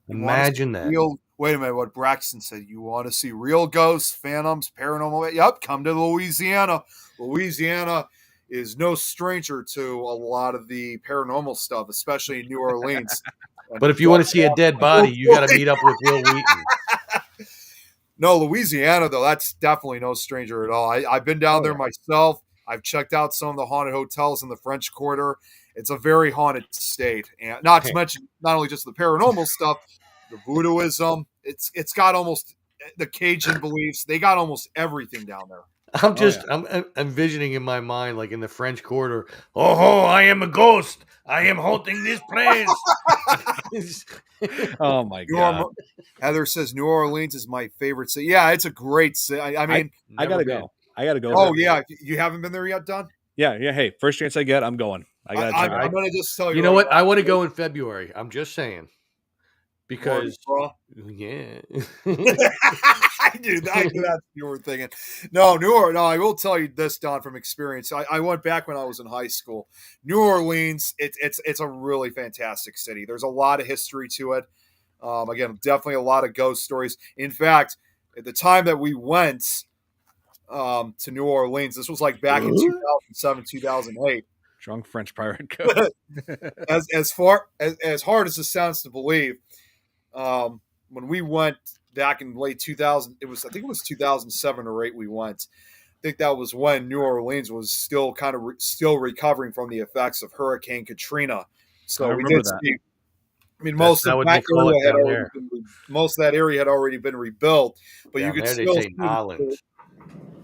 Speaker 2: Imagine that. Wait a minute. What Braxton said. You want to see real ghosts, phantoms, paranormal? Yep. Come to Louisiana. Louisiana is no stranger to a lot of the paranormal stuff, especially in New Orleans.
Speaker 3: But if you want to see a dead body, you got to meet up with Will Wheaton.
Speaker 2: No, Louisiana, though, that's definitely no stranger at all. I've been down there myself. I've checked out some of the haunted hotels in the French Quarter. It's a very haunted state. And not to mention, not only just the paranormal stuff, the voodooism. It's got almost the Cajun beliefs. They got almost everything down there.
Speaker 3: I'm envisioning in my mind, like in the French Quarter, oh, I am a ghost. I am haunting this place.
Speaker 1: Oh my God.
Speaker 2: Heather says New Orleans is my favorite city. Yeah, it's a great city. I mean,
Speaker 1: I gotta go.
Speaker 2: Oh yeah, you haven't been there yet, Don?
Speaker 1: Yeah. Hey, first chance I get, I'm going. I'm
Speaker 2: gonna just tell you.
Speaker 3: You know what? I want to go in February. I'm just saying. Because
Speaker 2: yeah. I knew that's what you were thinking. No, I will tell you this, Don, from experience. I went back when I was in high school. New Orleans, it's a really fantastic city. There's a lot of history to it. Again, definitely a lot of ghost stories. In fact, at the time that we went to New Orleans, this was like back in 2007, 2008.
Speaker 1: Drunk French pirate code.
Speaker 2: as hard as this sounds to believe, when we went back in late 2000, I think it was 2007 or 8 we went. I think that was when New Orleans was still kind of still recovering from the effects of Hurricane Katrina. So we did see, I mean, most of that area had already been rebuilt, but you could still see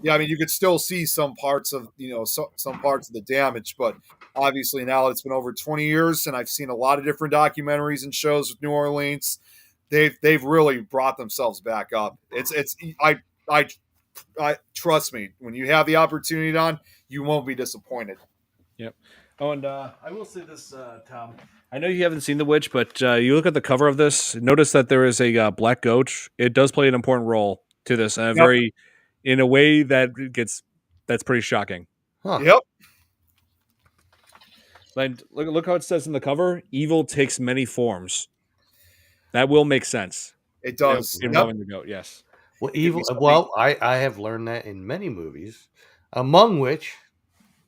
Speaker 2: Yeah, I mean, you could still see some parts of some parts of the damage, but obviously now it's been over 20 years, and I've seen a lot of different documentaries and shows with New Orleans. They've really brought themselves back up. I I trust me, when you have the opportunity, Don, you won't be disappointed.
Speaker 1: Yep. Oh, and I will say this, Tom. I know you haven't seen The Witch, but you look at the cover of this. Notice that there is a black goat. It does play an important role to this, and
Speaker 2: Yep.
Speaker 1: in a way that's pretty shocking.
Speaker 3: Huh.
Speaker 2: Yep.
Speaker 1: And look how it says in the cover: "Evil takes many forms." That will make sense.
Speaker 2: It does. Yep.
Speaker 1: Involving the goat, yes.
Speaker 3: Well,
Speaker 2: It could be
Speaker 3: evil.
Speaker 2: something-
Speaker 3: Well, I have learned that in many movies, among which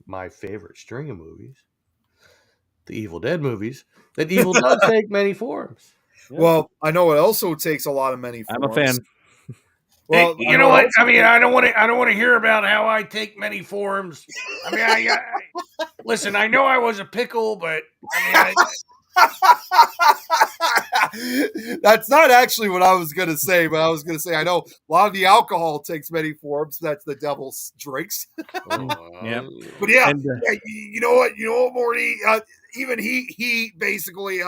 Speaker 3: my favorite string of movies, the Evil Dead movies, that evil does take many forms.
Speaker 1: Yeah.
Speaker 2: Well, I know it also takes a lot of many
Speaker 1: I'm
Speaker 2: forms.
Speaker 1: a fan.
Speaker 2: Well,
Speaker 3: Hey, you know what? I mean, I don't want to hear about how I take many forms. I mean, I listen. I know I was a pickle, but I mean,
Speaker 2: That's not actually what I was going to say, but I was going to say I know a lot of the alcohol takes many forms. That's the devil's drinks.
Speaker 1: Yeah.
Speaker 2: But yeah,
Speaker 1: And,
Speaker 2: yeah, you know what, Morty? Even he basically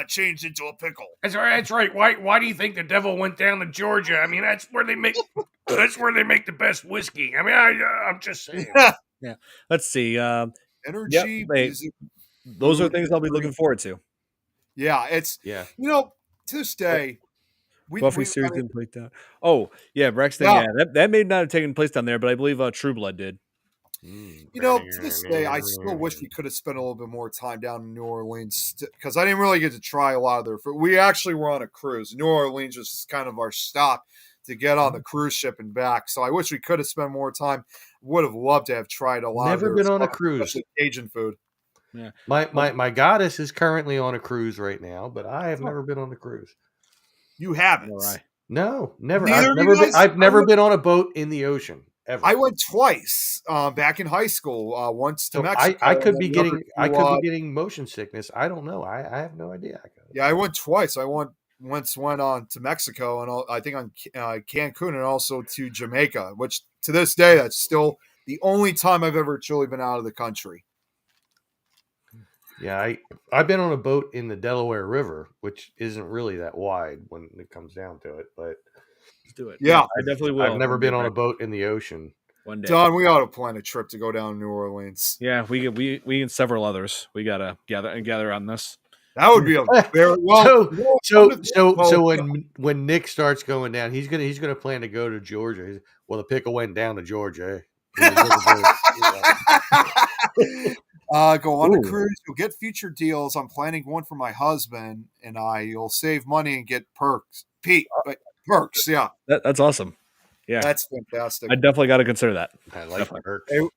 Speaker 2: changed into a pickle.
Speaker 3: That's right. That's right. Why do you think the devil went down to Georgia? I mean, that's where they make the best whiskey. I mean, I'm just saying.
Speaker 1: yeah. Let's see.
Speaker 2: Energy. Music,
Speaker 1: those are
Speaker 2: food,
Speaker 1: things I'll be looking forward to.
Speaker 2: Yeah, it's
Speaker 3: Yeah.
Speaker 2: to this day.
Speaker 1: Buffy series didn't play down. Oh, yeah, Braxton.
Speaker 2: Yeah.
Speaker 1: Yeah, that may not have taken place down there, but I believe True Blood did.
Speaker 2: To this day, I still wish we could have spent a little bit more time down in New Orleans because I didn't really get to try a lot of their food. We actually were on a cruise. New Orleans was kind of our stop to get on the cruise ship and back. So I wish we could have spent more time. Would have loved to have tried a lot.
Speaker 3: Never
Speaker 2: of their
Speaker 3: been on a
Speaker 2: stuff,
Speaker 3: cruise.
Speaker 2: especially Asian food.
Speaker 1: Yeah,
Speaker 3: my goddess is currently on a cruise right now, but I have never been on a cruise.
Speaker 2: You haven't?
Speaker 1: All right.
Speaker 3: No, never.
Speaker 2: Neither
Speaker 3: I've never been on a boat in the ocean ever.
Speaker 2: I went twice back in high school. Once to Mexico.
Speaker 3: I could be getting motion sickness. I don't know. I have no idea.
Speaker 2: Yeah, I went twice. I once went on to Mexico and I think on Cancun and also to Jamaica, which to this day that's still the only time I've ever truly been out of the country.
Speaker 3: Yeah, I've been on a boat in the Delaware River, which isn't really that wide when it comes down to it, but
Speaker 1: let's do it.
Speaker 2: Yeah,
Speaker 1: I definitely will.
Speaker 3: I've never been on a boat in the ocean.
Speaker 1: One day.
Speaker 2: Don, we ought to plan a trip to go down to New Orleans.
Speaker 1: Yeah, we and several others. We gotta gather on this.
Speaker 2: That would be a very well.
Speaker 3: So when Nick starts going down, he's gonna plan to go to Georgia. Well, the pickle went down to Georgia.
Speaker 2: Go on a cruise. You'll get future deals. I'm planning one for my husband and I. You'll save money and get perks. Perks. Yeah,
Speaker 1: That's awesome. Yeah,
Speaker 2: that's fantastic.
Speaker 1: I definitely got to consider that.
Speaker 3: I like perks.
Speaker 2: Hey,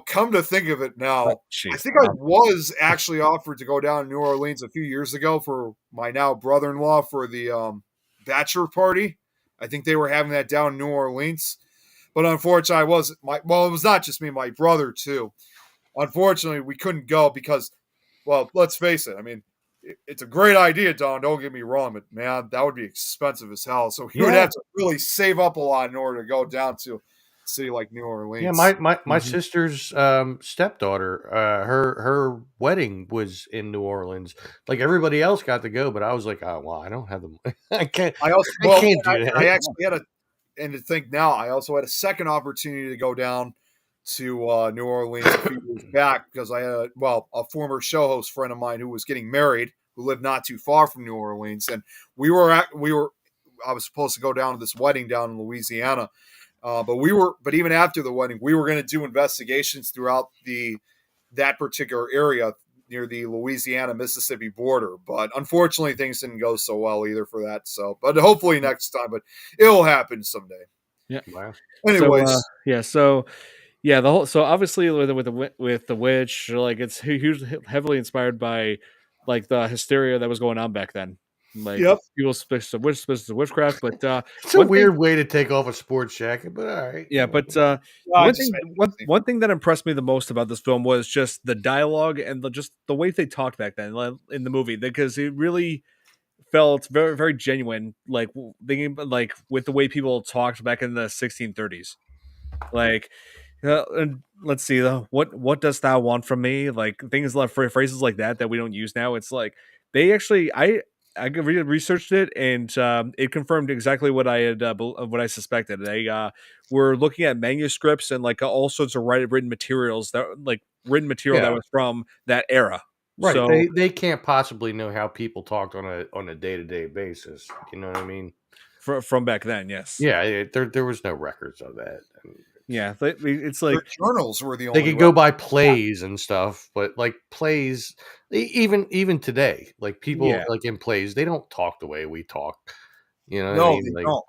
Speaker 2: come to think of it now, I think I was actually offered to go down to New Orleans a few years ago for my now brother-in-law for the bachelor party. I think they were having that down in New Orleans, but unfortunately, it was not just me, my brother too. Unfortunately, we couldn't go because, well, let's face it. I mean, it's a great idea, Don. Don't get me wrong, but man, that would be expensive as hell. So he would have to really save up a lot in order to go down to a city like New Orleans.
Speaker 3: Yeah, my sister's stepdaughter, her wedding was in New Orleans. Like everybody else got to go, but I was like, oh well, I don't have the money. I can't. I can't do that.
Speaker 2: I actually had and to think now, I also had a second opportunity to go down to New Orleans a few years back because I had a former show host friend of mine who was getting married, who lived not too far from New Orleans, and I was supposed to go down to this wedding down in Louisiana, but even after the wedding, we were going to do investigations throughout that particular area near the Louisiana-Mississippi border, but unfortunately things didn't go so well either for that. So, but hopefully next time, but it'll happen someday.
Speaker 1: Yeah.
Speaker 3: Wow.
Speaker 2: Anyways,
Speaker 1: so obviously with the witch, like it's heavily inspired by like the hysteria that was going on back then. Like people suspicious of witchcraft, but
Speaker 3: it's a weird way to take off a sports jacket, but all right.
Speaker 1: Yeah, but one thing that impressed me the most about this film was just the dialogue and just the way they talked back then in the movie, because it really felt very very genuine. Like thinking like with the way people talked back in the 1630s. Like, and let's see, what dost thou want from me? Like things like phrases like that we don't use now. It's like they actually researched it and it confirmed exactly what I had what I suspected. They were looking at manuscripts and like all sorts of written materials written material that
Speaker 4: Yeah.
Speaker 1: was from that era.
Speaker 4: Right.
Speaker 1: So
Speaker 4: They can't possibly know how people talked on a day-to-day basis. You know what I mean?
Speaker 1: from back then, yes,
Speaker 4: Yeah, there was no records of that. I mean,
Speaker 1: yeah, it's
Speaker 2: Their
Speaker 1: like
Speaker 2: journals were the
Speaker 4: they
Speaker 2: only.
Speaker 4: could go by plays and stuff, but like plays, even today, like people
Speaker 1: Yeah.
Speaker 4: like in plays, they don't talk the way we talk. You know what I
Speaker 2: No,
Speaker 4: mean?
Speaker 2: they
Speaker 4: Like,
Speaker 2: don't.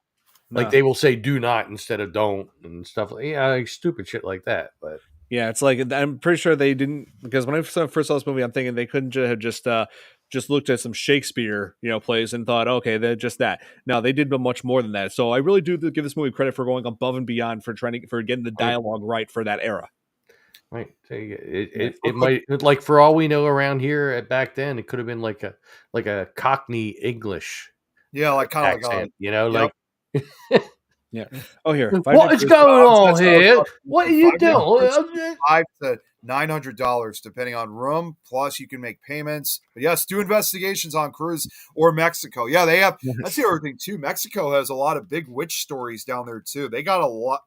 Speaker 4: like
Speaker 1: no.
Speaker 4: they will say "do not" instead of "don't" and stuff like like stupid shit like that. But
Speaker 1: Yeah, it's like I'm pretty sure they didn't because when I first saw this movie, I'm thinking they couldn't have just looked at some Shakespeare plays and thought, okay, they're just that. No, they did much more than that. So I really do give this movie credit for going above and beyond for getting the dialogue right for that era.
Speaker 4: right, it might, like, for all we know around here at back then, it could have been like a Cockney English
Speaker 2: Yeah, like kind of like
Speaker 4: accent. You know,
Speaker 2: yep.
Speaker 4: like.
Speaker 1: Yeah. Oh, here.
Speaker 4: What is going on here? What are you doing?
Speaker 2: $5 to $900 depending on room. Plus, you can make payments. But yes, do investigations on cruise or Mexico. Yeah, they have. That's the other thing too. Mexico has a lot of big witch stories down there too. They got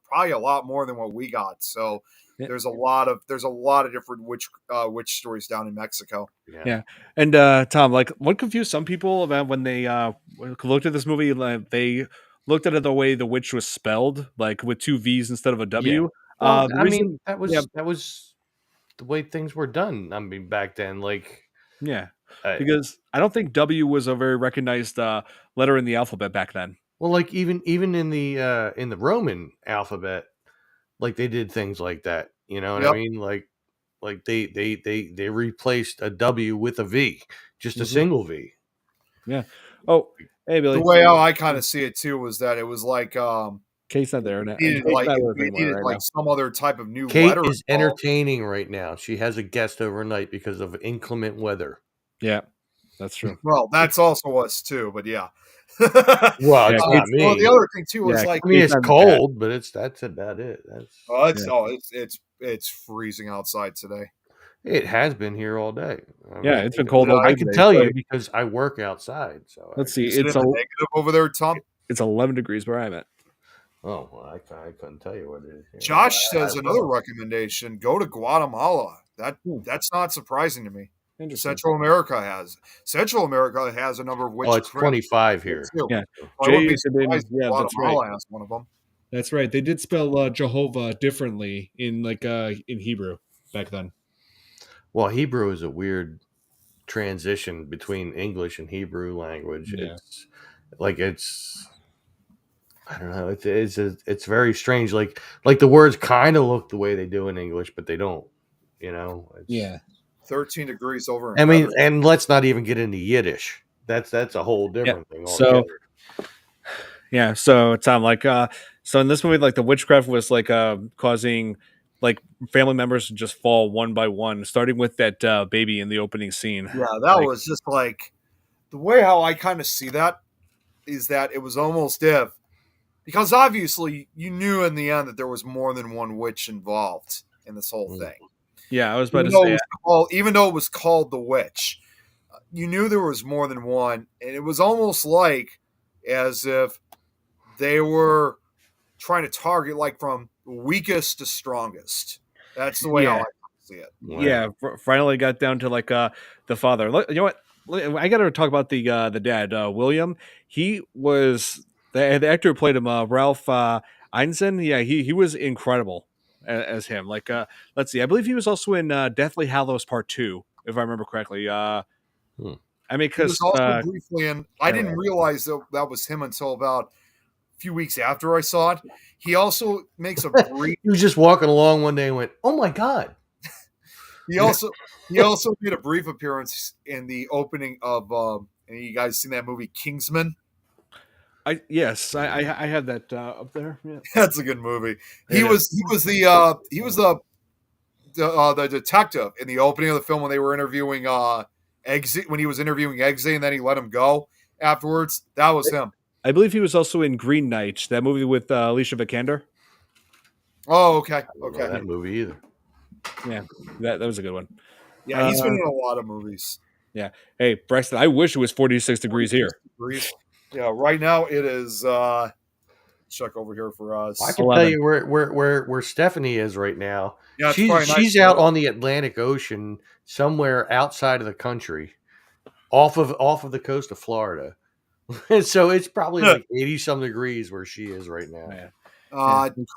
Speaker 2: probably a lot more than what we got. So
Speaker 1: Yeah.
Speaker 2: there's a lot of different witch stories down in Mexico.
Speaker 1: Yeah. And Tom, like, what confused some people about when they looked at this movie, like, they looked at it the way the witch was spelled, like with two V's instead of a W.
Speaker 4: Well,
Speaker 1: The
Speaker 4: I
Speaker 1: reason,
Speaker 4: mean, that was the way things were done. I mean, back then, like,
Speaker 1: yeah, because I don't think W was a very recognized letter in the alphabet back then.
Speaker 4: well, like even in the Roman alphabet, like they did things like that. You know what I
Speaker 2: Yep.
Speaker 4: mean? Like they replaced a W with a V, just a
Speaker 1: Mhm.
Speaker 4: single V.
Speaker 1: Yeah. Oh, hey Billy.
Speaker 2: The way how I kind of see it too was that it was like
Speaker 1: Kate's not there now.
Speaker 2: needed
Speaker 1: Kate's
Speaker 2: like
Speaker 1: not
Speaker 2: it
Speaker 1: with us anymore
Speaker 2: needed
Speaker 1: right
Speaker 2: like
Speaker 1: now.
Speaker 2: some other type of new
Speaker 4: Kate
Speaker 2: letter
Speaker 4: is
Speaker 2: involved.
Speaker 4: entertaining right now. She has a guest overnight because of inclement weather.
Speaker 1: Yeah, that's true.
Speaker 2: Well, that's also us too, but yeah.
Speaker 4: Well, it's
Speaker 1: Yeah,
Speaker 4: not me.
Speaker 2: Well, the other thing too was
Speaker 1: Yeah,
Speaker 2: like
Speaker 4: I mean,
Speaker 1: Kate's
Speaker 4: it's
Speaker 1: not in the chat.
Speaker 4: cold, but that's about it.
Speaker 2: it's freezing outside today.
Speaker 4: It has been here all day. I
Speaker 1: Yeah,
Speaker 4: mean,
Speaker 1: it's been cold all day
Speaker 4: I can
Speaker 1: today,
Speaker 4: tell you
Speaker 1: but-
Speaker 4: because I work outside. So
Speaker 1: Let's see.
Speaker 2: Is it
Speaker 1: It's
Speaker 2: in the negative over there, Tom?
Speaker 1: it's 11 degrees where I'm at.
Speaker 4: Oh, well, I couldn't tell you what it is. Here.
Speaker 2: Josh says another recommendation: go to Guatemala. That's not surprising to me.
Speaker 1: Interesting.
Speaker 2: Central America has a number of
Speaker 4: Oh, it's 25 here.
Speaker 1: Yeah.
Speaker 2: I wouldn't be
Speaker 1: Jay said in-
Speaker 2: surprised if
Speaker 1: yeah, that's
Speaker 2: Guatemala
Speaker 1: right.
Speaker 2: has one of them.
Speaker 1: That's right. They did spell Jehovah differently in in Hebrew back then.
Speaker 4: Well, Hebrew is a weird transition between English and Hebrew language.
Speaker 1: Yeah.
Speaker 4: It's I don't know. It's very strange. Like the words kind of look the way they do in English, but they don't. You know.
Speaker 1: Yeah.
Speaker 2: 13 degrees over.
Speaker 4: I mean, and let's not even get into Yiddish. That's a whole different thing altogether.
Speaker 1: Yeah, so Tom, like, so in this movie, like the witchcraft was like causing like family members to just fall one by one, starting with that baby in the opening scene.
Speaker 2: Yeah, that was just like the way how I kind of see that is that it was almost because obviously you knew in the end that there was more than one witch involved in this whole thing.
Speaker 1: Yeah, I was about to say,
Speaker 2: even though it was called the witch, you knew there was more than one, and it was almost like as if they were trying to target like from weakest to strongest. That's the way I see it.
Speaker 1: Yeah, finally got down to like the father. You know what? I got to talk about the dad, William. He was the actor who played him, Ralph Einstein. Yeah, he was incredible as him. Like, let's see, I believe he was also in Deathly Hallows Part 2, if I remember correctly. I mean,
Speaker 2: He was
Speaker 1: because
Speaker 2: also briefly in. I didn't realize that was him until about a few weeks after I saw it. He also makes a brief.
Speaker 4: He was just walking along one day and went, "Oh my god!"
Speaker 2: He also made a brief appearance in the opening of. And you guys seen that movie Kingsman?
Speaker 1: I have that up there. Yeah.
Speaker 2: That's a good movie. He was the detective in the opening of the film when they were interviewing Eggsy, when he was interviewing Eggsy, and then he let him go, afterwards. That was him.
Speaker 1: I believe he was also in Green Knight, that movie with Alicia Vikander.
Speaker 2: Oh, okay.
Speaker 4: I don't know that movie either.
Speaker 1: Yeah, that was a good one.
Speaker 2: Yeah, he's been in a lot of movies.
Speaker 1: Yeah. Hey, Braxton, I wish it was 46 degrees here.
Speaker 2: Degrees. Yeah, right now it is. Check over here for us.
Speaker 4: I can
Speaker 1: 11.
Speaker 4: tell you where Stephanie is right now.
Speaker 2: Yeah, it's probably nice
Speaker 4: she's out on the Atlantic Ocean somewhere outside of the country, off of the coast of Florida. So it's probably like 80-some degrees where she is right now.
Speaker 1: Yeah.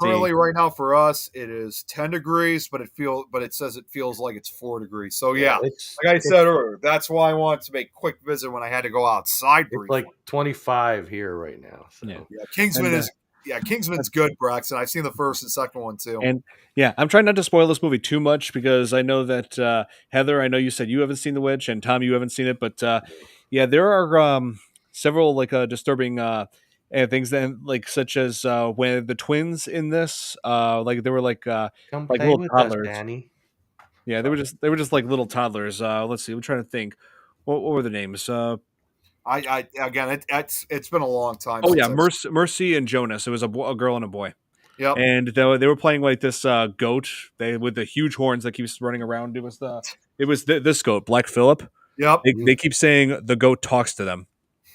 Speaker 2: Currently, right now for us, it is 10 degrees, but it says it feels like it's 4 degrees. So yeah, like I said earlier, that's why I wanted to make a quick visit when I had to go outside.
Speaker 4: It's like 25 here right now. So.
Speaker 1: Yeah.
Speaker 2: Kingsman's good, Braxton. I've seen the first and second one too.
Speaker 1: And yeah, I'm trying not to spoil this movie too much because I know that Heather, I know you said you haven't seen The Witch, and Tom, you haven't seen it, but yeah, there are several like disturbing things then, like such as when the twins in this, like they were like
Speaker 4: Come
Speaker 1: like
Speaker 4: play
Speaker 1: little
Speaker 4: with
Speaker 1: toddlers.
Speaker 4: us, Danny.
Speaker 1: Yeah, they were just like little toddlers. Let's see, I'm trying to think. What were the names?
Speaker 2: It's been a long time.
Speaker 1: Oh yeah, Mercy and Jonas. It was a girl and a boy.
Speaker 2: Yep.
Speaker 1: And they were playing like this goat. With the huge horns that keeps running around. It was this goat, Black Phillip.
Speaker 2: Yep.
Speaker 1: They keep saying the goat talks to them,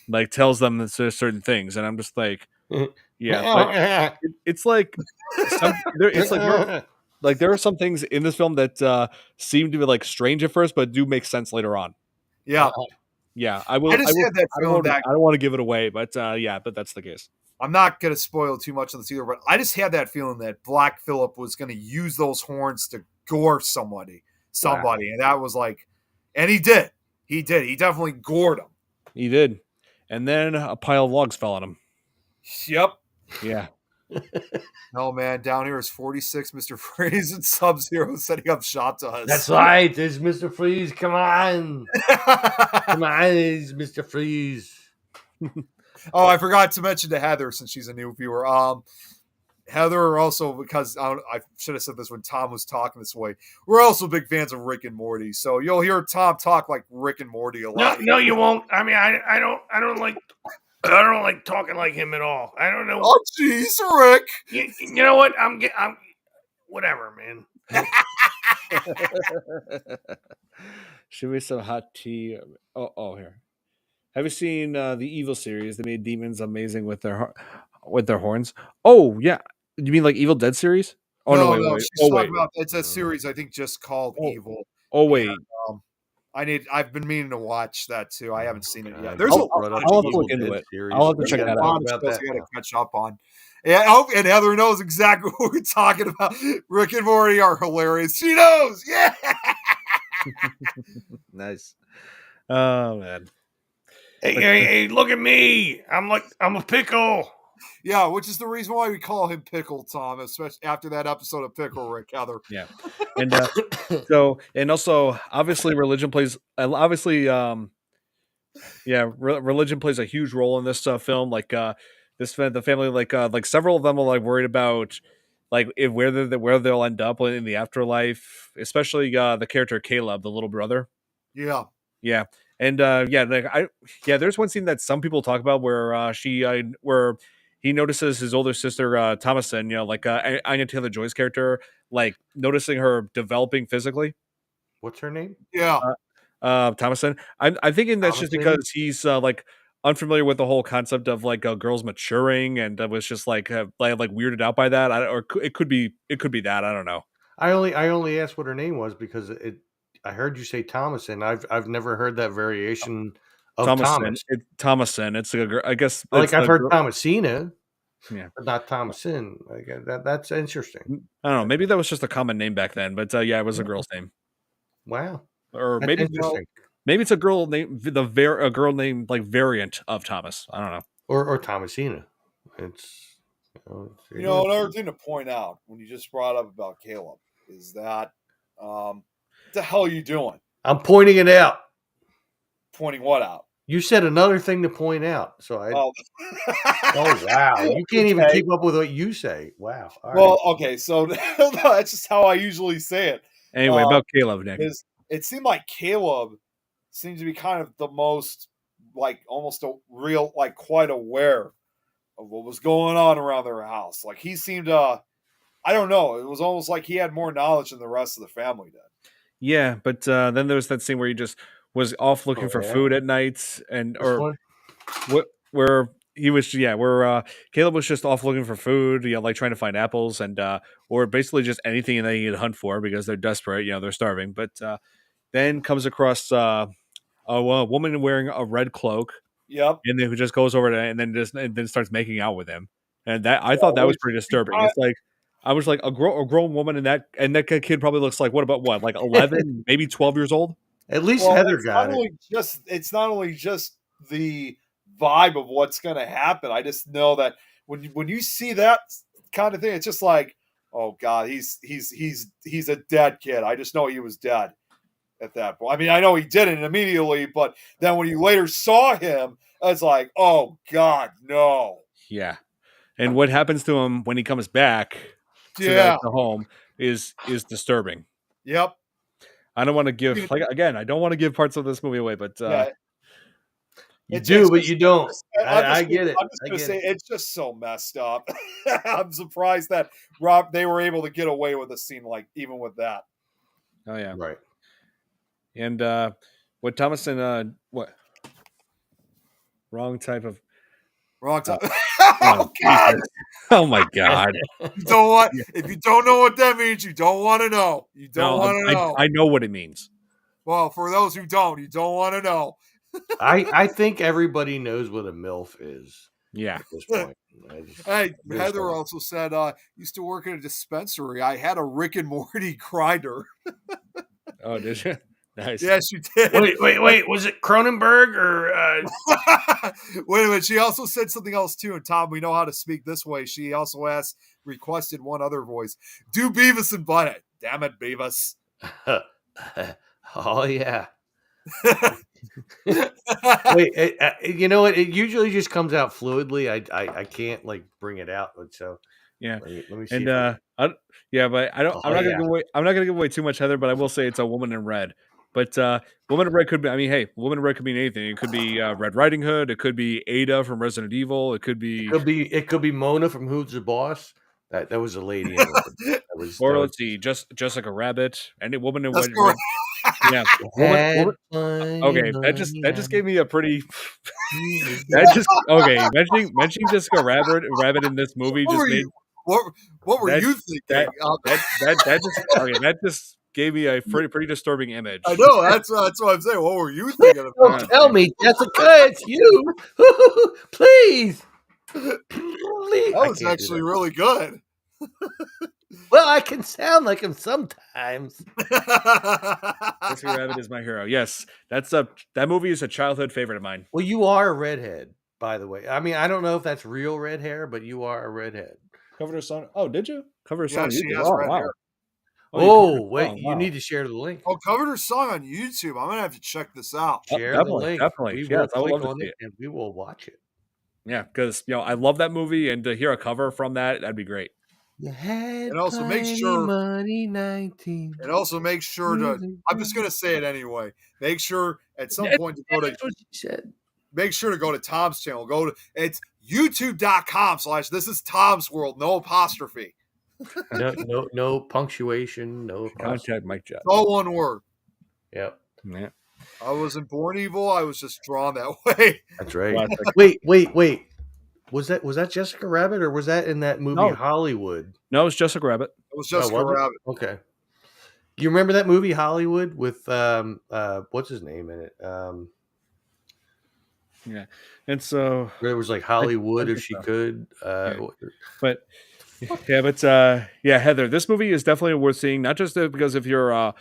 Speaker 1: like tells them certain things, and I'm just like, yeah, it's like there are some things in this film that seem to be like strange at first, but do make sense later on.
Speaker 2: Yeah.
Speaker 1: Yeah, I will. I don't want to give it away, but but that's the case.
Speaker 2: I'm not going to spoil too much of this either, but I just had that feeling that Black Phillip was going to use those horns to gore somebody, wow. And that was like, and he did. He definitely gored him.
Speaker 1: He did, and then a pile of logs fell on him.
Speaker 2: Yep.
Speaker 1: Yeah.
Speaker 2: Oh man, down here is 46, Mr. Freeze and Sub-Zero setting up shop to us.
Speaker 4: That's right. There's Mr. Freeze. Come on. Come on, it's Mr. Freeze.
Speaker 2: Oh, I forgot to mention to Heather since she's a new viewer. Heather also, because I should have said this when Tom was talking this way, we're also big fans of Rick and Morty. So you'll hear Tom talk like Rick and Morty a lot.
Speaker 4: No, you won't. I mean, I don't like talking like him at all. I don't know.
Speaker 2: Oh, jeez, Rick.
Speaker 4: You know what? I'm whatever, man.
Speaker 1: Should we some hot tea? Oh, here. Have you seen the Evil series? They made demons amazing with their horns. Oh yeah, you mean like Evil Dead series? Oh
Speaker 2: no, wait. She's talking about it's a series I think just called Evil.
Speaker 1: Oh wait.
Speaker 2: And, I've been meaning to watch that too. I haven't seen it yet.
Speaker 1: There's I'll have to look into it. I'll have to check that out.
Speaker 2: I got to catch up on. Yeah, I hope and Heather knows exactly what we're talking about. Rick and Morty are hilarious. She knows. Yeah.
Speaker 1: Nice. Oh man.
Speaker 4: Hey, look at me. I'm a pickle.
Speaker 2: Yeah, which is the reason why we call him Pickle Tom, especially after that episode of Pickle Rick, Heather.
Speaker 1: Yeah. And and also obviously religion plays religion plays a huge role in this film. Like the family, like several of them are like worried about like where they'll end up in the afterlife, especially the character Caleb, the little brother.
Speaker 2: Yeah.
Speaker 1: Yeah. And there's one scene that some people talk about where where he notices his older sister Thomason, like Anya Taylor-Joy's character, like noticing her developing physically.
Speaker 4: What's her name?
Speaker 2: Yeah,
Speaker 1: Thomason. I'm thinking that's just because he's like unfamiliar with the whole concept of like girls maturing, and was just like weirded out by that. Or it could be that, I don't know.
Speaker 4: I only asked what her name was because I heard you say Thomason. I've never heard that variation of Thomas.
Speaker 1: Thomason. It's a girl. I guess
Speaker 4: I've heard Thomasina.
Speaker 1: Yeah,
Speaker 4: but not Thomason. That's interesting.
Speaker 1: I don't know. Maybe that was just a common name back then. But it was a girl's name.
Speaker 4: Wow.
Speaker 1: Or maybe it's a girl name. A girl named like variant of Thomas. I don't know.
Speaker 4: Or Thomasina. It's
Speaker 2: another thing to point out when you just brought up about Caleb is that what the hell are you doing?
Speaker 4: I'm pointing it out.
Speaker 2: Pointing what out?
Speaker 4: You said another thing to point out. So oh wow. You can't even keep up with what you say. Wow.
Speaker 2: All right. Okay. So that's just how I usually say it.
Speaker 1: Anyway, about Caleb, Nick.
Speaker 2: It seemed like Caleb seems to be kind of the most like almost a real, like quite aware of what was going on around their house. Like he seemed I don't know, it was almost like he had more knowledge than the rest of the family did.
Speaker 1: Yeah, but then there was that scene where he just was off looking for food at nights, and or what where he was where Caleb was just off looking for food, like trying to find apples and or basically just anything that he could hunt for because they're desperate, they're starving. But then comes across a woman wearing a red cloak,
Speaker 2: Yep.
Speaker 1: and then who just goes over to and then starts making out with him, and that I thought that was pretty disturbing. It's like I was like a grown woman, and that kid probably looks like what like 11, maybe 12 years old.
Speaker 4: At least Heather got it.
Speaker 2: It's not only just the vibe of what's going to happen. I just know that when you see that kind of thing, it's just like, oh God, he's a dead kid. I just know he was dead at that point. I mean, I know he didn't immediately, but then when you later saw him, it's like, oh God, no.
Speaker 1: Yeah, and what happens to him when he comes back to the home is disturbing.
Speaker 2: Yep.
Speaker 1: I don't want to give I don't want to give parts of this movie away, but
Speaker 4: you do, but you don't. I get it.
Speaker 2: I'm just going to say it's just so messed up. I'm surprised that they were able to get away with a scene like even with that.
Speaker 1: Oh yeah,
Speaker 4: right.
Speaker 1: And what Thomason wrong type.
Speaker 2: Oh God!
Speaker 1: Oh my God!
Speaker 2: You don't want. If you don't know what that means, you don't want to know. You don't want to know.
Speaker 1: I know what it means.
Speaker 2: Well, for those who don't, you don't want to know.
Speaker 4: I think everybody knows what a MILF is.
Speaker 1: Yeah.
Speaker 4: At this point.
Speaker 2: Hey, Heather also said, used to work at a dispensary. I had a Rick and Morty grinder.
Speaker 1: Oh, did you? Nice.
Speaker 2: Yes, you did.
Speaker 4: Wait. Was it Cronenberg or?
Speaker 2: Wait a minute. She also said something else too. And Tom, we know how to speak this way. She also requested one other voice. Do Beavis and Butthead. Damn it, Beavis.
Speaker 4: Oh yeah. Wait, you know what? It usually just comes out fluidly. I can't like bring it out. So
Speaker 1: yeah.
Speaker 4: Let me see.
Speaker 1: And but I don't. I'm not gonna give away. I'm not gonna give away too much, Heather. But I will say it's a woman in red. But woman in red could be. I mean, hey, woman in red could mean anything. It could be Red Riding Hood. It could be Ada from Resident Evil. It could be.
Speaker 4: It could be Mona from Who's the Boss. That was a lady.
Speaker 1: Let's see, Jessica Rabbit. Any woman in red. Yeah. Okay, that just gave me a pretty. Mentioning Jessica Rabbit in this movie just made.
Speaker 2: What were you thinking?
Speaker 1: That just gave me a pretty disturbing image.
Speaker 2: I know that's what I'm saying. What were you thinking of?
Speaker 4: Don't tell me, Jessica, it's you. Please.
Speaker 2: That was actually really good.
Speaker 4: Well, I can sound like him sometimes.
Speaker 1: Jessica Rabbit is my hero. Yes, that movie is a childhood favorite of mine.
Speaker 4: Well, you are a redhead, by the way. I mean, I don't know if that's real red hair, but you are a redhead.
Speaker 1: Covered her song. Oh, did you? Cover her song.
Speaker 2: She has red hair.
Speaker 4: You need to share the link.
Speaker 2: Oh, covered her song on YouTube. I'm gonna have to check this out.
Speaker 4: Share the link.
Speaker 1: Definitely.
Speaker 4: Yes, I would love to see it, and we will watch it.
Speaker 1: Yeah, because I love that movie, and to hear a cover from that'd be great.
Speaker 2: And also make sure
Speaker 4: money 19.
Speaker 2: And also make sure to. I'm just gonna say it anyway. Make sure at some point to go to.
Speaker 4: That's what she said.
Speaker 2: Make sure to go to Tom's channel. It's youtube.com/this is Tom's World. No apostrophe.
Speaker 4: No punctuation. No
Speaker 1: contact Mike Job.
Speaker 2: All one word.
Speaker 4: Yep.
Speaker 1: Yeah.
Speaker 2: I wasn't born evil. I was just drawn that way.
Speaker 4: That's right. Wait. Was that Jessica Rabbit or was that in that movie Hollywood?
Speaker 1: No, it was Jessica Rabbit.
Speaker 2: It was Jessica Rabbit.
Speaker 4: Okay. You remember that movie Hollywood with what's his name in it?
Speaker 1: Yeah, and so
Speaker 4: there was like Hollywood if she could.
Speaker 1: But Heather, this movie is definitely worth seeing. Not just because if you're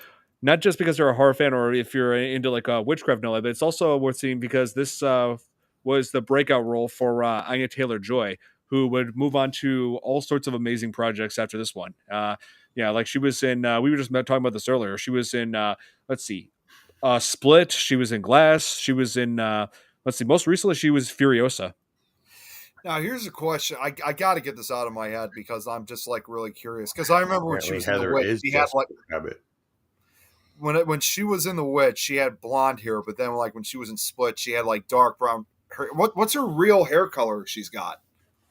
Speaker 1: not just because you're a horror fan or if you're into like witchcraft and all that, but it's also worth seeing because this was the breakout role for Anya Taylor-Joy, who would move on to all sorts of amazing projects after this one. Like she was in. We were just talking about this earlier. She was in. Split. She was in Glass. She was in. Most recently she was Furiosa.
Speaker 2: Now here's a question. I got to get this out of my head because I'm just like really curious. Because I remember when she was in The Witch, she had like. when she was in The Witch, she had blonde hair, but then like when she was in Split, she had like dark brown hair. What's her real hair color she's got?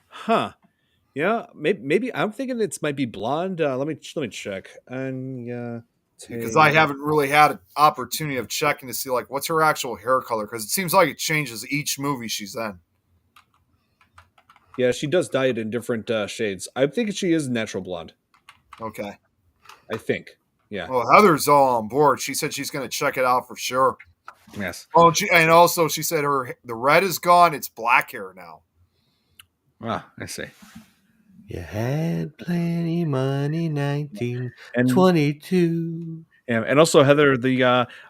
Speaker 1: Huh. Yeah, maybe I'm thinking it might be blonde. Let me check. Anya
Speaker 2: Because I
Speaker 1: Taylor.
Speaker 2: haven't really had an opportunity of checking to see like what's her actual hair color, because it seems like it changes each movie she's in.
Speaker 1: Yeah, she does dye it in different shades. I think she is natural blonde.
Speaker 2: Okay.
Speaker 1: I think. Yeah.
Speaker 2: Well, Heather's all on board. She said she's going to check it out for sure.
Speaker 1: Yes.
Speaker 2: Oh, and also she said the red is gone. It's black hair now.
Speaker 1: Ah, I see.
Speaker 4: You had plenty money,
Speaker 1: And
Speaker 4: 1922.
Speaker 1: and also Heather,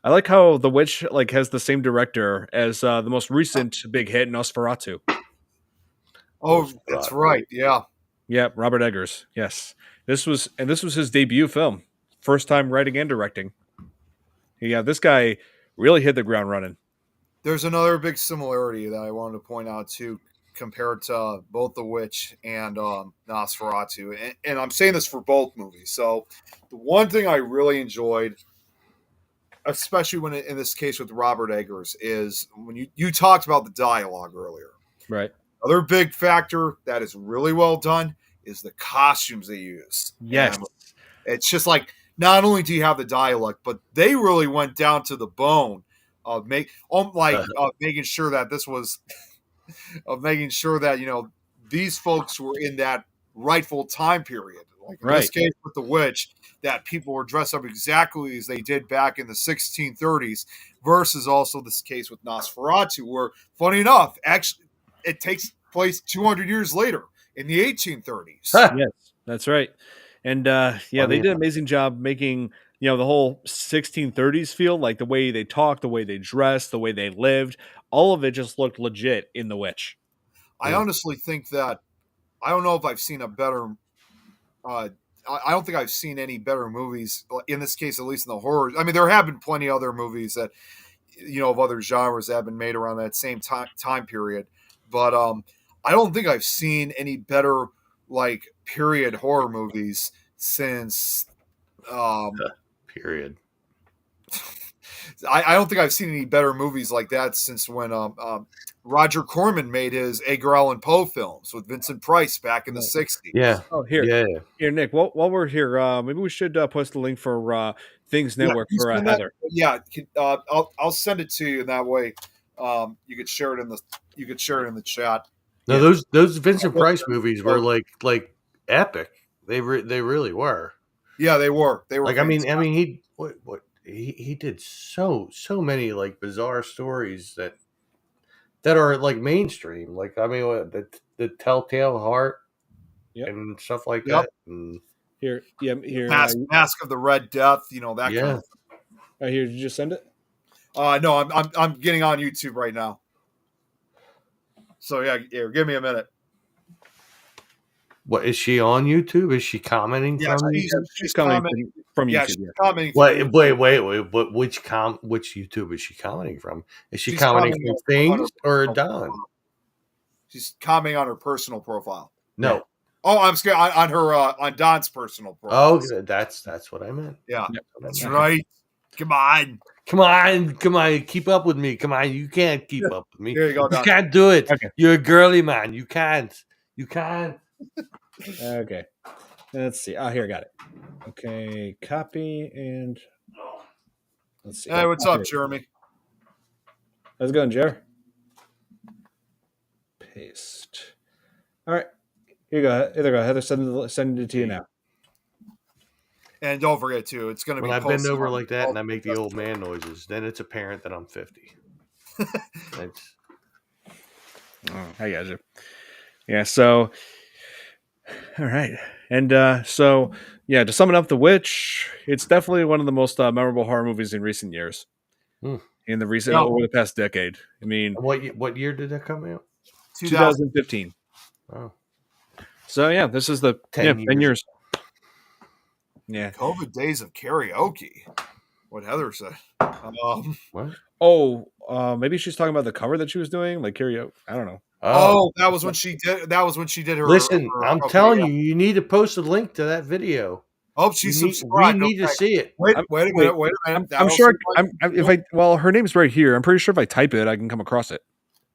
Speaker 1: I like how The Witch like has the same director as the most recent big hit, Nosferatu.
Speaker 2: Oh, that's right. Yeah.
Speaker 1: Yeah, Robert Eggers. Yes, this was his debut film, first time writing and directing. Yeah, this guy really hit the ground running.
Speaker 2: There's another big similarity that I wanted to point out too, compared to both The Witch and Nosferatu. And I'm saying this for both movies. So the one thing I really enjoyed, especially when in this case with Robert Eggers, is when you talked about the dialogue earlier.
Speaker 1: Right.
Speaker 2: Another big factor that is really well done is the costumes they use.
Speaker 1: Yes.
Speaker 2: And it's just like, not only do you have the dialogue, but they really went down to the bone of making sure that this was of making sure that these folks were in that rightful time period. Like in this case with The Witch, that people were dressed up exactly as they did back in the 1630s, versus also this case with Nosferatu, where, funny enough, actually it takes place 200 years later in the 1830s.
Speaker 1: Yes, that's right. And they did an amazing job making the whole 1630s feel, like the way they talked, the way they dressed, the way they lived. All of it just looked legit in The Witch.
Speaker 2: I honestly think that I don't know if I've seen a better. I don't think I've seen any better movies in this case, at least in the horror. I mean, there have been plenty of other movies that of other genres that have been made around that same time period, but I don't think I've seen any better like period horror movies since.
Speaker 4: Period.
Speaker 2: I don't think I've seen any better movies like that since when Roger Corman made his Edgar Allan Poe films with Vincent Price back in the 60s.
Speaker 4: Yeah.
Speaker 1: Oh, here, Nick. While we're here, maybe we should post a link for Things Network for Heather.
Speaker 2: Yeah, I'll send it to you. That way, you could share it in the chat.
Speaker 4: No, those Vincent Price movies were like epic. They really were.
Speaker 2: Yeah, they were. They were.
Speaker 4: Like he did so many like bizarre stories that are like mainstream. Like the Telltale Heart and stuff like that. And
Speaker 1: here.
Speaker 2: Mask of the Red Death. That kind of thing.
Speaker 1: Here, did you just send it?
Speaker 2: No, I'm getting on YouTube right now. So yeah, give me a minute.
Speaker 4: What is she on YouTube? Is she commenting from
Speaker 1: YouTube? She's commenting from YouTube.
Speaker 2: Yeah, she's commenting.
Speaker 4: Wait. Which YouTube is she commenting from? Is she's commenting from Things or Don?
Speaker 2: She's commenting on her personal profile.
Speaker 4: No.
Speaker 2: Oh, I'm scared on her on Don's personal profile.
Speaker 4: Oh, that's what I meant.
Speaker 2: Yeah, that's right. Come on.
Speaker 4: Keep up with me. Come on, you can't keep up with me.
Speaker 2: There you go, Don.
Speaker 4: You can't do it.
Speaker 1: Okay.
Speaker 4: You're a girly man. You can't.
Speaker 1: Okay. Let's see. Here, I got it. Okay, copy and let's see.
Speaker 2: Hey, what's up, Jeremy?
Speaker 1: How's it going, Jer? Paste. All right. Here you go. There you go. Heather, send it to you now.
Speaker 2: And don't forget too, it's going to be.
Speaker 4: When I bend over like that and I make the old man noises, then it's apparent that I'm 50.
Speaker 1: I got you. Yeah. So. All right. And to sum it up, The Witch, it's definitely one of the most memorable horror movies in recent years.
Speaker 4: Hmm.
Speaker 1: Over the past decade. I mean,
Speaker 4: what year did that come out?
Speaker 1: 2015.
Speaker 4: Oh.
Speaker 1: So yeah, this is the 10 years. Yeah.
Speaker 2: COVID days of karaoke. What Heather said.
Speaker 4: What?
Speaker 1: Oh, maybe she's talking about the cover that she was doing, like karaoke. I don't know.
Speaker 2: Oh, that was when she did. That was when she did her.
Speaker 4: Listen, I'm telling you, you need to post a link to that video.
Speaker 2: Oh, she
Speaker 4: We
Speaker 2: subscribed.
Speaker 4: need to
Speaker 2: Okay.
Speaker 4: see it.
Speaker 2: Wait a minute.
Speaker 1: I'm sure. Well, her name's right here. I'm pretty sure if I type it, I can come across it.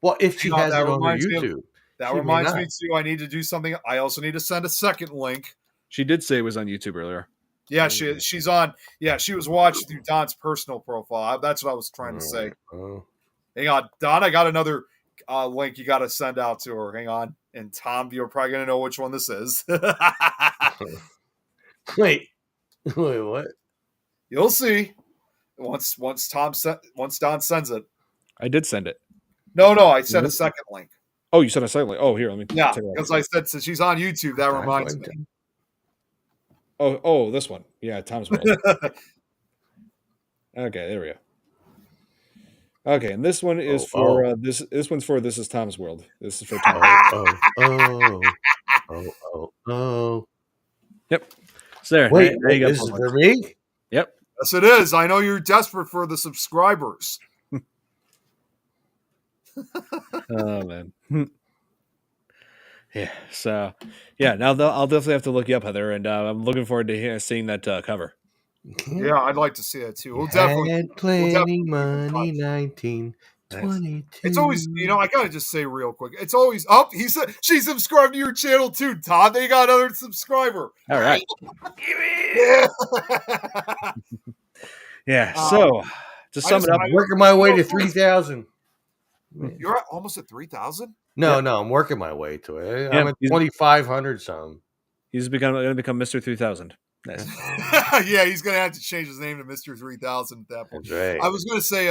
Speaker 4: Well, if she has
Speaker 2: that
Speaker 4: it on her
Speaker 2: reminds me of-
Speaker 4: YouTube,
Speaker 2: That
Speaker 4: she may
Speaker 2: reminds me
Speaker 4: not.
Speaker 2: too. I need to do something. I also need to send a second link.
Speaker 1: She did say it was on YouTube earlier.
Speaker 2: Yeah, she's on. Yeah, she was watching through Don's personal profile. That's what I was trying to say.
Speaker 4: Oh.
Speaker 2: Hang on, Don. I got another link you got to send out to her. Hang on. And Tom, you're probably gonna know which one this is.
Speaker 4: Wait, what?
Speaker 2: You'll see. Once Don sends it.
Speaker 1: I did send it.
Speaker 2: No, I sent a second link.
Speaker 1: Oh, you sent a second link. Oh, here, let me.
Speaker 2: Yeah,
Speaker 1: take a look.
Speaker 2: because I said since she's on YouTube, that reminds me.
Speaker 1: Oh, this one. Yeah, Tom's World. Okay, there we go. Okay, and this one is for this. This one's for This Is Tom's World. This is for Tom.
Speaker 4: Oh.
Speaker 1: Yep. So there.
Speaker 4: Wait,
Speaker 1: now you got
Speaker 4: this is for me?
Speaker 1: Yep.
Speaker 2: Yes, it is. I know you're desperate for the subscribers.
Speaker 1: Oh man. Yeah. So, yeah. Now I'll definitely have to look you up, Heather, and I'm looking forward to seeing that cover.
Speaker 2: Yeah, I'd like to see that too. We'll
Speaker 4: Had
Speaker 2: definitely
Speaker 4: plenty money, 1922.
Speaker 2: It's always, I gotta just say real quick. It's always up. He said she subscribed to your channel too, Todd. They got another subscriber.
Speaker 1: All right.
Speaker 2: Yeah.
Speaker 1: Yeah. So to sum it up,
Speaker 4: I'm working my way to 3,000.
Speaker 2: You're almost at 3,000.
Speaker 4: No, I'm working my way to it.
Speaker 1: Yeah,
Speaker 4: I'm at 2,500 some.
Speaker 1: he's going to become Mr. 3000. Nice.
Speaker 2: Yeah, he's gonna have to change his name to Mr. 3000 at that point.
Speaker 4: That's right.
Speaker 2: I was gonna say,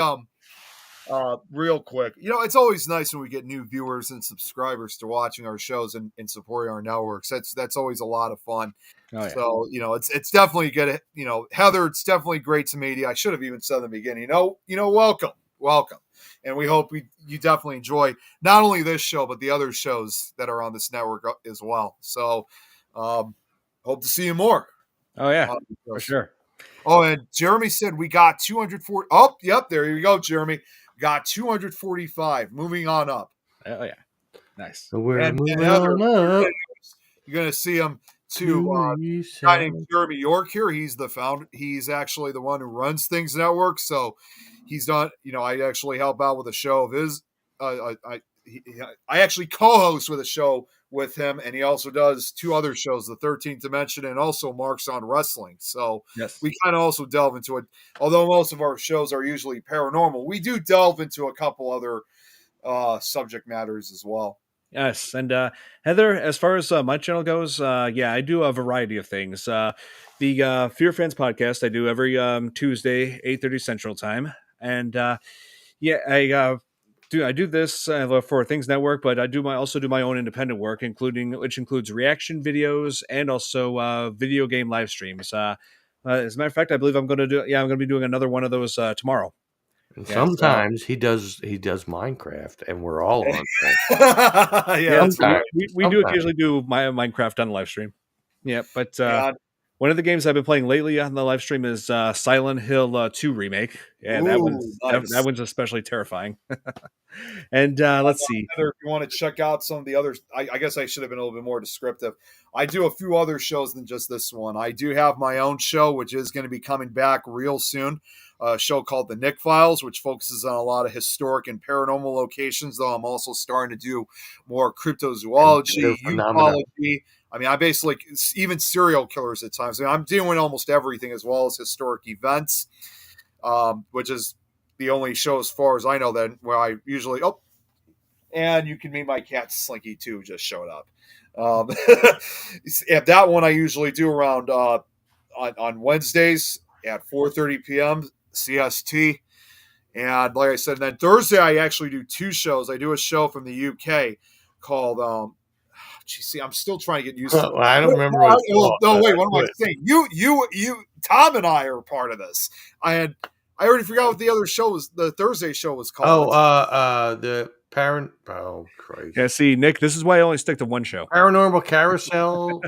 Speaker 2: real quick, it's always nice when we get new viewers and subscribers to watching our shows and supporting our networks. That's always a lot of fun.
Speaker 1: Oh, yeah.
Speaker 2: So it's definitely good. Heather, it's definitely great to meet you. I should have even said in the beginning. Welcome, and we hope you definitely enjoy not only this show but the other shows that are on this network as well. So, hope to see you more.
Speaker 1: Oh yeah, for sure.
Speaker 2: Oh, and Jeremy said we got 240. Oh, yep, there you go, Jeremy. Got 245. Moving on up.
Speaker 1: Oh yeah, nice.
Speaker 4: So we're moving
Speaker 2: Heather,
Speaker 4: on up.
Speaker 2: You're gonna see him too. A guy named Jeremy York here. He's the founder. He's actually the one who runs Things Network. So he's done. I actually help out with a show of his. I actually co-host with a show with him, and he also does two other shows, The 13th Dimension and also Marks on Wrestling. So
Speaker 1: yes,
Speaker 2: we kind of also delve into it. Although most of our shows are usually paranormal, we do delve into a couple other subject matters as well.
Speaker 1: Yes, and Heather, as far as my channel goes, I do a variety of things. The FearFans podcast I do every Tuesday, 8:30 Central Time, and I do this for Things Network, but I also do my own independent work, which includes reaction videos and also video game live streams. As a matter of fact, I believe I'm going to be doing another one of those tomorrow.
Speaker 4: And sometimes he does Minecraft, and we're all on.
Speaker 2: Yeah,
Speaker 1: we do occasionally do my Minecraft on live stream. Yeah, but one of the games I've been playing lately on the live stream is Silent Hill 2 remake. Yeah, that one's especially terrifying. And let's see.
Speaker 2: Heather, if you want to check out some of the others, I guess I should have been a little bit more descriptive. I do a few other shows than just this one. I do have my own show, which is going to be coming back real soon. A show called The Nick Files, which focuses on a lot of historic and paranormal locations, though I'm also starting to do more cryptozoology, ufology. I mean, I basically, even serial killers at times. I'm doing almost everything as well as historic events, which is the only show as far as I know that where I usually, and you can meet my cat Slinky too, just showed up. At that one I usually do around on Wednesdays at 4:30 p.m. CST. And like I said, then Thursday I actually do two shows. I do a show from the UK called I'm still trying to get used to it.
Speaker 4: I don't remember.
Speaker 2: Wait, what am I saying? You, Tom and I are part of this. I already forgot what the other show was. The Thursday show was called.
Speaker 4: The parent. Oh, Christ.
Speaker 1: Yeah, see, Nick, this is why I only stick to one show.
Speaker 4: Paranormal Carousel.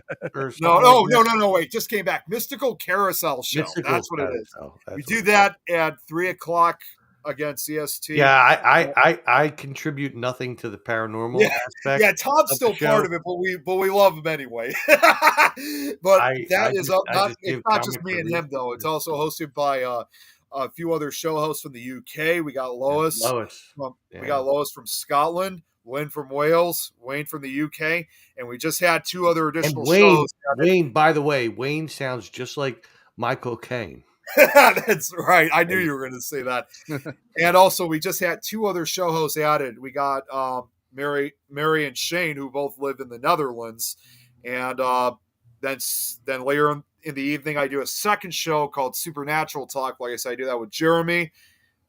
Speaker 2: No. Wait, just came back. Mystical Carousel show. That's what it is. We do that at 3:00 again, CST.
Speaker 4: Yeah, I contribute nothing to the paranormal aspect.
Speaker 2: Yeah, Tom's
Speaker 4: of the
Speaker 2: still part
Speaker 4: show.
Speaker 2: of it, but we love him anyway. But that is up.
Speaker 4: I just
Speaker 2: It's
Speaker 4: give
Speaker 2: not just
Speaker 4: comic
Speaker 2: me and
Speaker 4: relief.
Speaker 2: him though. It's also hosted by a few other show hosts from the UK. We got Lois.
Speaker 4: Lois.
Speaker 2: We got Lois from Scotland, Lynn from Wales, Wayne from the UK, and we just had two other
Speaker 4: And
Speaker 2: additional
Speaker 4: Wayne,
Speaker 2: shows.
Speaker 4: by the way, Wayne sounds just like Michael Caine.
Speaker 2: That's right. I knew you were going to say that. And also, we just had two other show hosts added. We got Mary and Shane, who both live in the Netherlands, and then later in the evening, I do a second show called Supernatural Talk. Like I said, I do that with Jeremy,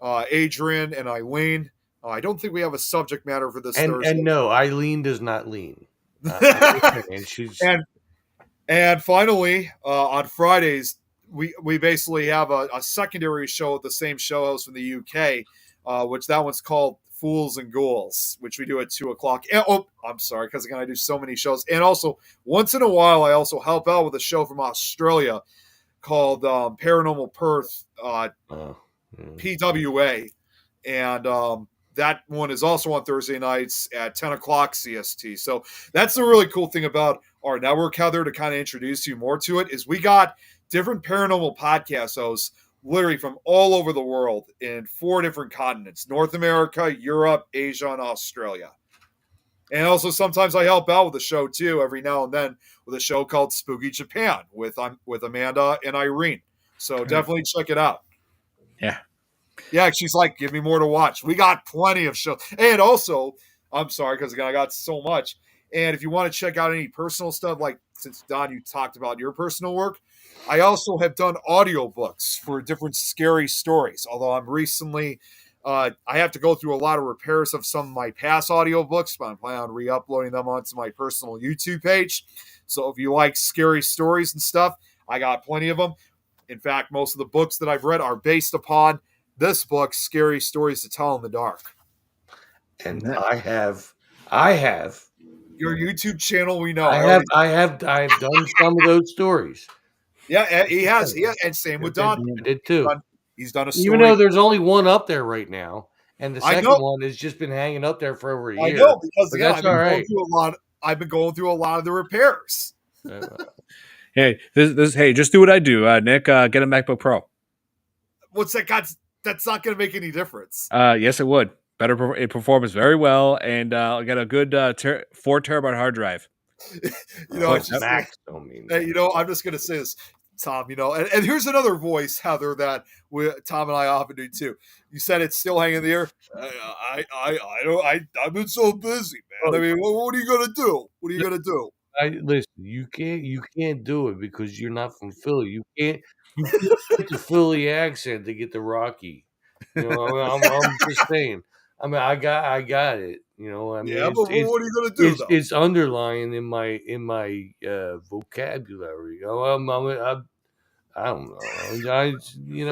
Speaker 2: Adrian, and Eileen. I don't think we have a subject matter for this Thursday.
Speaker 4: And no, Eileen does not lean. And she's
Speaker 2: and finally on Fridays we basically have a secondary show with the same show host from the UK, which that one's called Fools and Ghouls, which we do at 2:00. And, I'm sorry, because again I do so many shows, and also once in a while I also help out with a show from Australia called Paranormal Perth, PWA, and that one is also on Thursday nights at 10:00 CST. So that's the really cool thing about our network, Heather, to kind of introduce you more to it, is we got different paranormal podcast hosts literally from all over the world in 4 different continents: North America, Europe, Asia, and Australia. And also sometimes I help out with the show too, every now and then, with a show called Spooky Japan with Amanda and Irene. So definitely check it out. Yeah, she's like, give me more to watch. We got plenty of shows. And also, I'm sorry, because again, I got so much. And if you want to check out any personal stuff, like since Don, you talked about your personal work, I also have done audiobooks for different scary stories. Although I'm recently, I have to go through a lot of repairs of some of my past audiobooks, but I'm planning on re-uploading them onto my personal YouTube page. So if you like scary stories and stuff, I got plenty of them. In fact, most of the books that I've read are based upon this book, Scary Stories to Tell in the Dark.
Speaker 4: And I have
Speaker 2: your YouTube channel. We know.
Speaker 4: I have done some of those stories.
Speaker 2: Yeah, he has. And same with Don.
Speaker 4: I did too.
Speaker 2: He's done a story.
Speaker 4: Even though there's only one up there right now, and the second one has just been hanging up there for over a year.
Speaker 2: I know, because
Speaker 4: that's all right.
Speaker 2: I've been going through a lot of the repairs.
Speaker 1: Hey, hey, just do what I do, Nick. Get a MacBook Pro.
Speaker 2: What's that got? That's not going to make any difference.
Speaker 1: Yes, it would. It performs very well, and got a good 4 terabyte hard drive.
Speaker 2: It's just
Speaker 4: Max don't mean.
Speaker 2: Hey, I'm just going to say this, Tom. And here's another voice, Heather, that Tom and I often do too. You said it's still hanging in the air. I've been so busy, man. I mean, what are you going to do? What are you going to do?
Speaker 4: Listen, you can't do it because you're not from Philly. You can't get the Philly accent to get the Rocky. I'm just saying. I mean, I got it. I mean,
Speaker 2: yeah, but what are you going to do?
Speaker 4: It's underlying in my vocabulary. I don't know.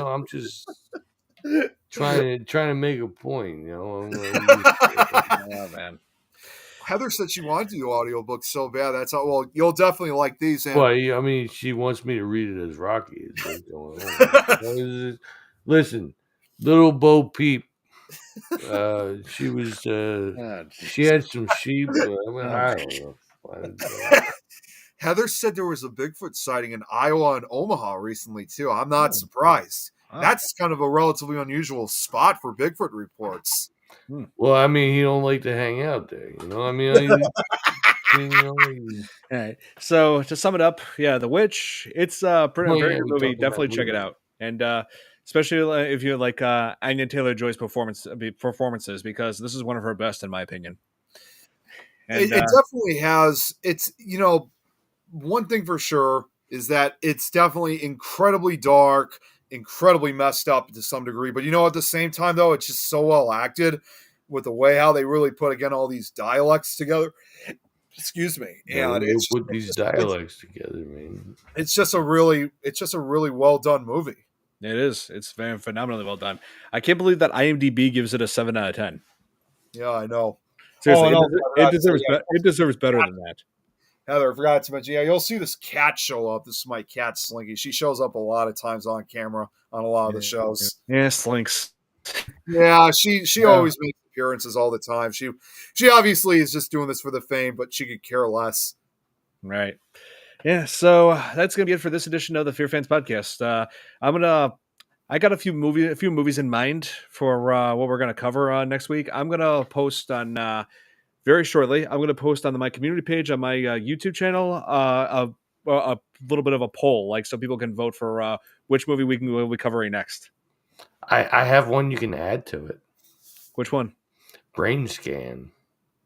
Speaker 4: I'm just trying to make a point.
Speaker 1: Oh, man.
Speaker 2: Heather said she wanted to do audiobooks so bad. That's how. Well, you'll definitely like these.
Speaker 4: Well, I mean, she wants me to read it as Rocky. Listen, little Bo Peep. She was. She had some sheep. I don't know.
Speaker 2: Heather said there was a Bigfoot sighting in Iowa and Omaha recently too. I'm not surprised. That's kind of a relatively unusual spot for Bigfoot reports.
Speaker 4: Well, I mean, he don't like to hang out there. I mean,
Speaker 1: all right. So to sum it up, The Witch. It's a very good movie. Definitely check it out, and especially if you like Anya Taylor-Joy's performances, because this is one of her best, in my opinion. And,
Speaker 2: it definitely has. It's one thing for sure is that it's definitely incredibly dark, incredibly messed up to some degree. But at the same time, though, it's just so well acted with the way how they really put, again, all these dialects together. Excuse me.
Speaker 4: And they put these dialects together, man.
Speaker 2: It's just a really well done movie.
Speaker 1: It is. It's very phenomenally well done. I can't believe that IMDb gives it a 7 out of 10.
Speaker 2: Yeah, I know.
Speaker 1: Seriously, it deserves better than that.
Speaker 2: Heather, I forgot to mention, you'll see this cat show up. This is my cat, Slinky. She shows up a lot of times on camera on a lot of the shows.
Speaker 1: Yeah, Slinks.
Speaker 2: Yeah, she always makes appearances all the time. She obviously is just doing this for the fame, but she could care less.
Speaker 1: Right. Yeah. So that's gonna be it for this edition of the Fear Fans podcast. I got a few movies in mind for what we're gonna cover next week. I'm gonna post on very shortly. I'm gonna post on my community page on my YouTube channel a little bit of a poll, like so people can vote for which movie we'll be covering next.
Speaker 4: I have one you can add to it.
Speaker 1: Which one?
Speaker 4: Brain scan.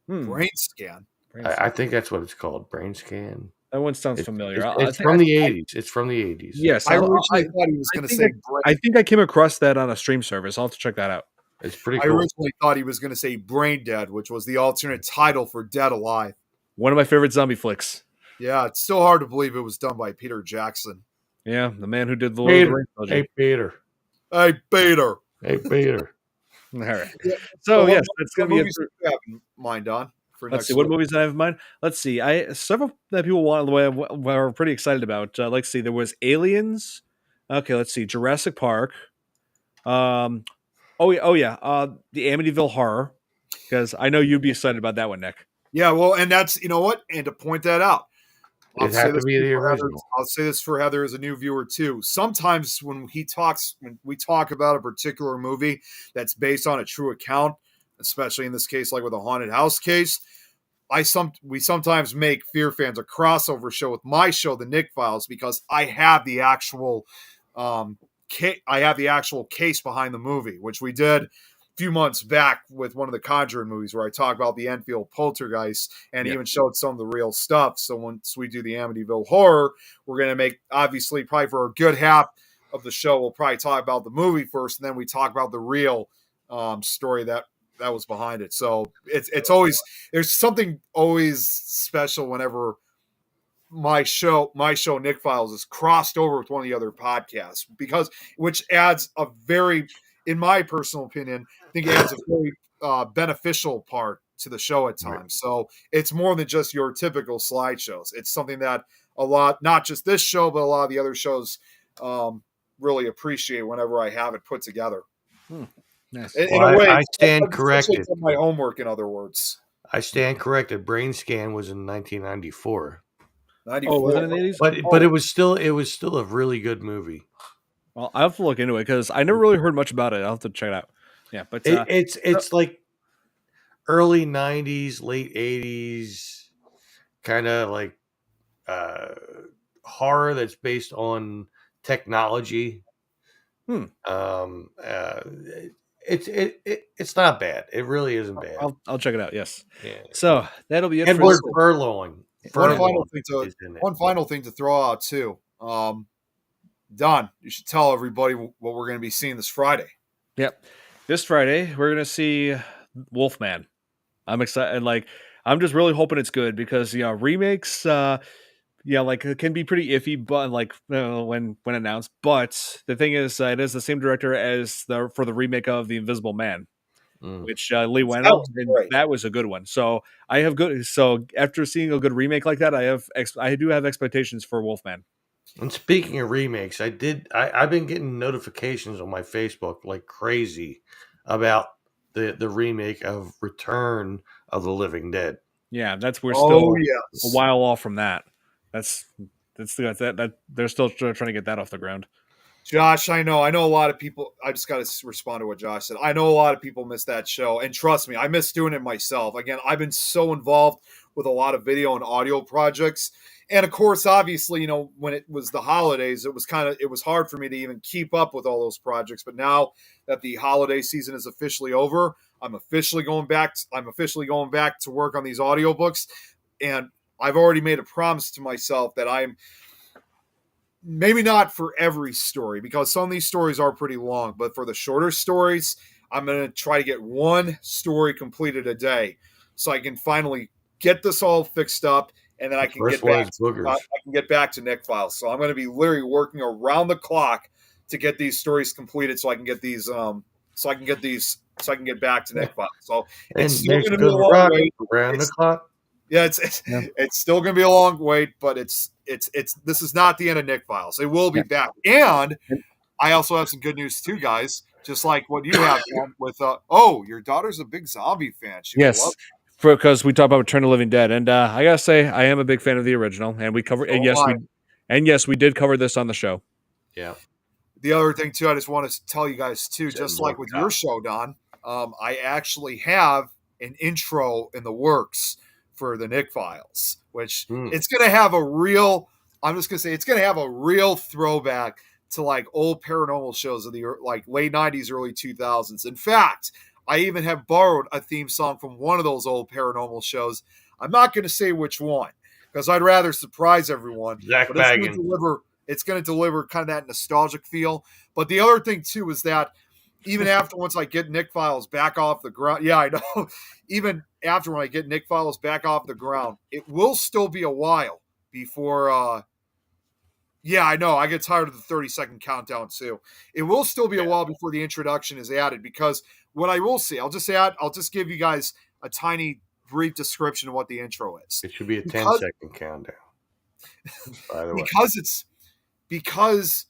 Speaker 2: Brain scan.
Speaker 4: I think that's what it's called. Brain scan.
Speaker 1: That one sounds familiar.
Speaker 4: It's from the 80s. It's from the 80s.
Speaker 1: Yes,
Speaker 2: I originally thought he was going to say.
Speaker 1: I think I came across that on a stream service. I'll have to check that out.
Speaker 4: It's pretty
Speaker 2: I
Speaker 4: cool.
Speaker 2: originally thought he was going to say Brain Dead, which was the alternate title for Dead Alive.
Speaker 1: One of my favorite zombie flicks.
Speaker 2: Yeah, it's still hard to believe it was done by Peter Jackson.
Speaker 1: Yeah, the man who did the Lord of the Rings trilogy.
Speaker 4: Hey, Peter.
Speaker 2: Hey, Peter.
Speaker 4: Hey, Peter.
Speaker 1: All right.
Speaker 2: Yeah.
Speaker 1: So yes, that's going to be it.
Speaker 2: What you have in mind, Don?
Speaker 1: Let's see what movies I have in mind. Let's see. Several that people were pretty excited about. Let's see. There was Aliens. Okay, let's see. Jurassic Park. The Amityville Horror. Because I know you'd be excited about that one, Nick.
Speaker 2: Yeah, well, and that's you know what, and to point that out,
Speaker 4: It had to be the original.
Speaker 2: I'll say this for Heather as a new viewer too. Sometimes when we talk about a particular movie that's based on a true account, especially in this case, like with a haunted house case, we sometimes make Fear Fans a crossover show with my show, the Nick Files, because I have the actual case behind the movie, which we did a few months back with one of the Conjuring movies where I talk about the Enfield poltergeist and even showed some of the real stuff. So once we do the Amityville Horror, we're going to make, obviously, probably for a good half of the show, we'll probably talk about the movie first, and then we talk about the real story that was behind it. So it's always, there's something always special whenever my show Nick Files is crossed over with one of the other podcasts, which adds a very, in my personal opinion, I think it adds a very beneficial part to the show at times. Right. So it's more than just your typical slideshows. It's something that a lot, not just this show, but a lot of the other shows really appreciate whenever I have it put together.
Speaker 1: Nice.
Speaker 2: In a way,
Speaker 4: I stand corrected.
Speaker 2: My homework, in other words.
Speaker 4: I stand corrected. Brain Scan was in 1994.
Speaker 2: 94.
Speaker 1: Oh, was it in the 80s?
Speaker 4: But it was still a really good movie.
Speaker 1: Well, I'll have to look into it because I never really heard much about it. I'll have to check it out. Yeah, but
Speaker 4: it's like early 90s, late 80s, kind of like horror that's based on technology. It's not bad. It really isn't bad.
Speaker 1: I'll check it out. Yes.
Speaker 4: Yeah.
Speaker 1: So that'll be it.
Speaker 4: Edward Furlong.
Speaker 2: One final thing to throw out too. Don, you should tell everybody what we're going to be seeing this Friday.
Speaker 1: Yep. This Friday, we're going to see Wolfman. I'm excited. Like, I'm just really hoping it's good because, remakes, it can be pretty iffy, but when announced. But the thing is, it is the same director as for the remake of The Invisible Man, which Lee Whannell, and that was a good one. So So after seeing a good remake like that, I do have expectations for Wolfman.
Speaker 4: And speaking of remakes, I've been getting notifications on my Facebook like crazy about the remake of Return of the Living Dead.
Speaker 1: Yeah, we're still a while off from that. That's that they're still trying to get that off the ground.
Speaker 2: Josh, I know a lot of people. I just got to respond to what Josh said. I know a lot of people miss that show, and trust me, I miss doing it myself. Again, I've been so involved with a lot of video and audio projects. And of course, obviously, when it was the holidays, it was hard for me to even keep up with all those projects. But now that the holiday season is officially over, I'm officially going back to work on these audiobooks. And I've already made a promise to myself that I'm maybe not for every story, because some of these stories are pretty long, but for the shorter stories, I'm going to try to get one story completed a day so I can finally get this all fixed up. And then I can get back to Nick Files. So I'm going to be literally working around the clock to get these stories completed, so I can get these, so I can get back to Nick Files. So it's still going to be a long wait.
Speaker 4: Around the clock.
Speaker 2: Yeah, it's still going to be a long wait, but this is not the end of Nick Files. It will be back, and I also have some good news too, guys. just like what you have done with. Oh, your daughter's a big zombie fan. She will love.
Speaker 1: Yes, because we talk about Return of the Living Dead, and I gotta say, I am a big fan of the original, and we covered.
Speaker 2: So am I.
Speaker 1: And yes, we did cover this on the show.
Speaker 4: Yeah.
Speaker 2: The other thing too, I just want to tell you guys too,
Speaker 4: Said
Speaker 2: just
Speaker 4: more
Speaker 2: like with
Speaker 4: cow.
Speaker 2: your show, Don, I actually have an intro in the works for the Nick Files, which it's going to have a real. I'm just going to say it's going to have a real throwback to like old paranormal shows of the like late '90s, early 2000s. In fact, I even have borrowed a theme song from one of those old paranormal shows. I'm not going to say which one because I'd rather surprise everyone.
Speaker 4: Zach
Speaker 2: But it's going to
Speaker 4: Baggin.
Speaker 2: deliver. It's going to deliver kind of that nostalgic feel. But the other thing too is that even after once I get Nick Files back off the ground, yeah, I know. Even after when I get Nick Files back off the ground, it will still be a while before. Yeah, I know. I get tired of the 30-second countdown too. It will still be a while before the introduction is added because what I will say, I'll just give you guys a tiny brief description of what the intro is.
Speaker 4: It should be a 10-second countdown. By the way,
Speaker 2: because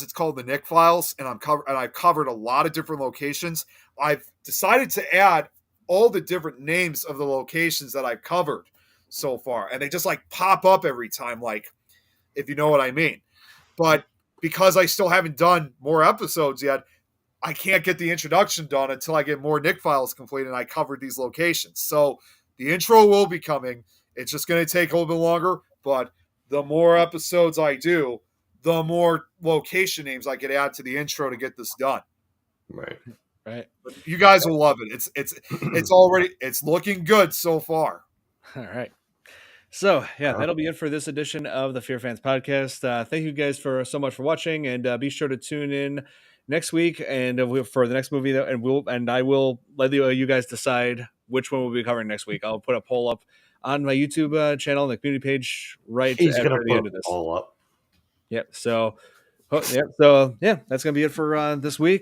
Speaker 2: it's called the Nick Files, and I've covered a lot of different locations. I've decided to add all the different names of the locations that I've covered so far, and they just like pop up every time, like if you know what I mean. But because I still haven't done more episodes yet, I can't get the introduction done until I get more Nick Files complete and I covered these locations. So the intro will be coming. It's just going to take a little bit longer, but the more episodes I do, the more location names I could add to the intro to get this done.
Speaker 4: right.
Speaker 1: Right.
Speaker 2: But you guys will love it. It's looking good so far.
Speaker 1: All right. So yeah, that'll be it for this edition of the Fear Fans podcast. Thank you guys so much for watching, and be sure to tune in next week and for the next movie. And I will let you guys decide which one we'll be covering next week. I'll put a poll up on my YouTube channel and the community page right
Speaker 4: He's
Speaker 1: after
Speaker 4: gonna
Speaker 1: the
Speaker 4: put
Speaker 1: end of this.
Speaker 4: all up.
Speaker 1: Yep. So, that's gonna be it for this week.